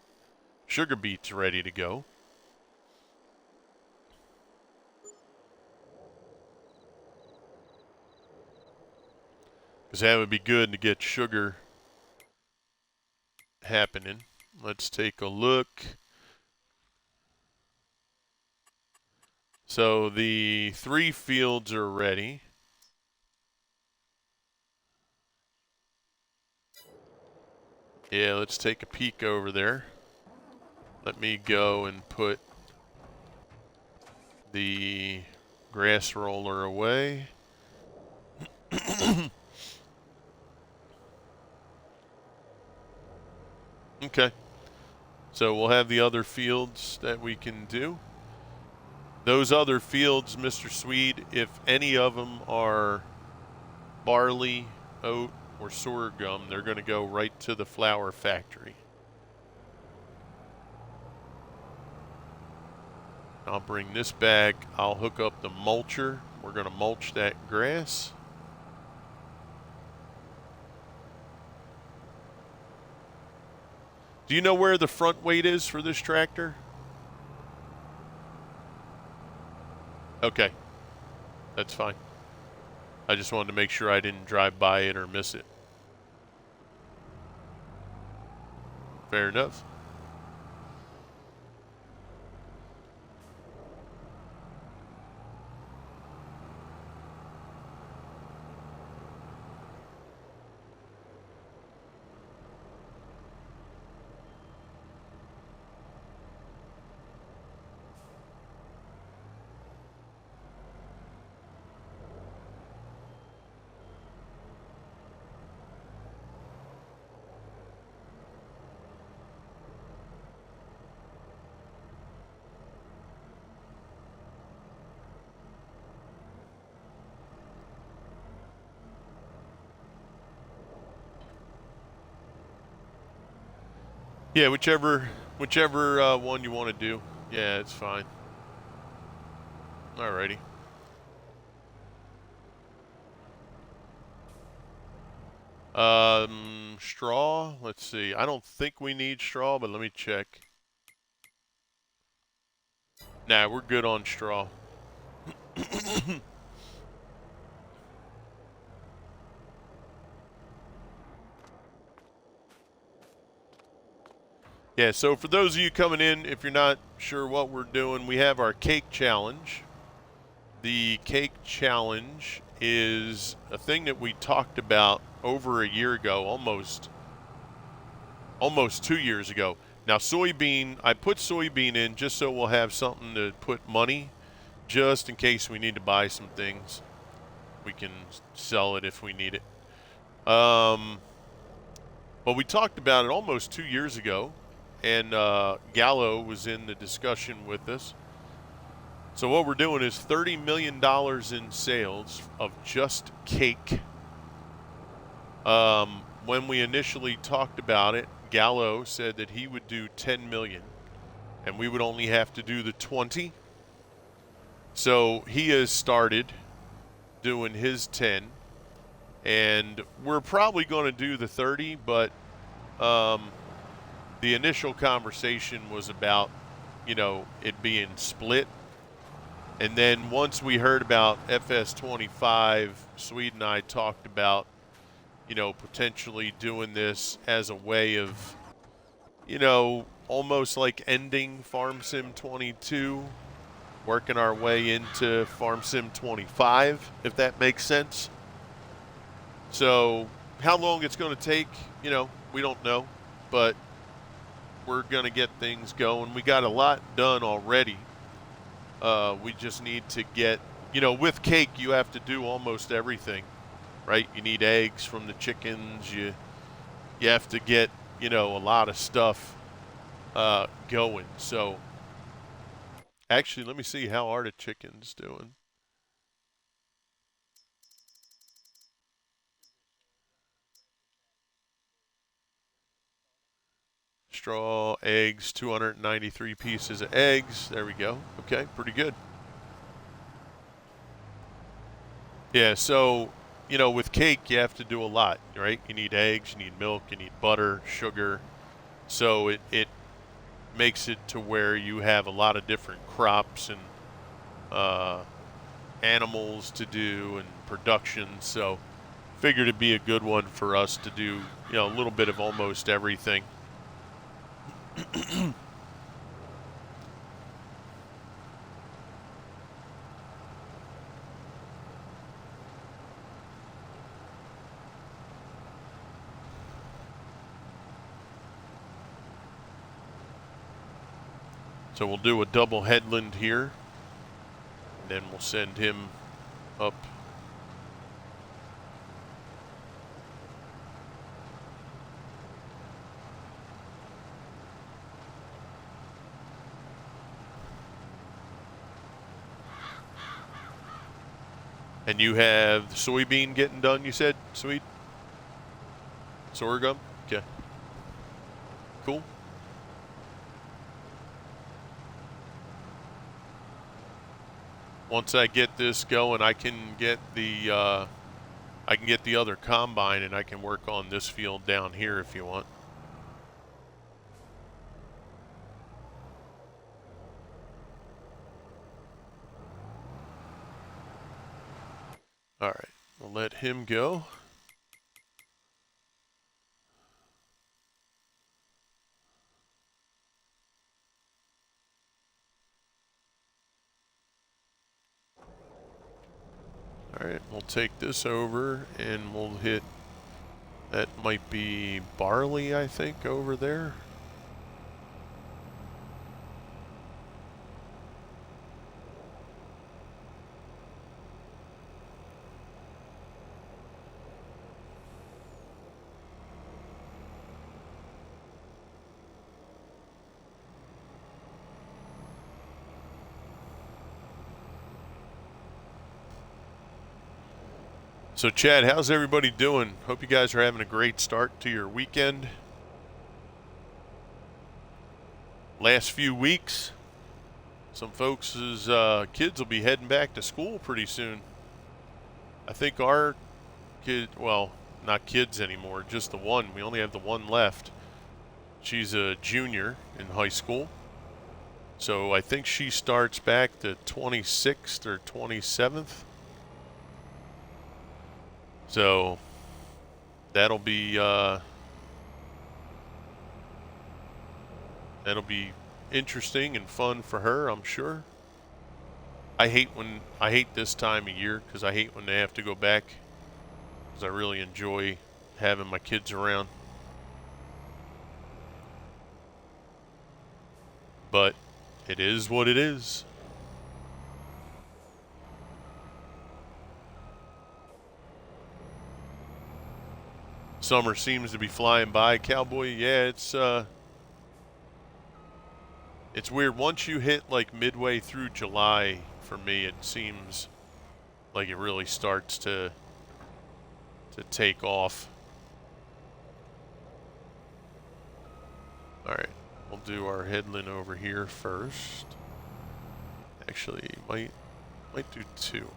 Speaker 1: sugar beet's ready to go. Because that would be good to get sugar happening. Let's take a look. So the 3 fields are ready. Yeah, let's take a peek over there. Let me go and put the grass roller away. Okay. So we'll have the other fields that we can do. Those other fields, Mr. Sweed, if any of them are barley, oat, or sorghum, they're going to go right to the flour factory. I'll bring this back. I'll hook up the mulcher. We're going to mulch that grass. Do you know where the front weight is for this tractor? Okay. That's fine. I just wanted to make sure I didn't drive by it or miss it. Fair enough. Yeah, whichever one you want to do. Yeah, it's fine. Alrighty. Straw. Let's see. I don't think we need straw, but let me check. Nah, we're good on straw. Yeah, so for those of you coming in, if you're not sure what we're doing, we have our cake challenge. The cake challenge is a thing that we talked about over a year ago, almost 2 years ago. Now, soybean, I put soybean in just so we'll have something to put money, just in case we need to buy some things. We can sell it if we need it. But we talked about it almost 2 years ago, and Gallo was in the discussion with us. So what we're doing is $30 million in sales of just cake. When we initially talked about it, Gallo said that he would do 10 million, and we would only have to do the 20. So he has started doing his 10, and we're probably going to do the 30, but the initial conversation was about, it being split. And then once we heard about FS25, Sweed and I talked about, potentially doing this as a way of, almost like ending Farm Sim 22, working our way into Farm Sim 25, if that makes sense. So how long it's going to take, we don't know, but we're going to get things going. We got a lot done already. We just need to get, with cake, you have to do almost everything, right? You need eggs from the chickens. You have to get, a lot of stuff going. So actually, let me see, how are the chickens doing? Straw, eggs, 293 pieces of eggs. There we go. Okay, pretty good. Yeah, so, with cake, you have to do a lot, right? You need eggs, you need milk, you need butter, sugar. So it makes it to where you have a lot of different crops and animals to do and production. So figured it'd be a good one for us to do, a little bit of almost everything. So we'll do a double headland here, and then we'll send him up. And you have the soybean getting done, you said, Sweet? Sorghum? Okay. Cool. Once I get this going, I can get the other combine, and I can work on this field down here if you want. Alright, we'll let him go. Alright, we'll take this over and we'll hit, that might be barley, I think, over there. So Chad, how's everybody doing? Hope you guys are having a great start to your weekend. Last few weeks, some folks' kids will be heading back to school pretty soon. I think our kid, well, not kids anymore, just the one. We only have the one left. She's a junior in high school. So I think she starts back the 26th or 27th. So that'll be interesting and fun for her, I'm sure. I hate this time of year because I hate when they have to go back, because I really enjoy having my kids around. But it is what it is. Summer seems to be flying by, Cowboy. Yeah, it's weird. Once you hit like midway through July, for me, it seems like it really starts to take off. All right, we'll do our headland over here first. Actually, might do two.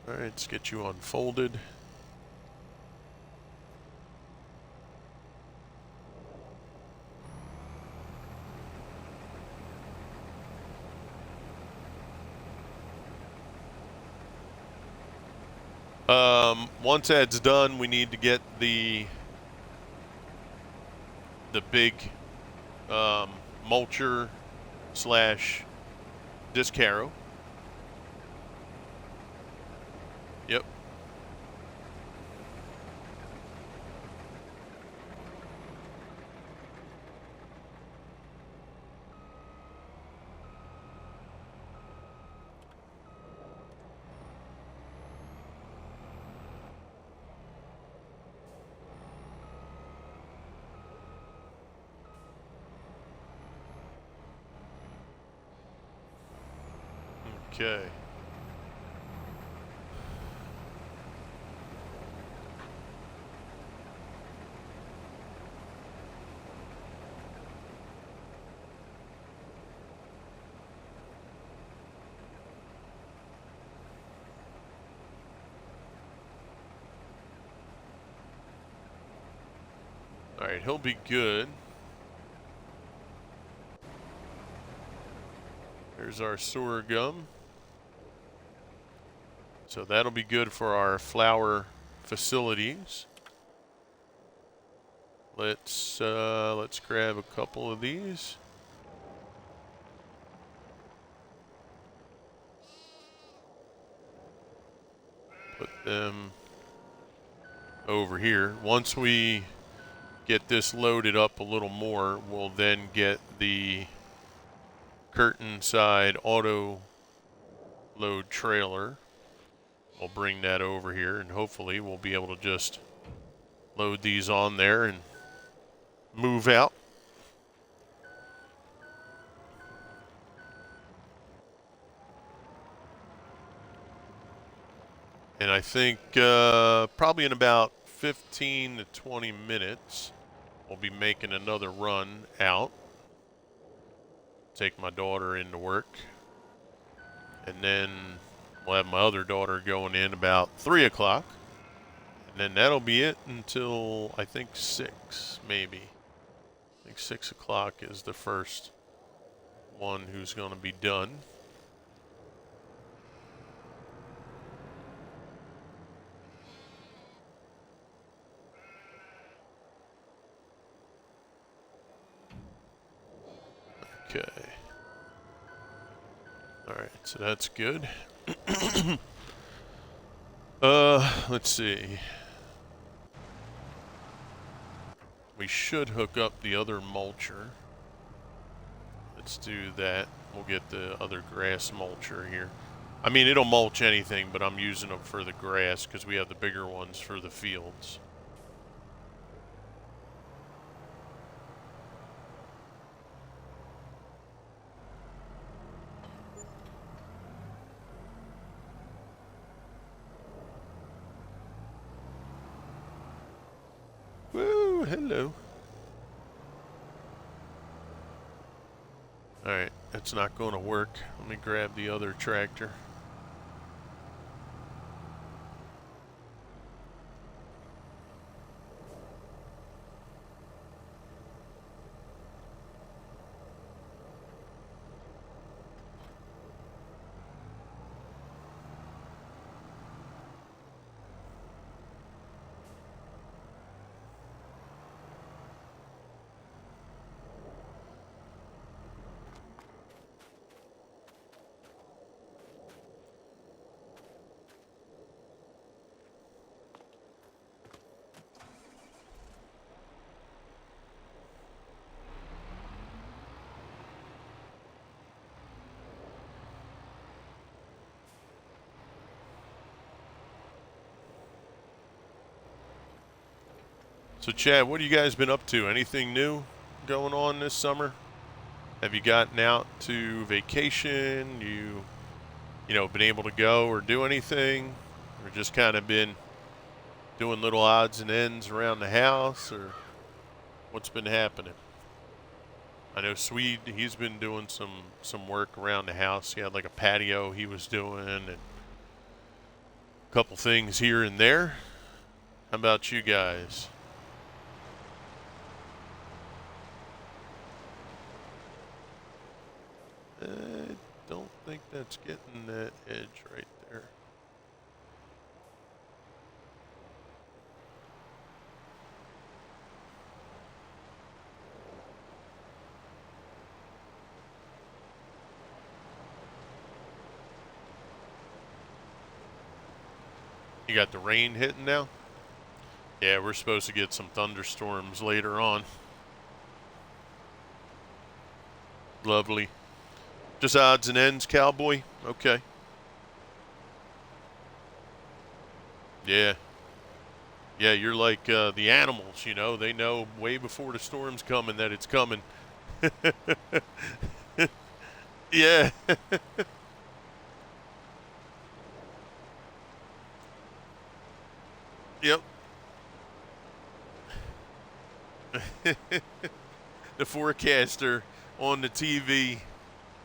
Speaker 1: All right, let's get you unfolded. Once that's done, we need to get the big mulcher slash disc harrow. Yep. Okay. All right, he'll be good. There's our sorghum. So that'll be good for our flower facilities. Let's grab a couple of these. Put them over here. Once we get this loaded up a little more, we'll then get the curtain side auto load trailer. We'll bring that over here, and hopefully we'll be able to just load these on there and move out. And I think probably in about 15 to 20 minutes, we'll be making another run out. Take my daughter into work. And then We'll have my other daughter going in about 3 o'clock. And then that'll be it until I think 6, maybe. I think 6 o'clock is the first one who's going to be done. Okay. Alright, so that's good. Let's see. We should hook up the other mulcher. Let's do that. We'll get the other grass mulcher here. I mean, it'll mulch anything, but I'm using them for the grass because we have the bigger ones for the fields. Woo, hello. Alright, that's not going to work. Let me grab the other tractor. So Chad, what have you guys been up to? Anything new going on this summer? Have you gotten out to vacation? You know, been able to go or do anything? Or just kind of been doing little odds and ends around the house? Or what's been happening? I know Sweed, he's been doing some work around the house. He had like a patio he was doing and a couple things here and there. How about you guys? I don't think that's getting that edge right there. You got the rain hitting now? Yeah, we're supposed to get some thunderstorms later on. Lovely. Just odds and ends, cowboy? Okay. Yeah. Yeah, you're like the animals, you know. They know way before the storm's coming that it's coming. Yeah. Yep. The forecaster on the TV.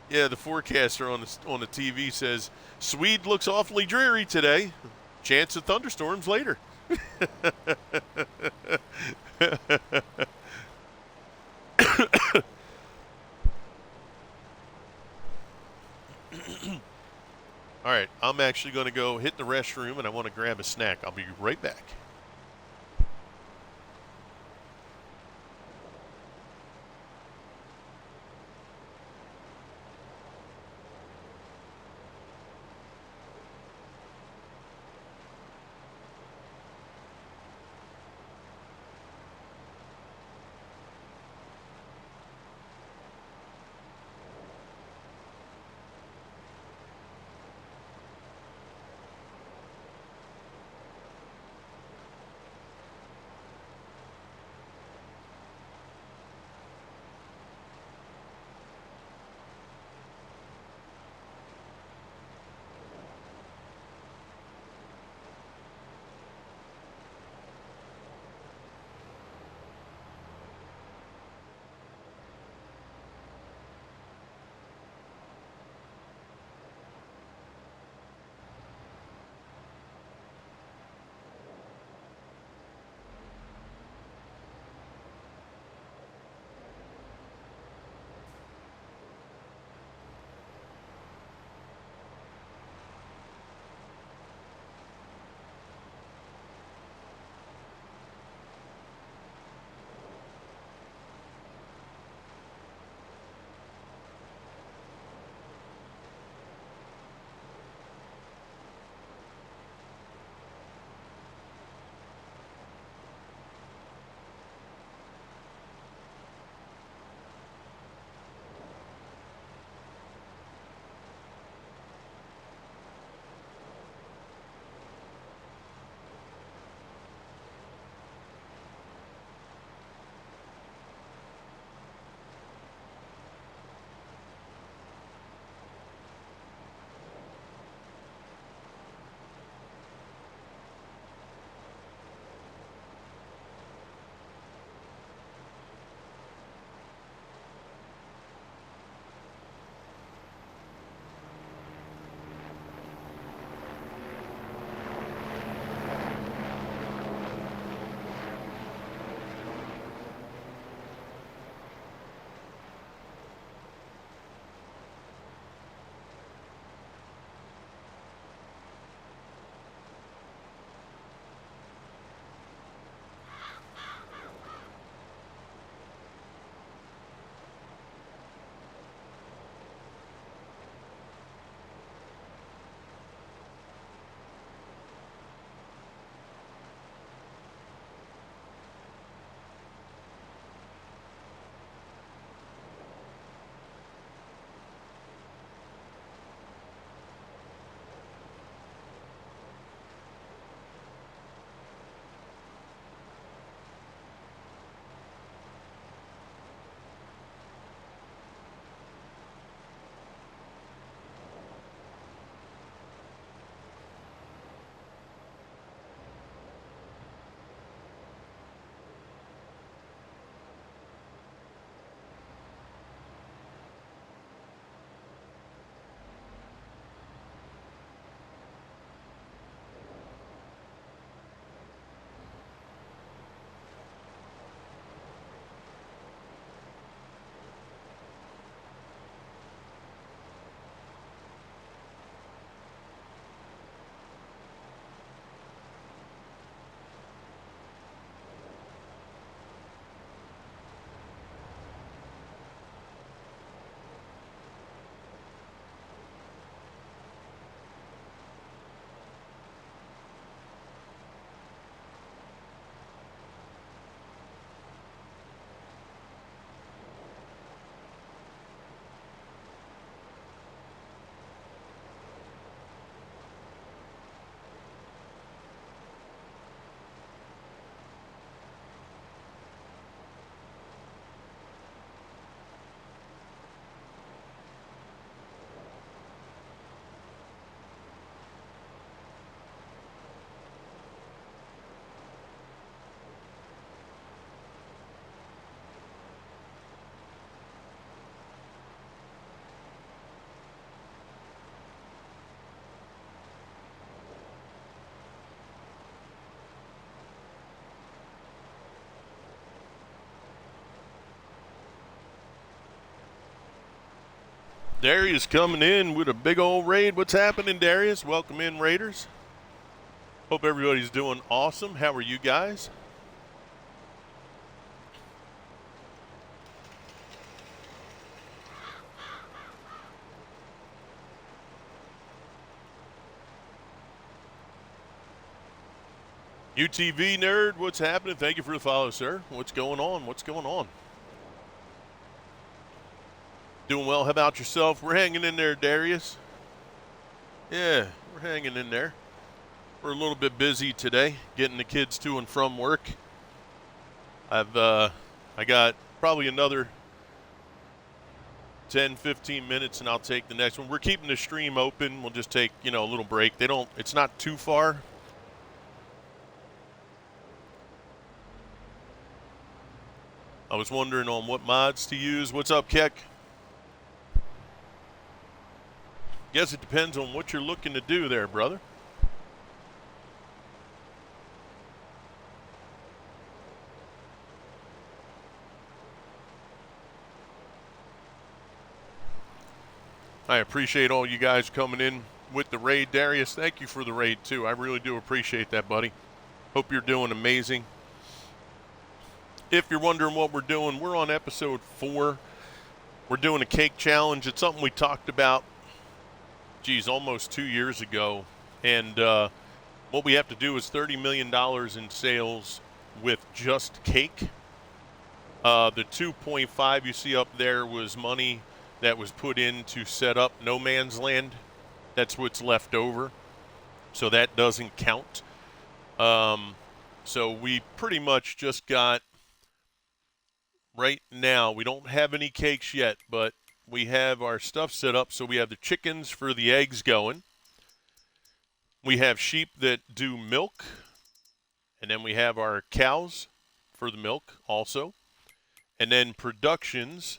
Speaker 1: Yeah, the forecaster on the TV says Swede looks awfully dreary today. Chance of thunderstorms later. All right, I'm actually going to go hit the restroom and I want to grab a snack. I'll be right back. Darius coming in with a big old raid. What's happening, Darius? Welcome in, Raiders. Hope everybody's doing awesome. How are you guys? UTV nerd, what's happening? Thank you for the follow, sir. What's going on? What's going on? Doing well. How about yourself? We're hanging in there, Darius. Yeah, we're hanging in there. We're a little bit busy today, getting the kids to and from work. I got probably another 10, 15 minutes, and I'll take the next one. We're keeping the stream open. We'll just take, a little break. It's not too far. I was wondering on what mods to use. What's up, Keck? Guess it depends on what you're looking to do there, brother. I appreciate all you guys coming in with the raid. Darius, thank you for the raid, too. I really do appreciate that, buddy. Hope you're doing amazing. If you're wondering what we're doing, we're on episode 4. We're doing a cake challenge. It's something we talked about, almost 2 years ago. And what we have to do is $30 million in sales with just cake. The 2.5 you see up there was money that was put in to set up No Man's Land. That's what's left over. So that doesn't count. So we pretty much just got, right now, we don't have any cakes yet, but we have our stuff set up. So we have the chickens for the eggs going. We have sheep that do milk. And then we have our cows for the milk also. And then productions,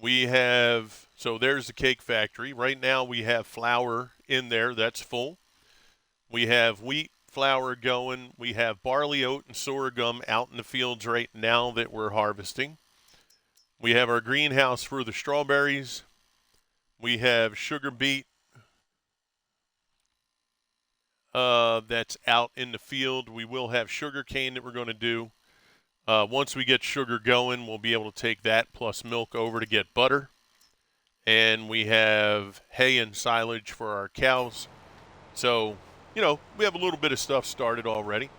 Speaker 1: we have, so there's the cake factory. Right now we have flour in there. That's full. We have wheat flour going. We have barley, oat, and sorghum out in the fields right now that we're harvesting. We have our greenhouse for the strawberries. We have sugar beet that's out in the field. We will have sugar cane that we're going to do. Once we get sugar going, we'll be able to take that plus milk over to get butter. And we have hay and silage for our cows. So, we have a little bit of stuff started already.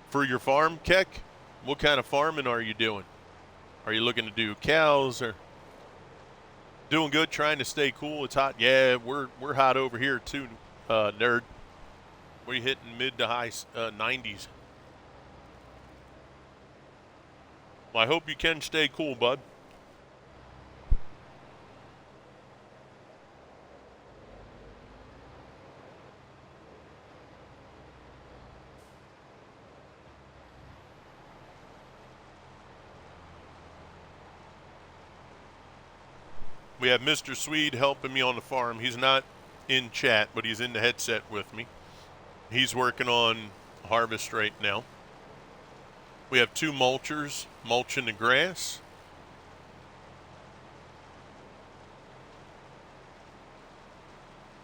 Speaker 1: For your farm, Keck, what kind of farming are you doing? Are you looking to do cows or doing good, trying to stay cool? It's hot. Yeah, we're hot over here too, nerd. We're hitting mid to high 90s. Well, I hope you can stay cool, bud. We have Mr. Sweed helping me on the farm. He's not in chat, but he's in the headset with me. He's working on harvest right now. We have 2 mulchers mulching the grass.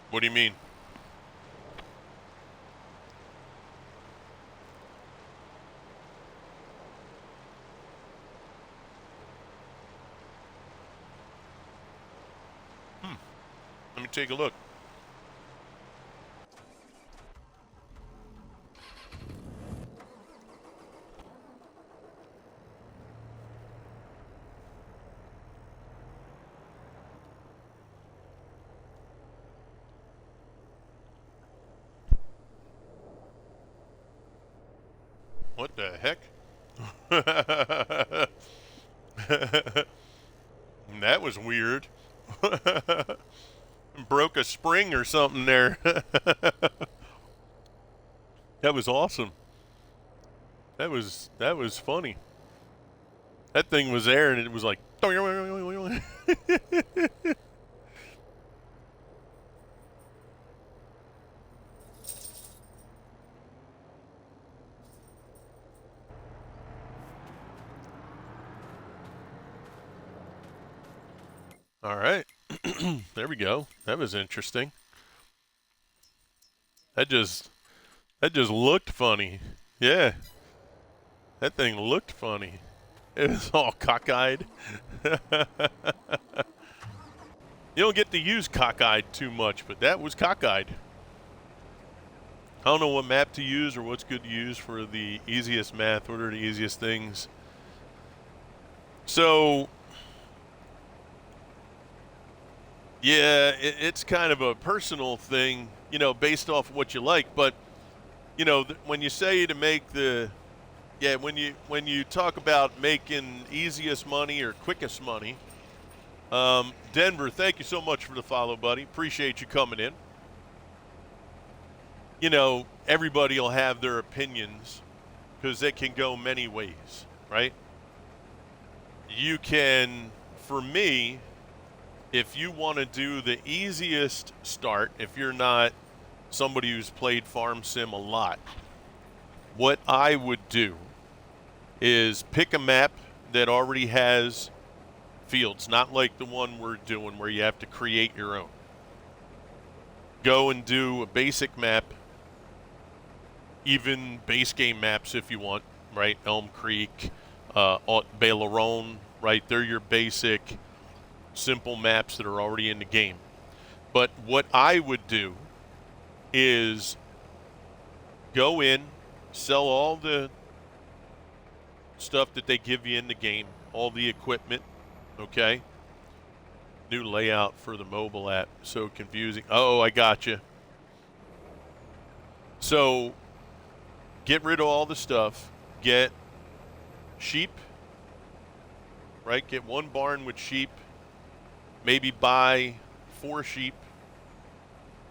Speaker 1: What do you mean? Let me take a look. What the heck? That was weird. Broke a spring or something there. That was awesome. That was funny. That thing was there and it was like All right. There we go. That was interesting. That just that just looked funny. Yeah. That thing looked funny. It was all cockeyed. You don't get to use cockeyed too much, but that was cockeyed. I don't know what map to use or what's good to use for the easiest math. What are the easiest things? So, yeah, it's kind of a personal thing, based off what you like. But, when you say to make when you talk about making easiest money or quickest money, Denver, thank you so much for the follow, buddy. Appreciate you coming in. Everybody will have their opinions because they can go many ways, right? You can, for me, if you want to do the easiest start, if you're not somebody who's played Farm Sim a lot, what I would do is pick a map that already has fields, not like the one we're doing where you have to create your own. Go and do a basic map, even base game maps if you want, right? Elm Creek, Baileron, right? They're your basic, simple maps that are already in the game. But what I would do is go in, sell all the stuff that they give you in the game, all the equipment, okay? New layout for the mobile app, so confusing. Oh, I got you. So get rid of all the stuff. Get sheep, right? Get one barn with sheep. Maybe buy 4 sheep.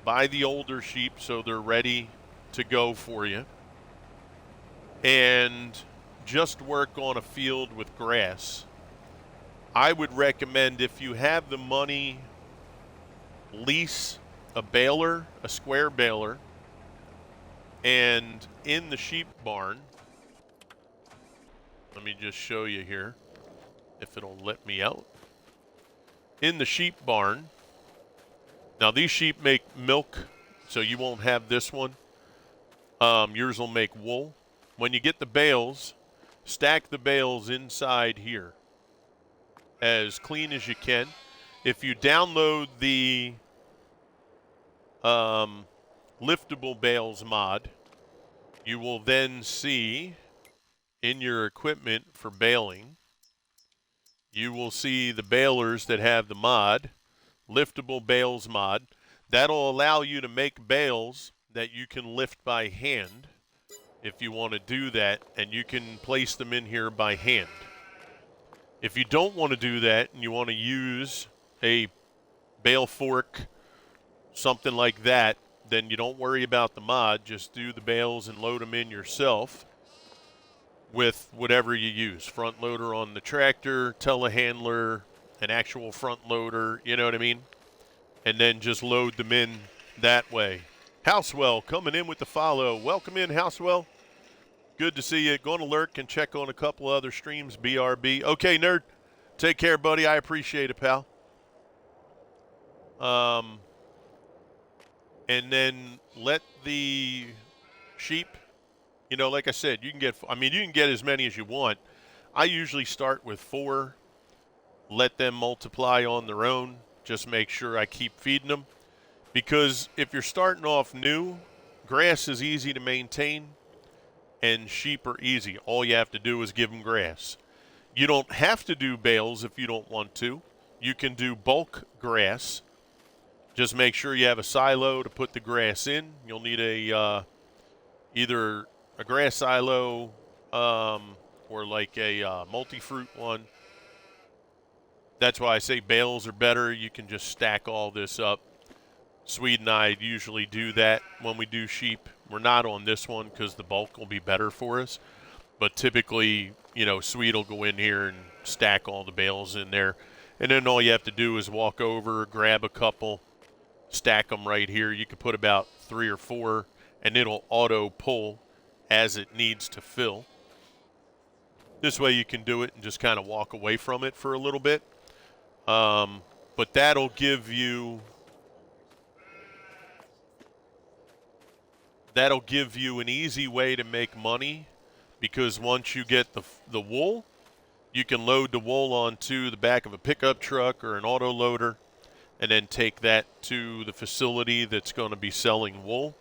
Speaker 1: Buy the older sheep so they're ready to go for you. And just work on a field with grass. I would recommend, if you have the money, lease a baler, a square baler, and in the sheep barn, let me just show you here if it'll let me out. In the sheep barn, now these sheep make milk, so you won't have this one. Yours will make wool. When you get the bales, stack the bales inside here as clean as you can. If you download the liftable bales mod, you will then see in your equipment for baling, you will see the balers that have the mod, liftable bales mod. That'll allow you to make bales that you can lift by hand if you want to do that, and you can place them in here by hand. If you don't want to do that and you want to use a bale fork, something like that, then you don't worry about the mod. Just do the bales and load them in yourself with whatever you use. Front loader on the tractor, telehandler, an actual front loader, you know what I mean? And then just load them in that way. Housewell coming in with the follow. Welcome in, Housewell. Good to see you. Going to lurk and check on a couple other streams, BRB. Okay, nerd. Take care, buddy. I appreciate it, pal. And then let the sheep, like I said, you can get as many as you want. I usually start with 4, let them multiply on their own. Just make sure I keep feeding them. Because if you're starting off new, grass is easy to maintain and sheep are easy. All you have to do is give them grass. You don't have to do bales if you don't want to. You can do bulk grass. Just make sure you have a silo to put the grass in. You'll need either a grass silo or like a multi-fruit one. That's why I say bales are better. You can just stack all this up. Sweed and I usually do that when we do sheep. We're not on this one because the bulk will be better for us. But typically, Sweed will go in here and stack all the bales in there. And then all you have to do is walk over, grab a couple, stack them right here. You can put about 3 or 4, and it'll auto pull as it needs to fill. This way you can do it and just kind of walk away from it for a little bit. But that'll give you an easy way to make money, because once you get the wool, you can load the wool onto the back of a pickup truck or an auto loader and then take that to the facility that's going to be selling wool.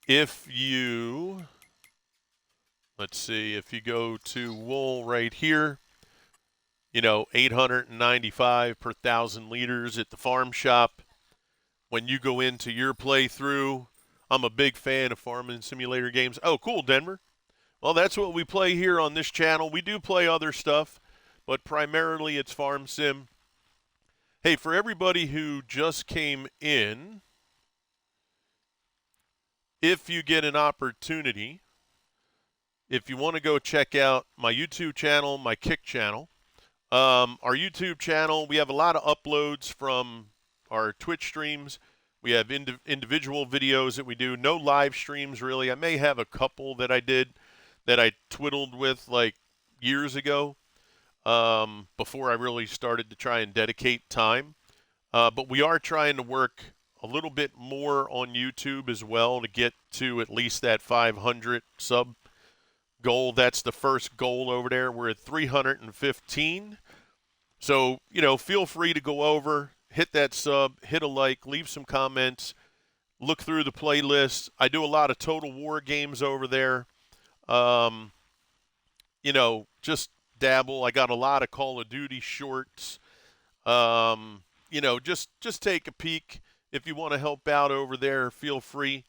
Speaker 1: If you, let's see, if you go to wool right here, you know, 895 per 1,000 liters at the farm shop. When you go into your playthrough, I'm a big fan of farming simulator games. Oh, cool, Denver. Well, that's what we play here on this channel. We do play other stuff, but primarily it's farm sim. Hey, for everybody who just came in, if you get an opportunity, if you want to go check out my YouTube channel, my Kick channel, our YouTube channel, we have a lot of uploads from our Twitch streams. We have individual videos that we do. No live streams, really. I may have a couple that I did that I twiddled with like years ago, before I really started to try and dedicate time. But we are trying to work a little bit more on YouTube as well to get to at least that 500 sub goal. That's the first goal over there. We're at 315. So, you know, feel free to go over, hit that sub, hit a like, leave some comments, look through the playlist. I do a lot of Total War games over there. You know, just dabble. I got a lot of Call of Duty shorts. You know, just take a peek. If you want to help out over there, feel free.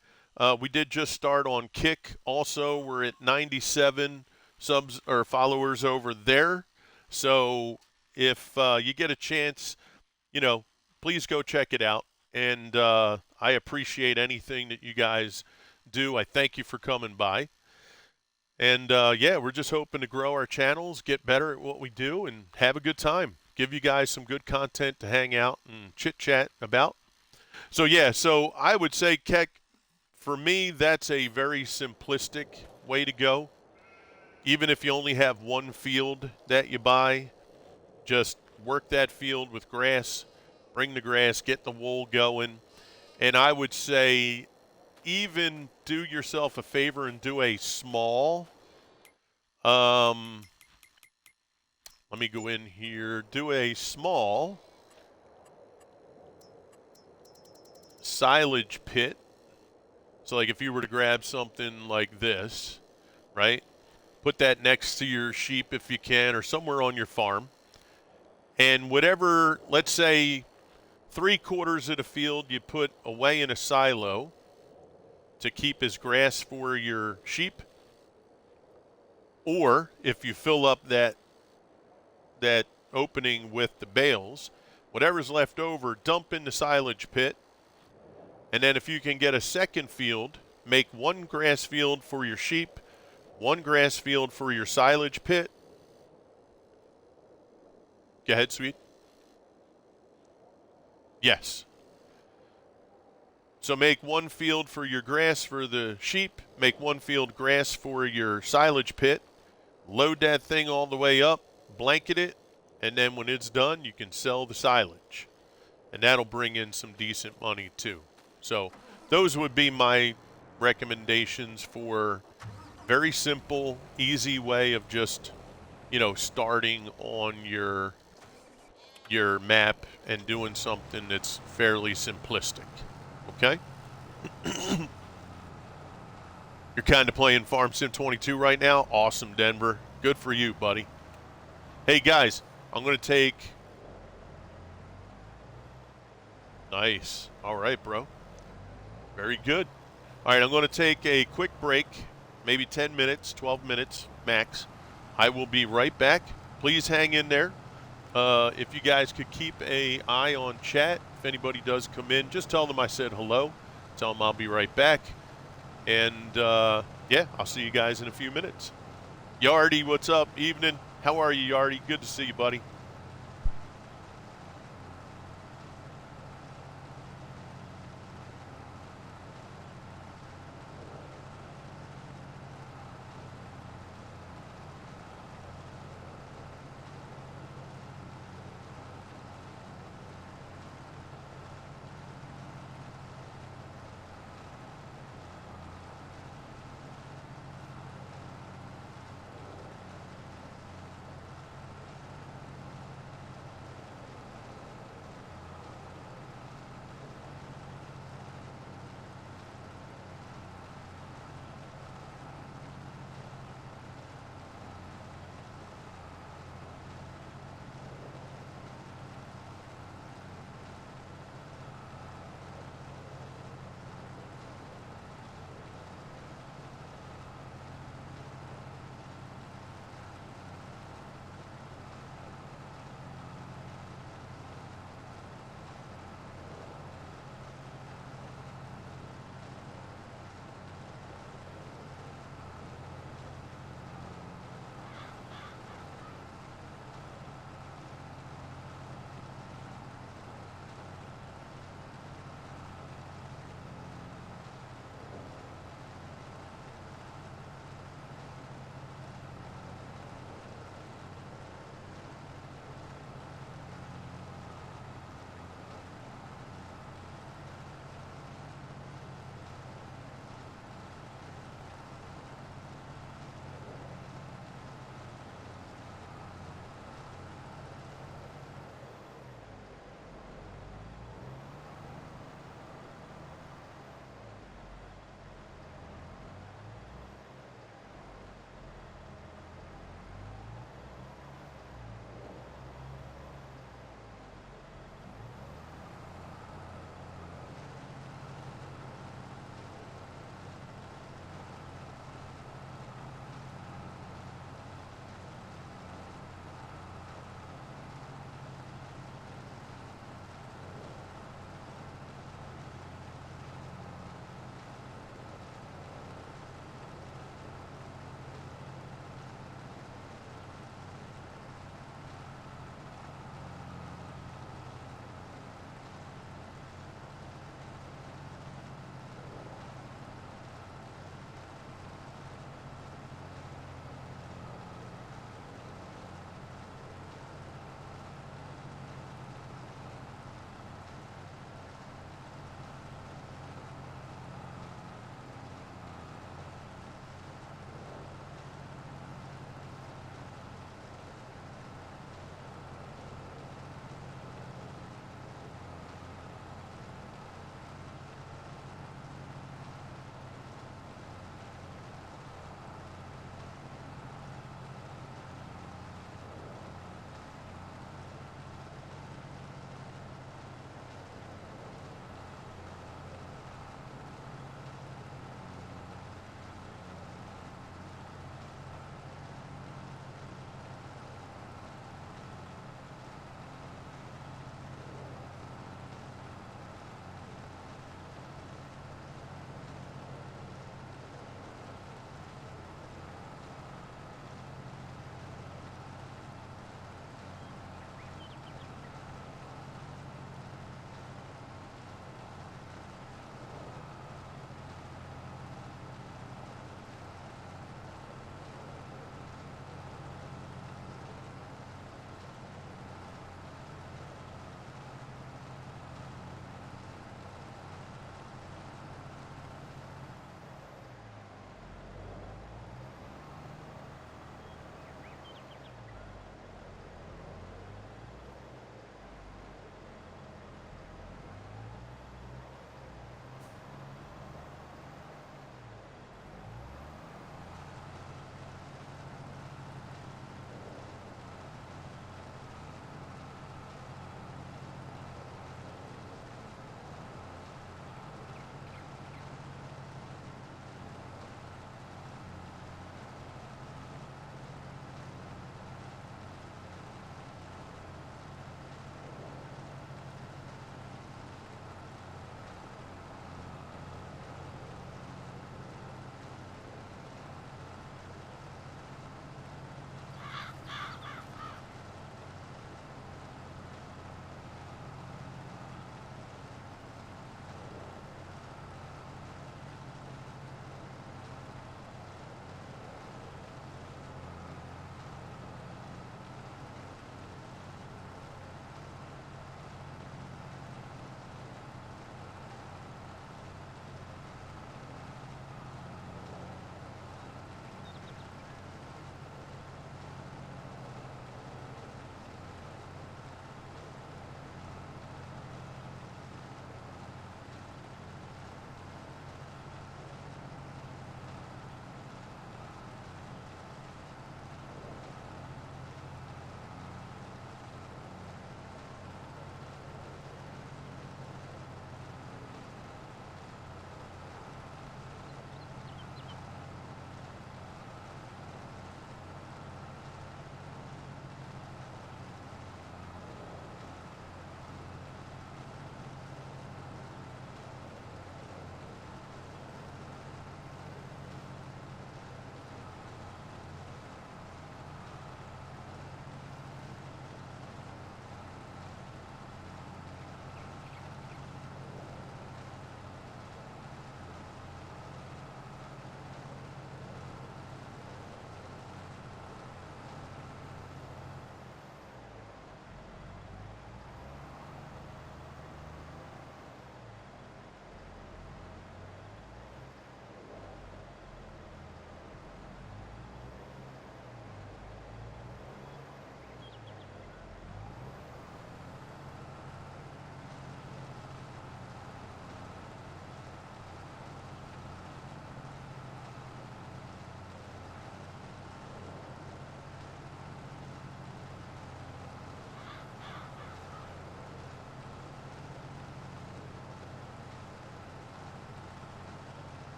Speaker 1: We did just start on Kick. Also, we're at 97 subs or followers over there. So if you get a chance, you know, please go check it out. And I appreciate anything that you guys do. I thank you for coming by. And, yeah, we're just hoping to grow our channels, get better at what we do, and have a good time. Give you guys some good content to hang out and chit-chat about. So, yeah, so I would say, Keck, for me, that's a very simplistic way to go. Even if you only have one field that you buy, just work that field with grass, bring the grass, get the wool going. And I would say even do yourself a favor and do a small, let me go in here, do a small silage pit. So like if you were to grab something like this, right? Put that next to your sheep if you can, or somewhere on your farm. And whatever, let's say 3/4 of the field you put away in a silo to keep as grass for your sheep. Or if you fill up that opening with the bales, whatever's left over, dump in the silage pit. And then if you can get a second field, make one grass field for your sheep, one grass field for your silage pit. Go ahead, Sweet. Yes. So make one field for your grass for the sheep, make one field grass for your silage pit, load that thing all the way up, blanket it, and then when it's done, you can sell the silage. And that'll bring in some decent money too. So those would be my recommendations for very simple, easy way of just, you know, starting on your map and doing something that's fairly simplistic. Okay? You're kind of playing Farm Sim 22 right now? Awesome, Denver. Good for you, buddy. Hey, guys, I'm going to take... Nice. All right, bro. Very good. All right, I'm going to take a quick break, maybe 10 minutes, 12 minutes max. I will be right back. Please hang in there. If you guys could keep an eye on chat, if anybody does come in, just tell them I said hello. Tell them I'll be right back. And, yeah, I'll see you guys in a few minutes. Yardy, what's up? Evening. How are you, Yardy? Good to see you, buddy.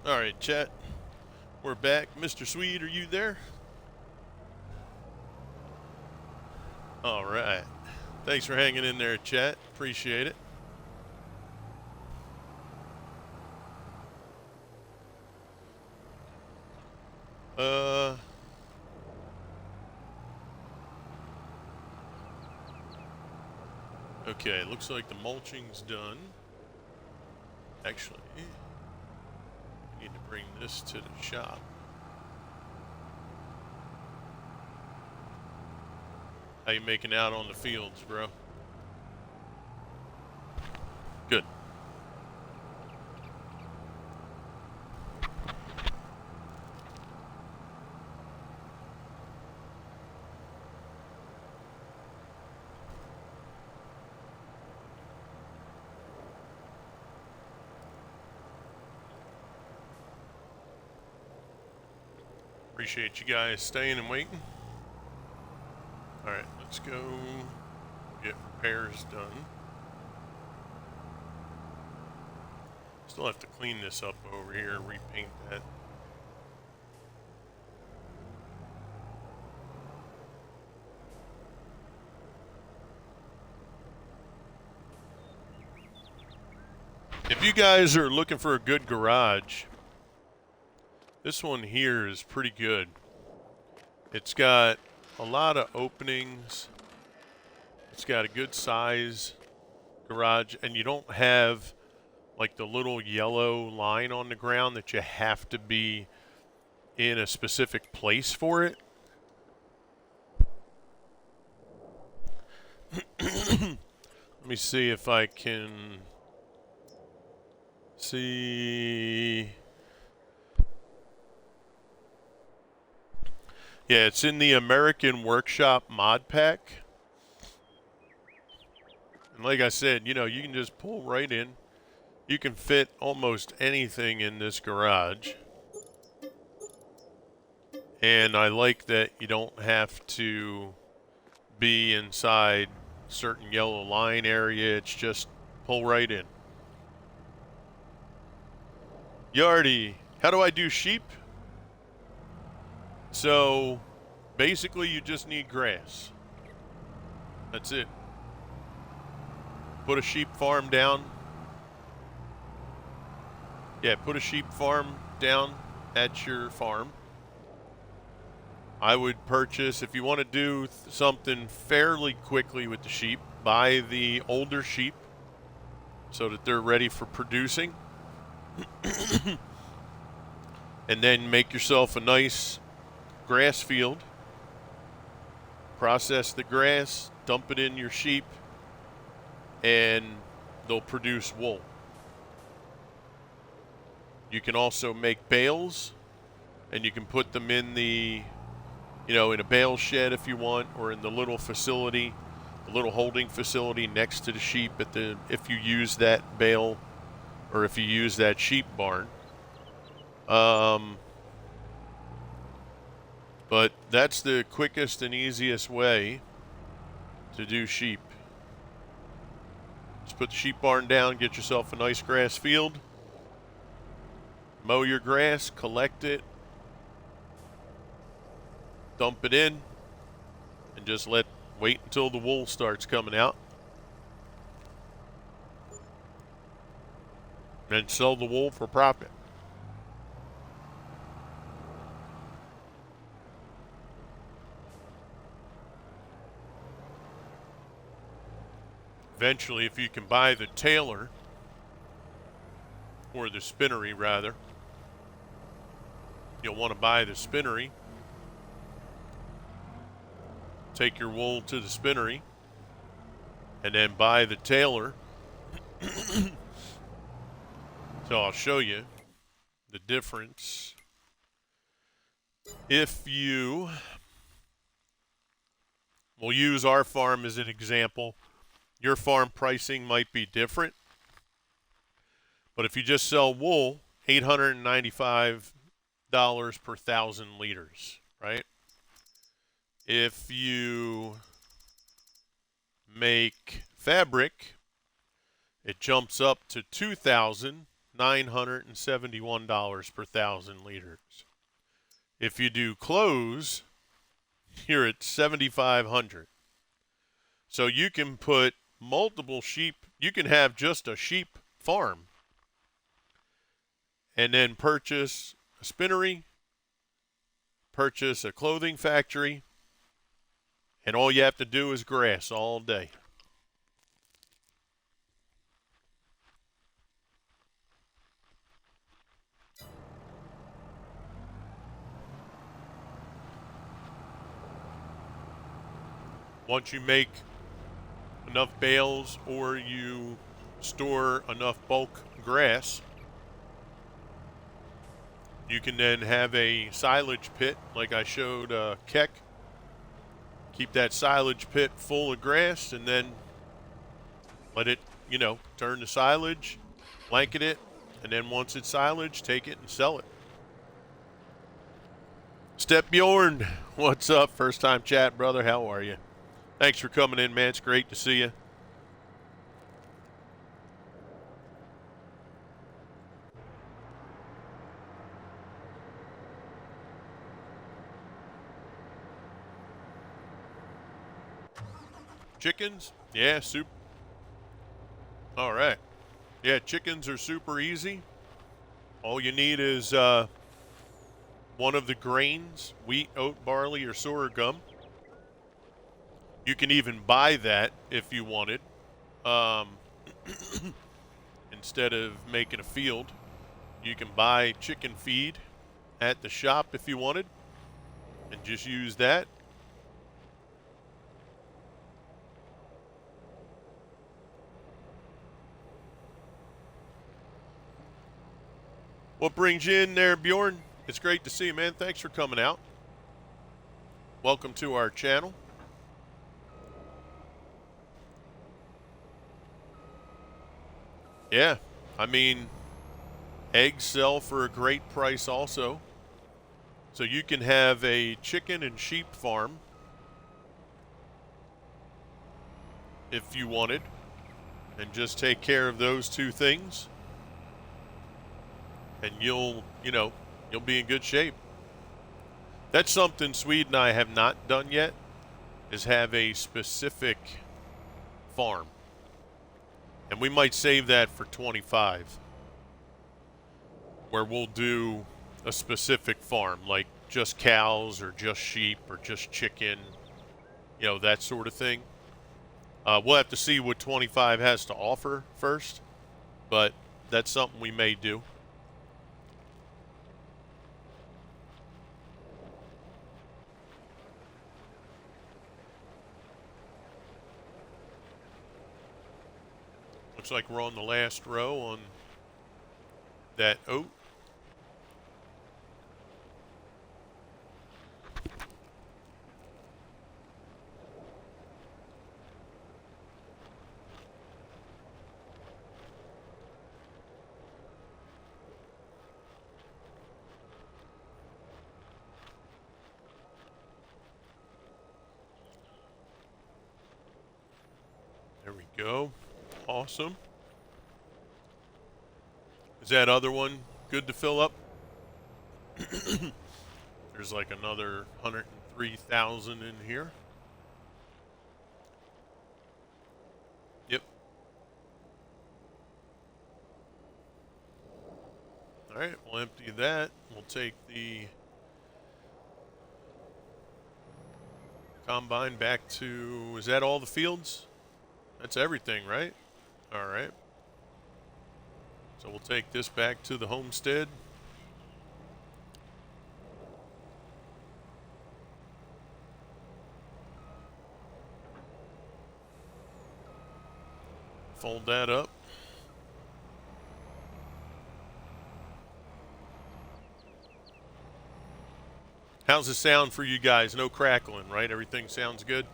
Speaker 1: All right, chat. We're back. Mr. Sweed, are you there? All right. Thanks for hanging in there, chat. Appreciate it. Uh, okay, looks like the mulching's done. Actually, I need to bring this to the shop. How you making out on the fields, bro? Good. Appreciate you guys staying and waiting. All right, let's go get repairs done. Still have to clean this up over here, repaint that. If you guys are looking for a good garage, this one here is pretty good. It's got a lot of openings. It's got a good size garage, and you don't have like the little yellow line on the ground that you have to be in a specific place for it. Let me see if I can see. Yeah, it's in the American Workshop mod pack. And like I said, you know, you can just pull right in. You can fit almost anything in this garage. And I like that you don't have to be inside certain yellow line area. It's just pull right in. Yardy, how do I do sheep? So basically you just need grass. That's it. Put a sheep farm down. Yeah, put a sheep farm down at your farm. I would purchase, if you want to do something fairly quickly with the sheep, buy the older sheep so that they're ready for producing. And then make yourself a nice grass field. Process the grass, dump it in your sheep, and they'll produce wool. You can also make bales, and you can put them in the, you know, in a bale shed if you want, or in the little facility, the little holding facility next to the sheep at the, if you use that bale, or if you use that sheep barn. But that's the quickest and easiest way to do sheep. Just put the sheep barn down, get yourself a nice grass field, mow your grass, collect it, dump it in, and just wait until the wool starts coming out. And sell the wool for profit. Eventually, if you can buy the tailor, or the spinnery rather, you'll want to buy the spinnery. Take your wool to the spinnery, and then buy the tailor. So I'll show you the difference. If you, we'll use our farm as an example. Your farm pricing might be different. But if you just sell wool, $895 per 1,000 liters, right? If you make fabric, it jumps up to $2,995 $971 per 1,000 liters. If you do close, you're at $7,500. So you can put multiple sheep. You can have just a sheep farm and then purchase a spinnery, purchase a clothing factory, and all you have to do is grass all day. Once you make enough bales or you store enough bulk grass, you can then have a silage pit like I showed Keck. Keep that silage pit full of grass and then let it, turn to silage, blanket it, and then once it's silage, take it and sell it. Step Bjorn, what's up? First time chat, brother. How are you? Thanks for coming in, man. It's great to see you. Chickens? Yeah, soup. All right. Yeah, chickens are super easy. All you need is one of the grains, wheat, oat, barley, or sorghum. You can even buy that if you wanted. Instead of making a field, you can buy chicken feed at the shop if you wanted and just use that. What brings you in there, Bjorn? It's great to see you, man. Thanks for coming out. Welcome to our channel. Yeah, I mean, eggs sell for a great price also. So you can have a chicken and sheep farm if you wanted and just take care of those two things. And you'll be in good shape. That's something Sweed and I have not done yet, is have a specific farm. And we might save that for 25, where we'll do a specific farm, like just cows or just sheep or just chicken, that sort of thing. We'll have to see what 25 has to offer first, but that's something we may do. Looks like we're on the last row on that oat. There we go. Awesome. Is that other one good to fill up? There's like another 103,000 in here. Yep. All right, we'll empty that. We'll take the combine back to, is that all the fields? That's everything, right? All right. So we'll take this back to the homestead. Fold that up. How's the sound for you guys? No crackling, right? Everything sounds good?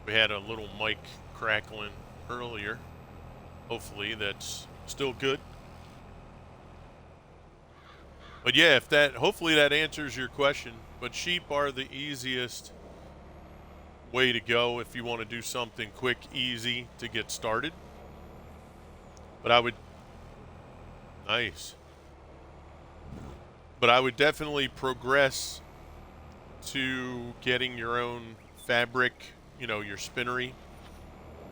Speaker 1: We had a little mic crackling earlier. Hopefully that's still good. But yeah, hopefully that answers your question. But sheep are the easiest way to go if you want to do something quick, easy to get started. But I would, nice. But I would definitely progress to getting your own fabric, you know, your spinnery,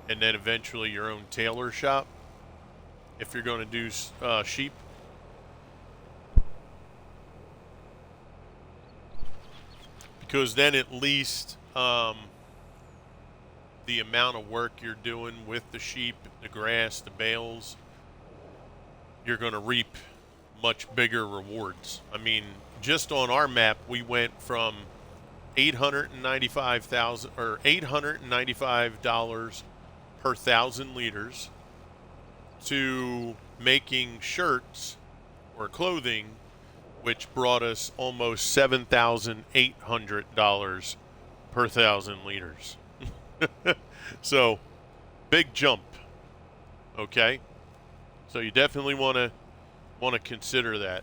Speaker 1: and then eventually your own tailor shop if you're going to do sheep. Because then at least the amount of work you're doing with the sheep, the grass, the bales, you're going to reap much bigger rewards. I mean, just on our map, we went from $895 per 1,000 liters to making shirts or clothing, which brought us almost $7,800 per 1,000 liters. So, big jump. Okay, so you definitely want to consider that.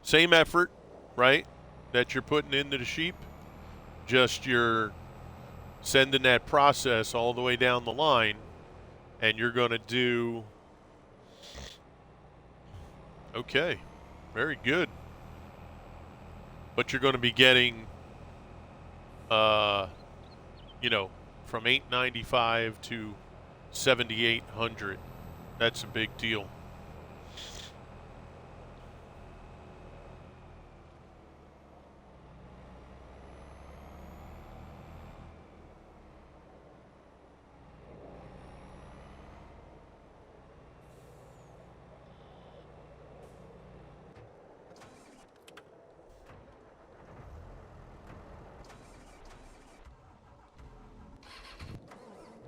Speaker 1: Same effort, right, that you're putting into the sheep, just you're sending that process all the way down the line, and you're going to do, okay, very good, but you're going to be getting, you know, from 895 to 7,800. That's a big deal.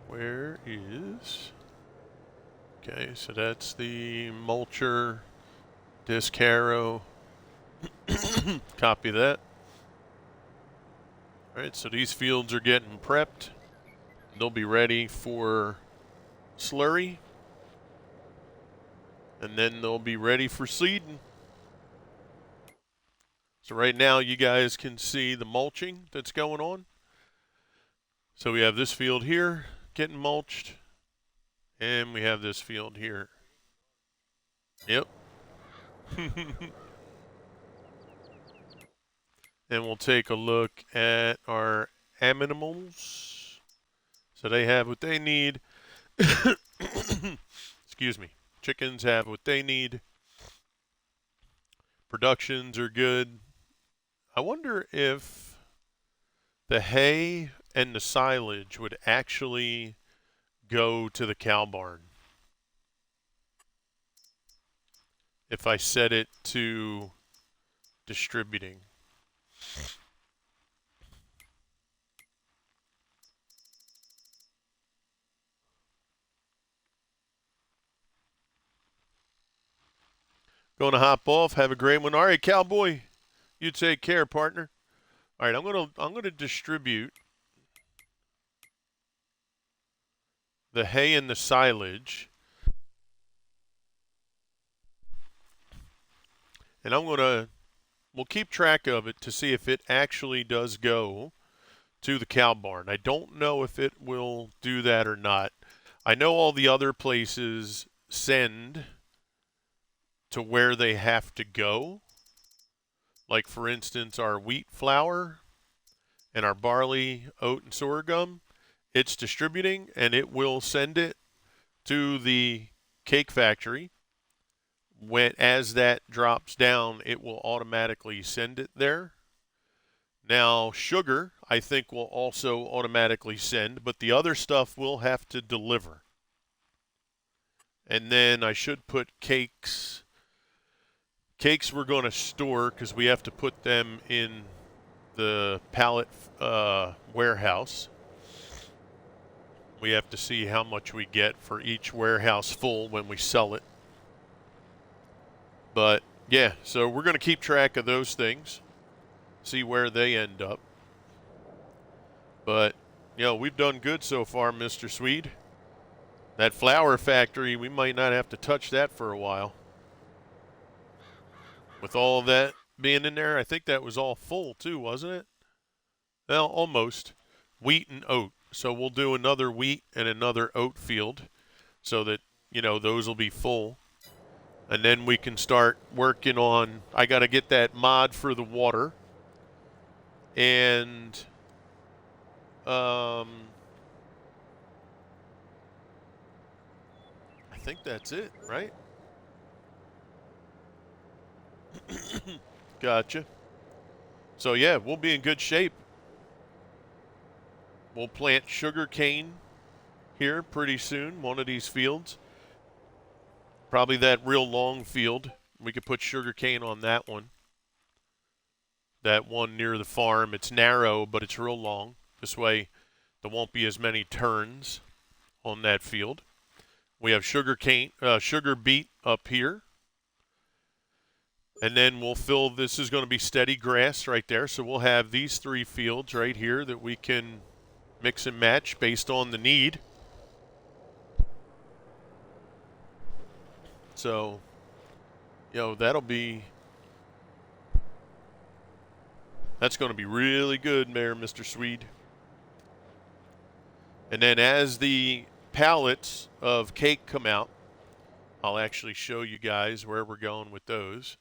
Speaker 1: Where is... Okay, so that's the mulcher, disc harrow. Copy that. All right, so these fields are getting prepped. They'll be ready for slurry. And then they'll be ready for seeding. So right now you guys can see the mulching that's going on. So we have this field here getting mulched. And we have this field here. Yep. And we'll take a look at our animals. So they have what they need. Excuse me. Chickens have what they need. Productions are good. I wonder if the hay and the silage would actually go to the cow barn if I set it to distributing. Going to hop off. Have a great one. All right, cowboy. You take care, partner. All right, I'm gonna distribute the hay and the silage. And we'll keep track of it to see if it actually does go to the cow barn. I don't know if it will do that or not. I know all the other places send to where they have to go. Like, for instance, our wheat flour and our barley, oat, and sorghum. It's distributing, and it will send it to the cake factory. As that drops down, it will automatically send it there. Now, sugar, I think, will also automatically send, but the other stuff will have to deliver. And then I should put cakes. Cakes we're going to store because we have to put them in the pallet warehouse. We have to see how much we get for each warehouse full when we sell it. But, yeah, so we're going to keep track of those things, see where they end up. But, you know, we've done good so far, Mr. Sweed. That flour factory, we might not have to touch that for a while. With all of that being in there, I think that was all full too, wasn't it? Well, almost. Wheat and oat. So we'll do another wheat and another oat field so that, those will be full. And then we can start working on, I got to get that mod for the water. And I think that's it, right? Gotcha. So yeah, we'll be in good shape. We'll plant sugar cane here pretty soon, one of these fields. Probably that real long field. We could put sugar cane on that one. That one near the farm. It's narrow, but it's real long. This way, there won't be as many turns on that field. We have sugar beet up here. And then we'll fill, this is going to be steady grass right there. So we'll have these 3 fields right here that we can mix and match based on the need. So, that's going to be really good there, Mr. Sweed. And then as the pallets of cake come out, I'll actually show you guys where we're going with those.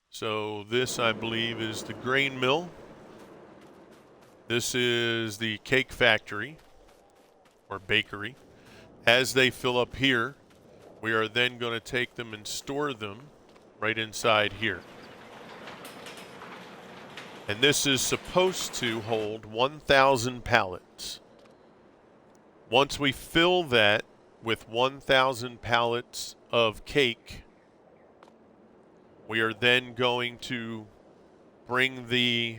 Speaker 1: So this, I believe, is the grain mill. This is the cake factory or bakery. As they fill up here, we are then going to take them and store them right inside here. And this is supposed to hold 1,000 pallets. Once we fill that with 1,000 pallets of cake, we are then going to bring the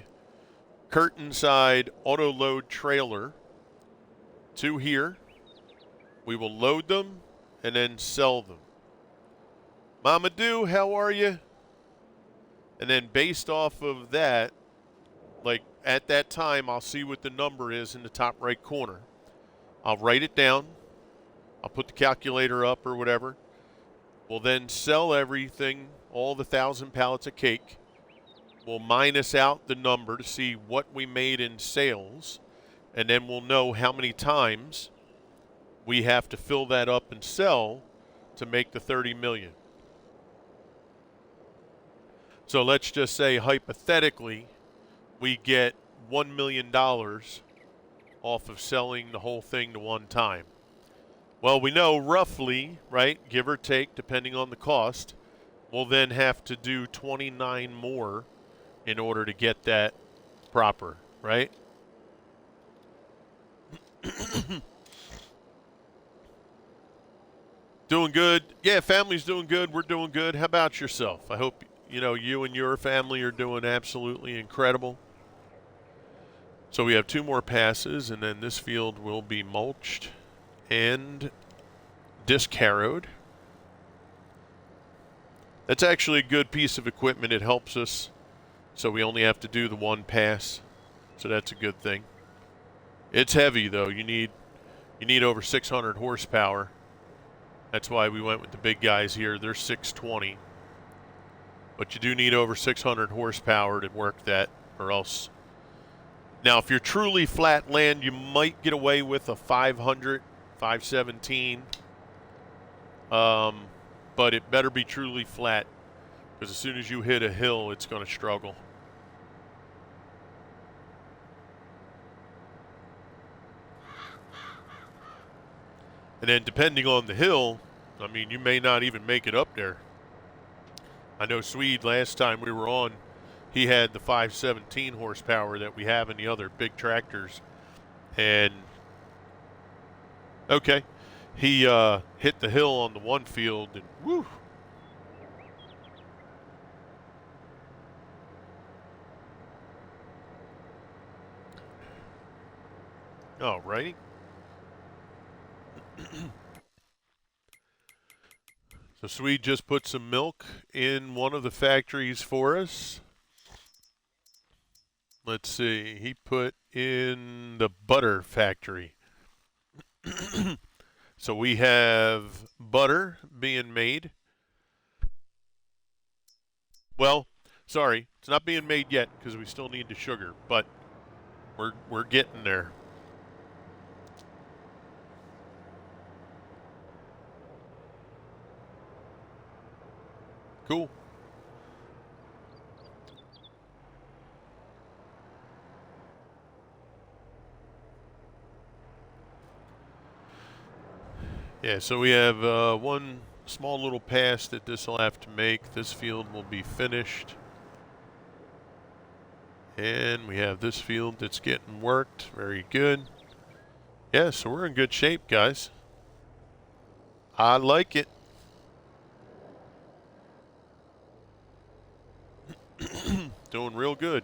Speaker 1: curtain side auto load trailer to here. We will load them and then sell them. Mama Do, how are you? And then based off of that, like at that time, I'll see what the number is in the top right corner. I'll write it down. I'll put the calculator up or whatever. We'll then sell everything, all the 1,000 pallets of cake. We'll minus out the number to see what we made in sales, and then we'll know how many times we have to fill that up and sell to make the 30 million. So let's just say hypothetically we get $1 million off of selling the whole thing to one time. Well, we know roughly, right, give or take, depending on the cost, we'll then have to do 29 more in order to get that proper, right? Doing good. Yeah, family's doing good. We're doing good. How about yourself? I hope, you and your family are doing absolutely incredible. So we have 2 more passes, and then this field will be mulched and disc harrowed. That's actually a good piece of equipment. It helps us, so we only have to do the 1 pass. So that's a good thing. It's heavy though. You need over 600 horsepower. That's why we went with the big guys here. They're 620. But you do need over 600 horsepower to work that, or else. Now, if you're truly flat land, you might get away with a 500, 517. But it better be truly flat, because as soon as you hit a hill, it's going to struggle. And then depending on the hill, I mean, you may not even make it up there. I know Sweed, last time we were on, he had the 517 horsepower that we have in the other big tractors. And, okay, he hit the hill on the one field and woo. All righty. So Sweed just put some milk in one of the factories for us. Let's see. He put in the butter factory. So we have butter being made. Well, sorry, it's not being made yet because we still need the sugar, but We're getting there. Cool. Yeah, so we have one small little pass that this will have to make. This field will be finished. And we have this field that's getting worked. Very good. Yeah, so we're in good shape, guys. I like it. Doing real good.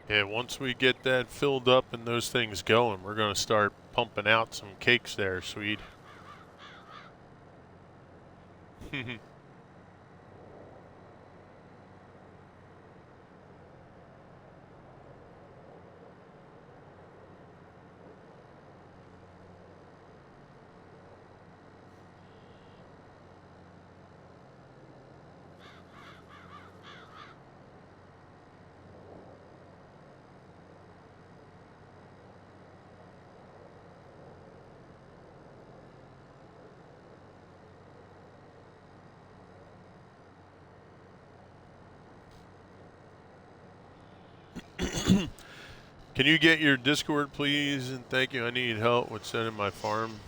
Speaker 1: Yeah, once we get that filled up and those things going, we're going to start pumping out some cakes there, Sweed. Can you get your Discord, please? And thank you. I need help with setting my farm.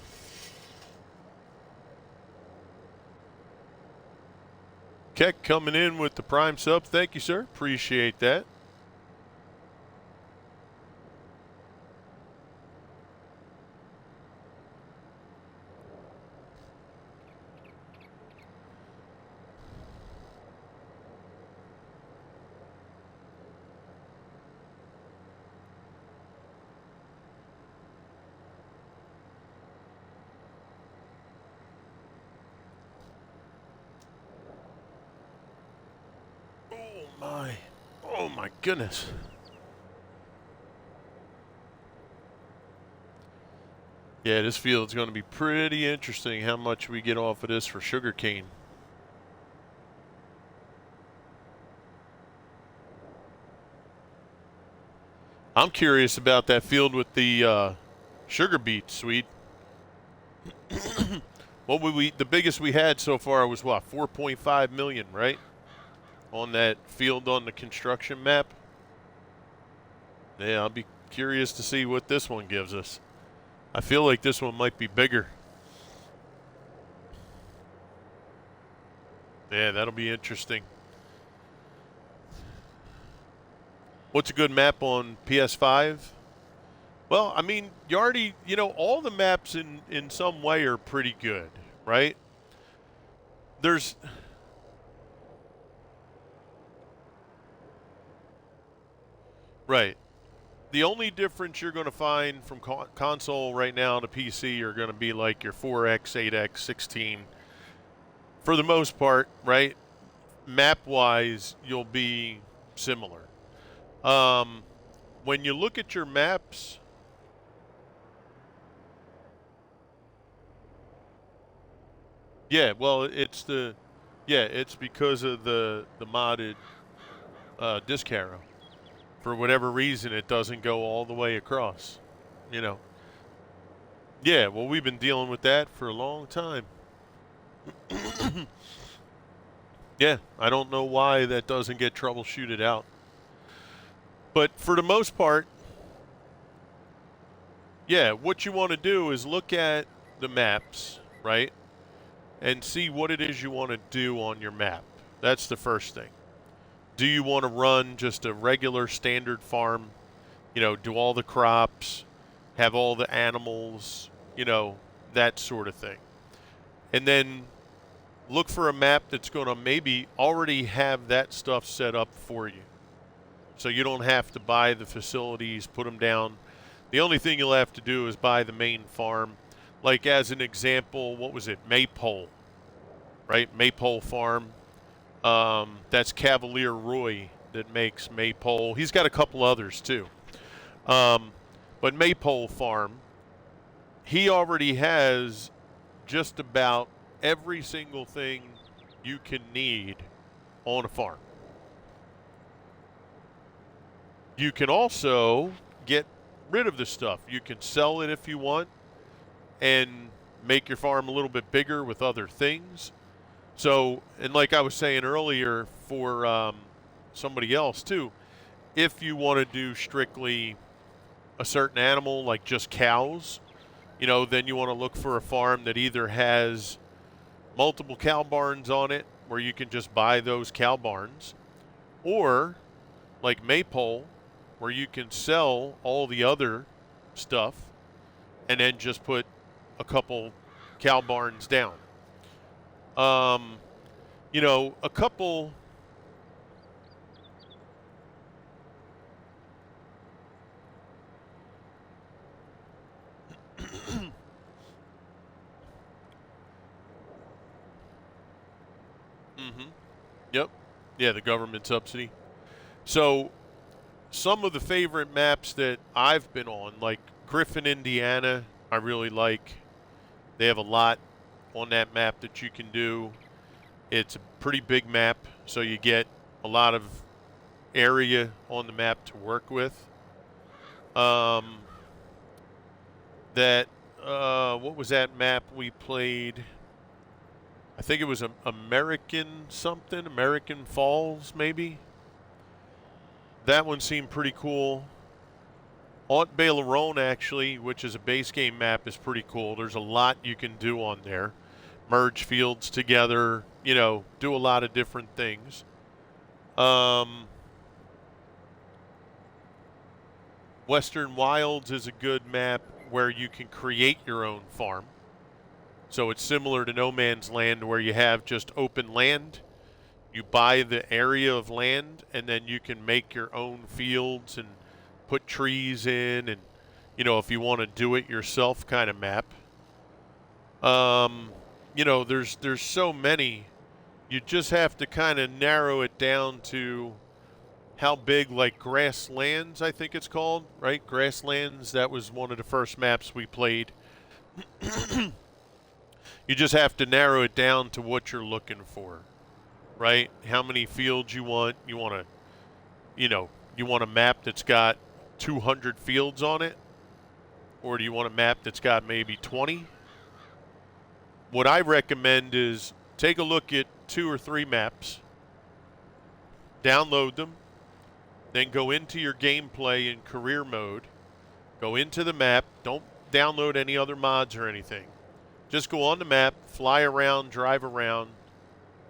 Speaker 1: Keck coming in with the prime sub. Thank you, sir. Appreciate that. Oh my goodness. Yeah, this field's going to be pretty interesting how much we get off of this for sugarcane. I'm curious about that field with the sugar beet, Sweet. What would we? The biggest we had so far was what? 4.5 million, right? On that field on the construction map. Yeah, I'll be curious to see what this one gives us. I feel like this one might be bigger. Yeah, that'll be interesting. What's a good map on PS5? Well, I mean, you already, all the maps in some way are pretty good, right? There's right. The only difference you're going to find from console right now to PC are going to be like your 4X, 8X, 16. For the most part, right? Map-wise, you'll be similar. When you look at your maps, yeah, well, it's because of the modded disc arrow. For whatever reason, it doesn't go all the way across, you know. Yeah, well, we've been dealing with that for a long time. Yeah, I don't know why that doesn't get troubleshooted out. But for the most part, yeah, what you want to do is look at the maps, right? And see what it is you want to do on your map. That's the first thing. Do you want to run just a regular standard farm? You know, do all the crops, have all the animals, you know, that sort of thing. And then look for a map that's going to maybe already have that stuff set up for you. So you don't have to buy the facilities, put them down. The only thing you'll have to do is buy the main farm. Like as an example, what was it? Maypole, right? Maypole Farm. That's Cavalier Roy that makes Maypole. He's got a couple others too. But Maypole Farm, he already has just about every single thing you can need on a farm. You can also get rid of the stuff. You can sell it if you want and make your farm a little bit bigger with other things. So, and like I was saying earlier for somebody else too, if you want to do strictly a certain animal like just cows, you know, then you want to look for a farm that either has multiple cow barns on it where you can just buy those cow barns, or like Maypole where you can sell all the other stuff and then just put a couple cow barns down. You know, a couple. Mm-hmm. Yep. Yeah, the government subsidy. So some of the favorite maps that I've been on, like Griffin, Indiana, I really like. They have a lot on that map that you can do. It's a pretty big map, so you get a lot of area on the map to work with. That what was that map we played? I think it was American something, American Falls, maybe. That one seemed pretty cool. Aunt Baileron, actually, which is a base game map, is pretty cool. There's a lot you can do on there. Merge fields together, you know, do a lot of different things. Western Wilds is a good map where you can create your own farm. So it's similar to No Man's Land where you have just open land. You buy the area of land and then you can make your own fields and put trees in, and, you know, if you want to do it yourself kind of map. You know, there's so many. You just have to kind of narrow it down to how big, like Grasslands, I think it's called, right? Grasslands, that was one of the first maps we played. You just have to narrow it down to what you're looking for, right? How many fields you want. You want to, you know, you want a map that's got 200 fields on it, or do you want a map that's got maybe 20? What I recommend is take a look at 2 or 3 maps, download them, then go into your gameplay in career mode, go into the map, don't download any other mods or anything. Just go on the map, fly around, drive around,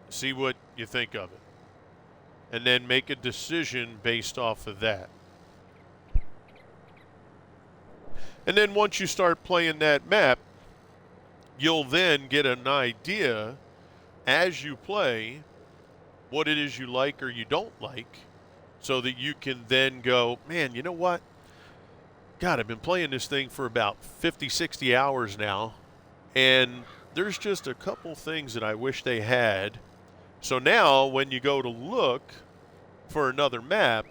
Speaker 1: see what you think of it, and then make a decision based off of that. And then once you start playing that map, you'll then get an idea as you play what it is you like or you don't like, so that you can then go, man, you know what? God, I've been playing this thing for about 50, 60 hours now, and there's just a couple things that I wish they had. So now when you go to look for another map,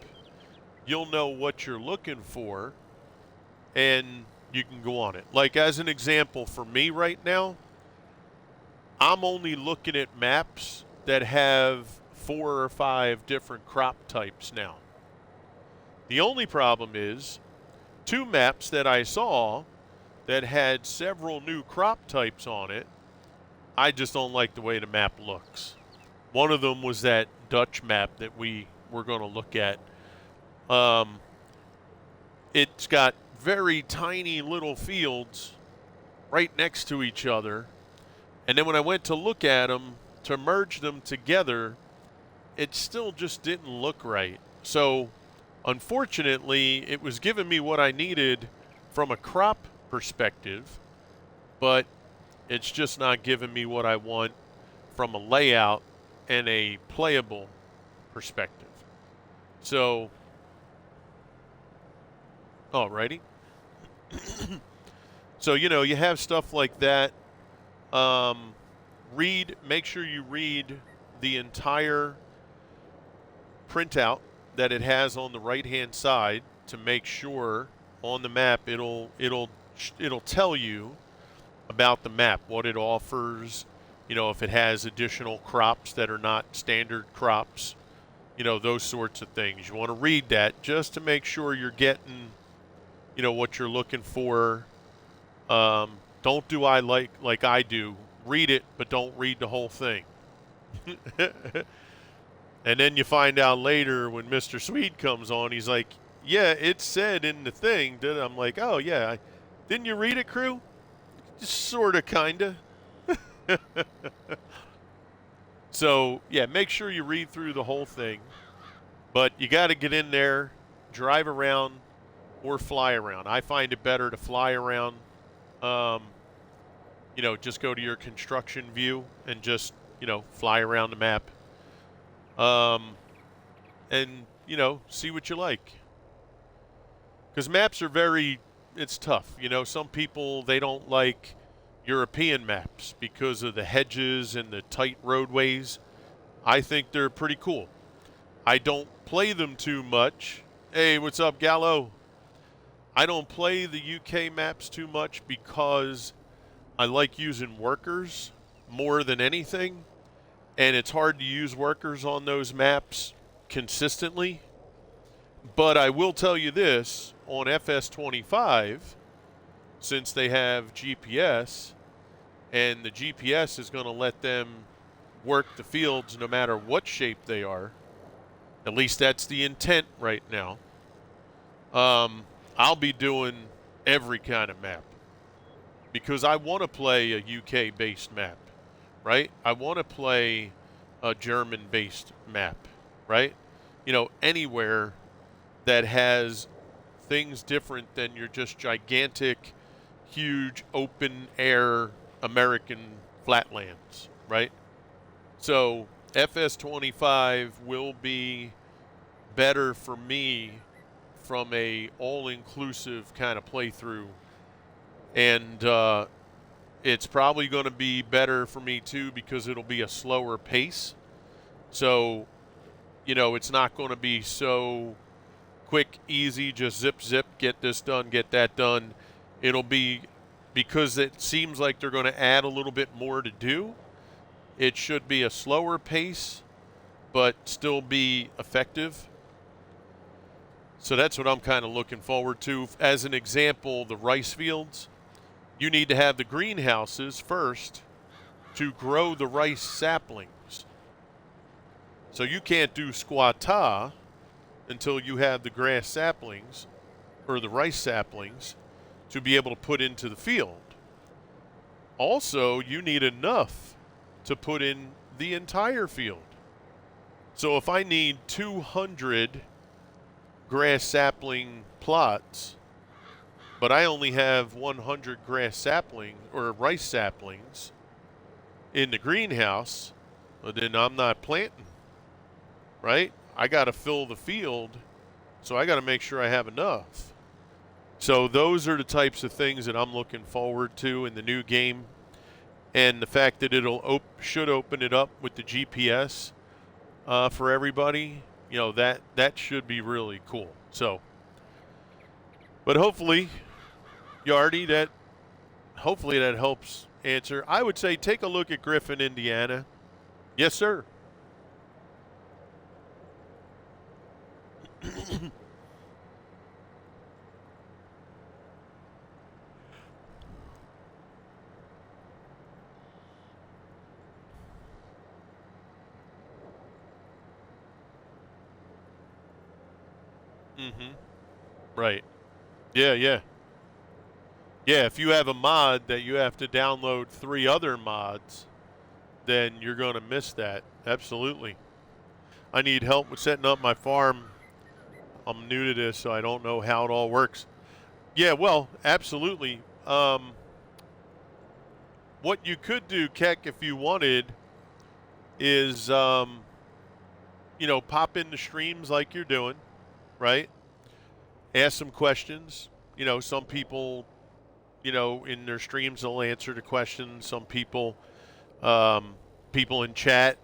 Speaker 1: you'll know what you're looking for, and you can go on it. Like as an example, for me right now, I'm only looking at maps that have 4 or 5 different crop types now. The only problem is 2 maps that I saw that had several new crop types on it, I just don't like the way the map looks. One of them was that Dutch map that we were going to look at. It's got very tiny little fields right next to each other. And then when I went to look at them, to merge them together, it still just didn't look right. So, unfortunately, it was giving me what I needed from a crop perspective, but it's just not giving me what I want from a layout and a playable perspective. So, alrighty. So, you have stuff like that. Make sure you read the entire printout that it has on the right-hand side to make sure on the map it'll tell you about the map, what it offers, if it has additional crops that are not standard crops, those sorts of things. You want to read that just to make sure you're getting, what you're looking for. Don't do like I do. Read it, but don't read the whole thing. And then you find out later when Mr. Sweed comes on, he's like, yeah, it said in the thing. I'm like, oh, yeah. Didn't you read it, crew? Sort of, kind of. So, yeah, make sure you read through the whole thing. But you got to get in there, drive around, or fly around. I find it better to fly around. Just go to your construction view and just, fly around the map. And, see what you like. Because maps are it's tough. Some people, they don't like European maps because of the hedges and the tight roadways. I think they're pretty cool. I don't play them too much. Hey, what's up, Gallo? I don't play the UK maps too much because I like using workers more than anything. And it's hard to use workers on those maps consistently. But I will tell you this, on FS25, since they have GPS, and the GPS is going to let them work the fields no matter what shape they are, at least that's the intent right now, I'll be doing every kind of map. Because I want to play a UK-based map, right? I want to play a German-based map, right? Anywhere that has things different than your just gigantic, huge, open-air American flatlands, right? So FS25 will be better for me from a all-inclusive kind of playthrough. And it's probably going to be better for me, too, because it'll be a slower pace. So, it's not going to be so quick, easy, just zip, zip, get this done, get that done. It'll be, because it seems like they're going to add a little bit more to do, it should be a slower pace, but still be effective. So that's what I'm kind of looking forward to. As an example, the rice fields, you need to have the greenhouses first to grow the rice saplings. So you can't do squatta until you have the grass saplings or the rice saplings to be able to put into the field. Also, you need enough to put in the entire field. So if I need 200 grass sapling plots, but I only have 100 grass saplings or rice saplings in the greenhouse, well, then I'm not planting, right? I got to fill the field, so I got to make sure I have enough. So those are the types of things that I'm looking forward to in the new game. And the fact that it'll should open it up with the GPS for everybody, that should be really cool. So, but hopefully, Yardy, hopefully that helps answer. I would say take a look at Griffin, Indiana. Yes, sir. Mm-hmm. Right. Yeah, yeah. Yeah, if you have a mod that you have to download 3 other mods, then you're going to miss that. Absolutely. I need help with setting up my farm. I'm new to this, so I don't know how it all works. Yeah, well, absolutely. What you could do, Keck, if you wanted, is pop into streams like you're doing, right? Ask some questions. Some people, in their streams they'll answer the questions. Some um, people in chat,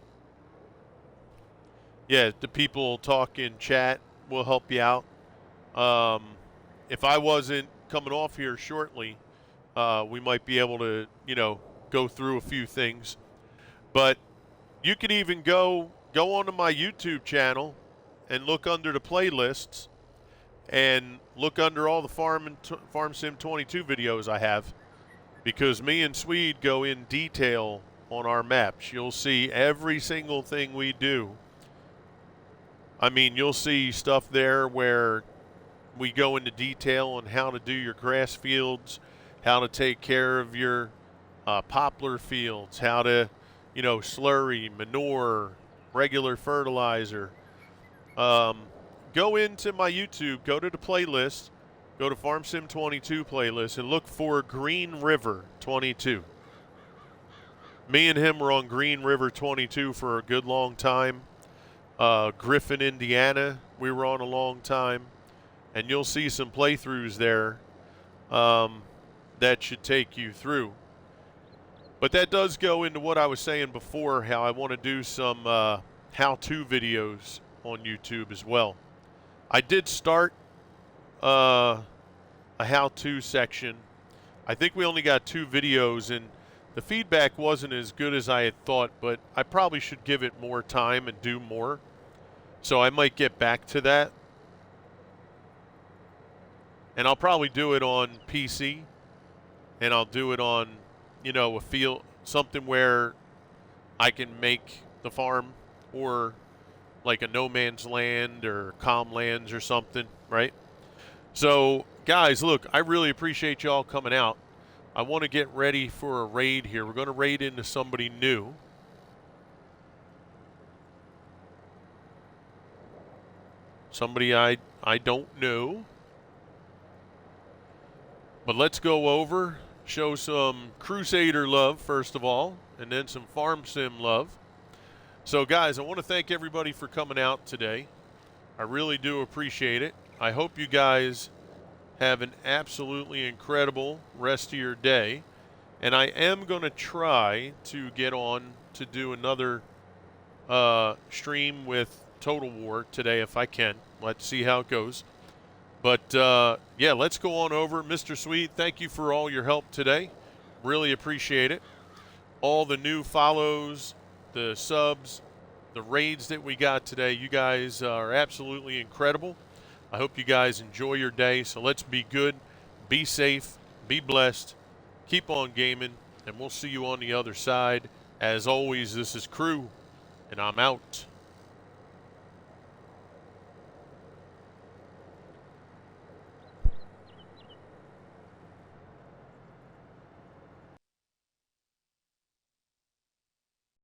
Speaker 1: yeah, the people talk in chat will help you out. Um, if I wasn't coming off here shortly, we might be able to, go through a few things. But you can even go onto my YouTube channel and look under the playlists and look under all the Farm Sim 22 videos I have, because me and Sweed go in detail on our maps. You'll see every single thing we do. I mean, you'll see stuff there where we go into detail on how to do your grass fields, how to take care of your poplar fields, how to, slurry, manure, regular fertilizer. Go into my YouTube, go to the playlist, go to Farm Sim 22 playlist, and look for Green River 22. Me and him were on Green River 22 for a good long time. Griffin, Indiana, we were on a long time. And you'll see some playthroughs there that should take you through. But that does go into what I was saying before, how I want to do some how-to videos on YouTube as well. I did start a how-to section. I think we only got 2 videos, and the feedback wasn't as good as I had thought, but I probably should give it more time and do more. So I might get back to that. And I'll probably do it on PC, and I'll do it on, a field, something where I can make the farm, or like a no man's land or calm lands or something, right? So, guys, look, I really appreciate y'all coming out. I want to get ready for a raid here. We're going to raid into somebody new. Somebody I don't know. But let's go over, show some Crusader love, first of all, and then some Farm Sim love. So, guys, I want to thank everybody for coming out today. I really do appreciate it. I hope you guys have an absolutely incredible rest of your day. And I am going to try to get on to do another stream with Total War today if I can. Let's see how it goes. But, yeah, let's go on over. Mr. Sweet, thank you for all your help today. Really appreciate it. All the new follows, the subs, the raids that we got today, you guys are absolutely incredible. I hope you guys enjoy your day. So let's be good, be safe, be blessed, keep on gaming, and we'll see you on the other side. As always, this is Crew, and I'm out.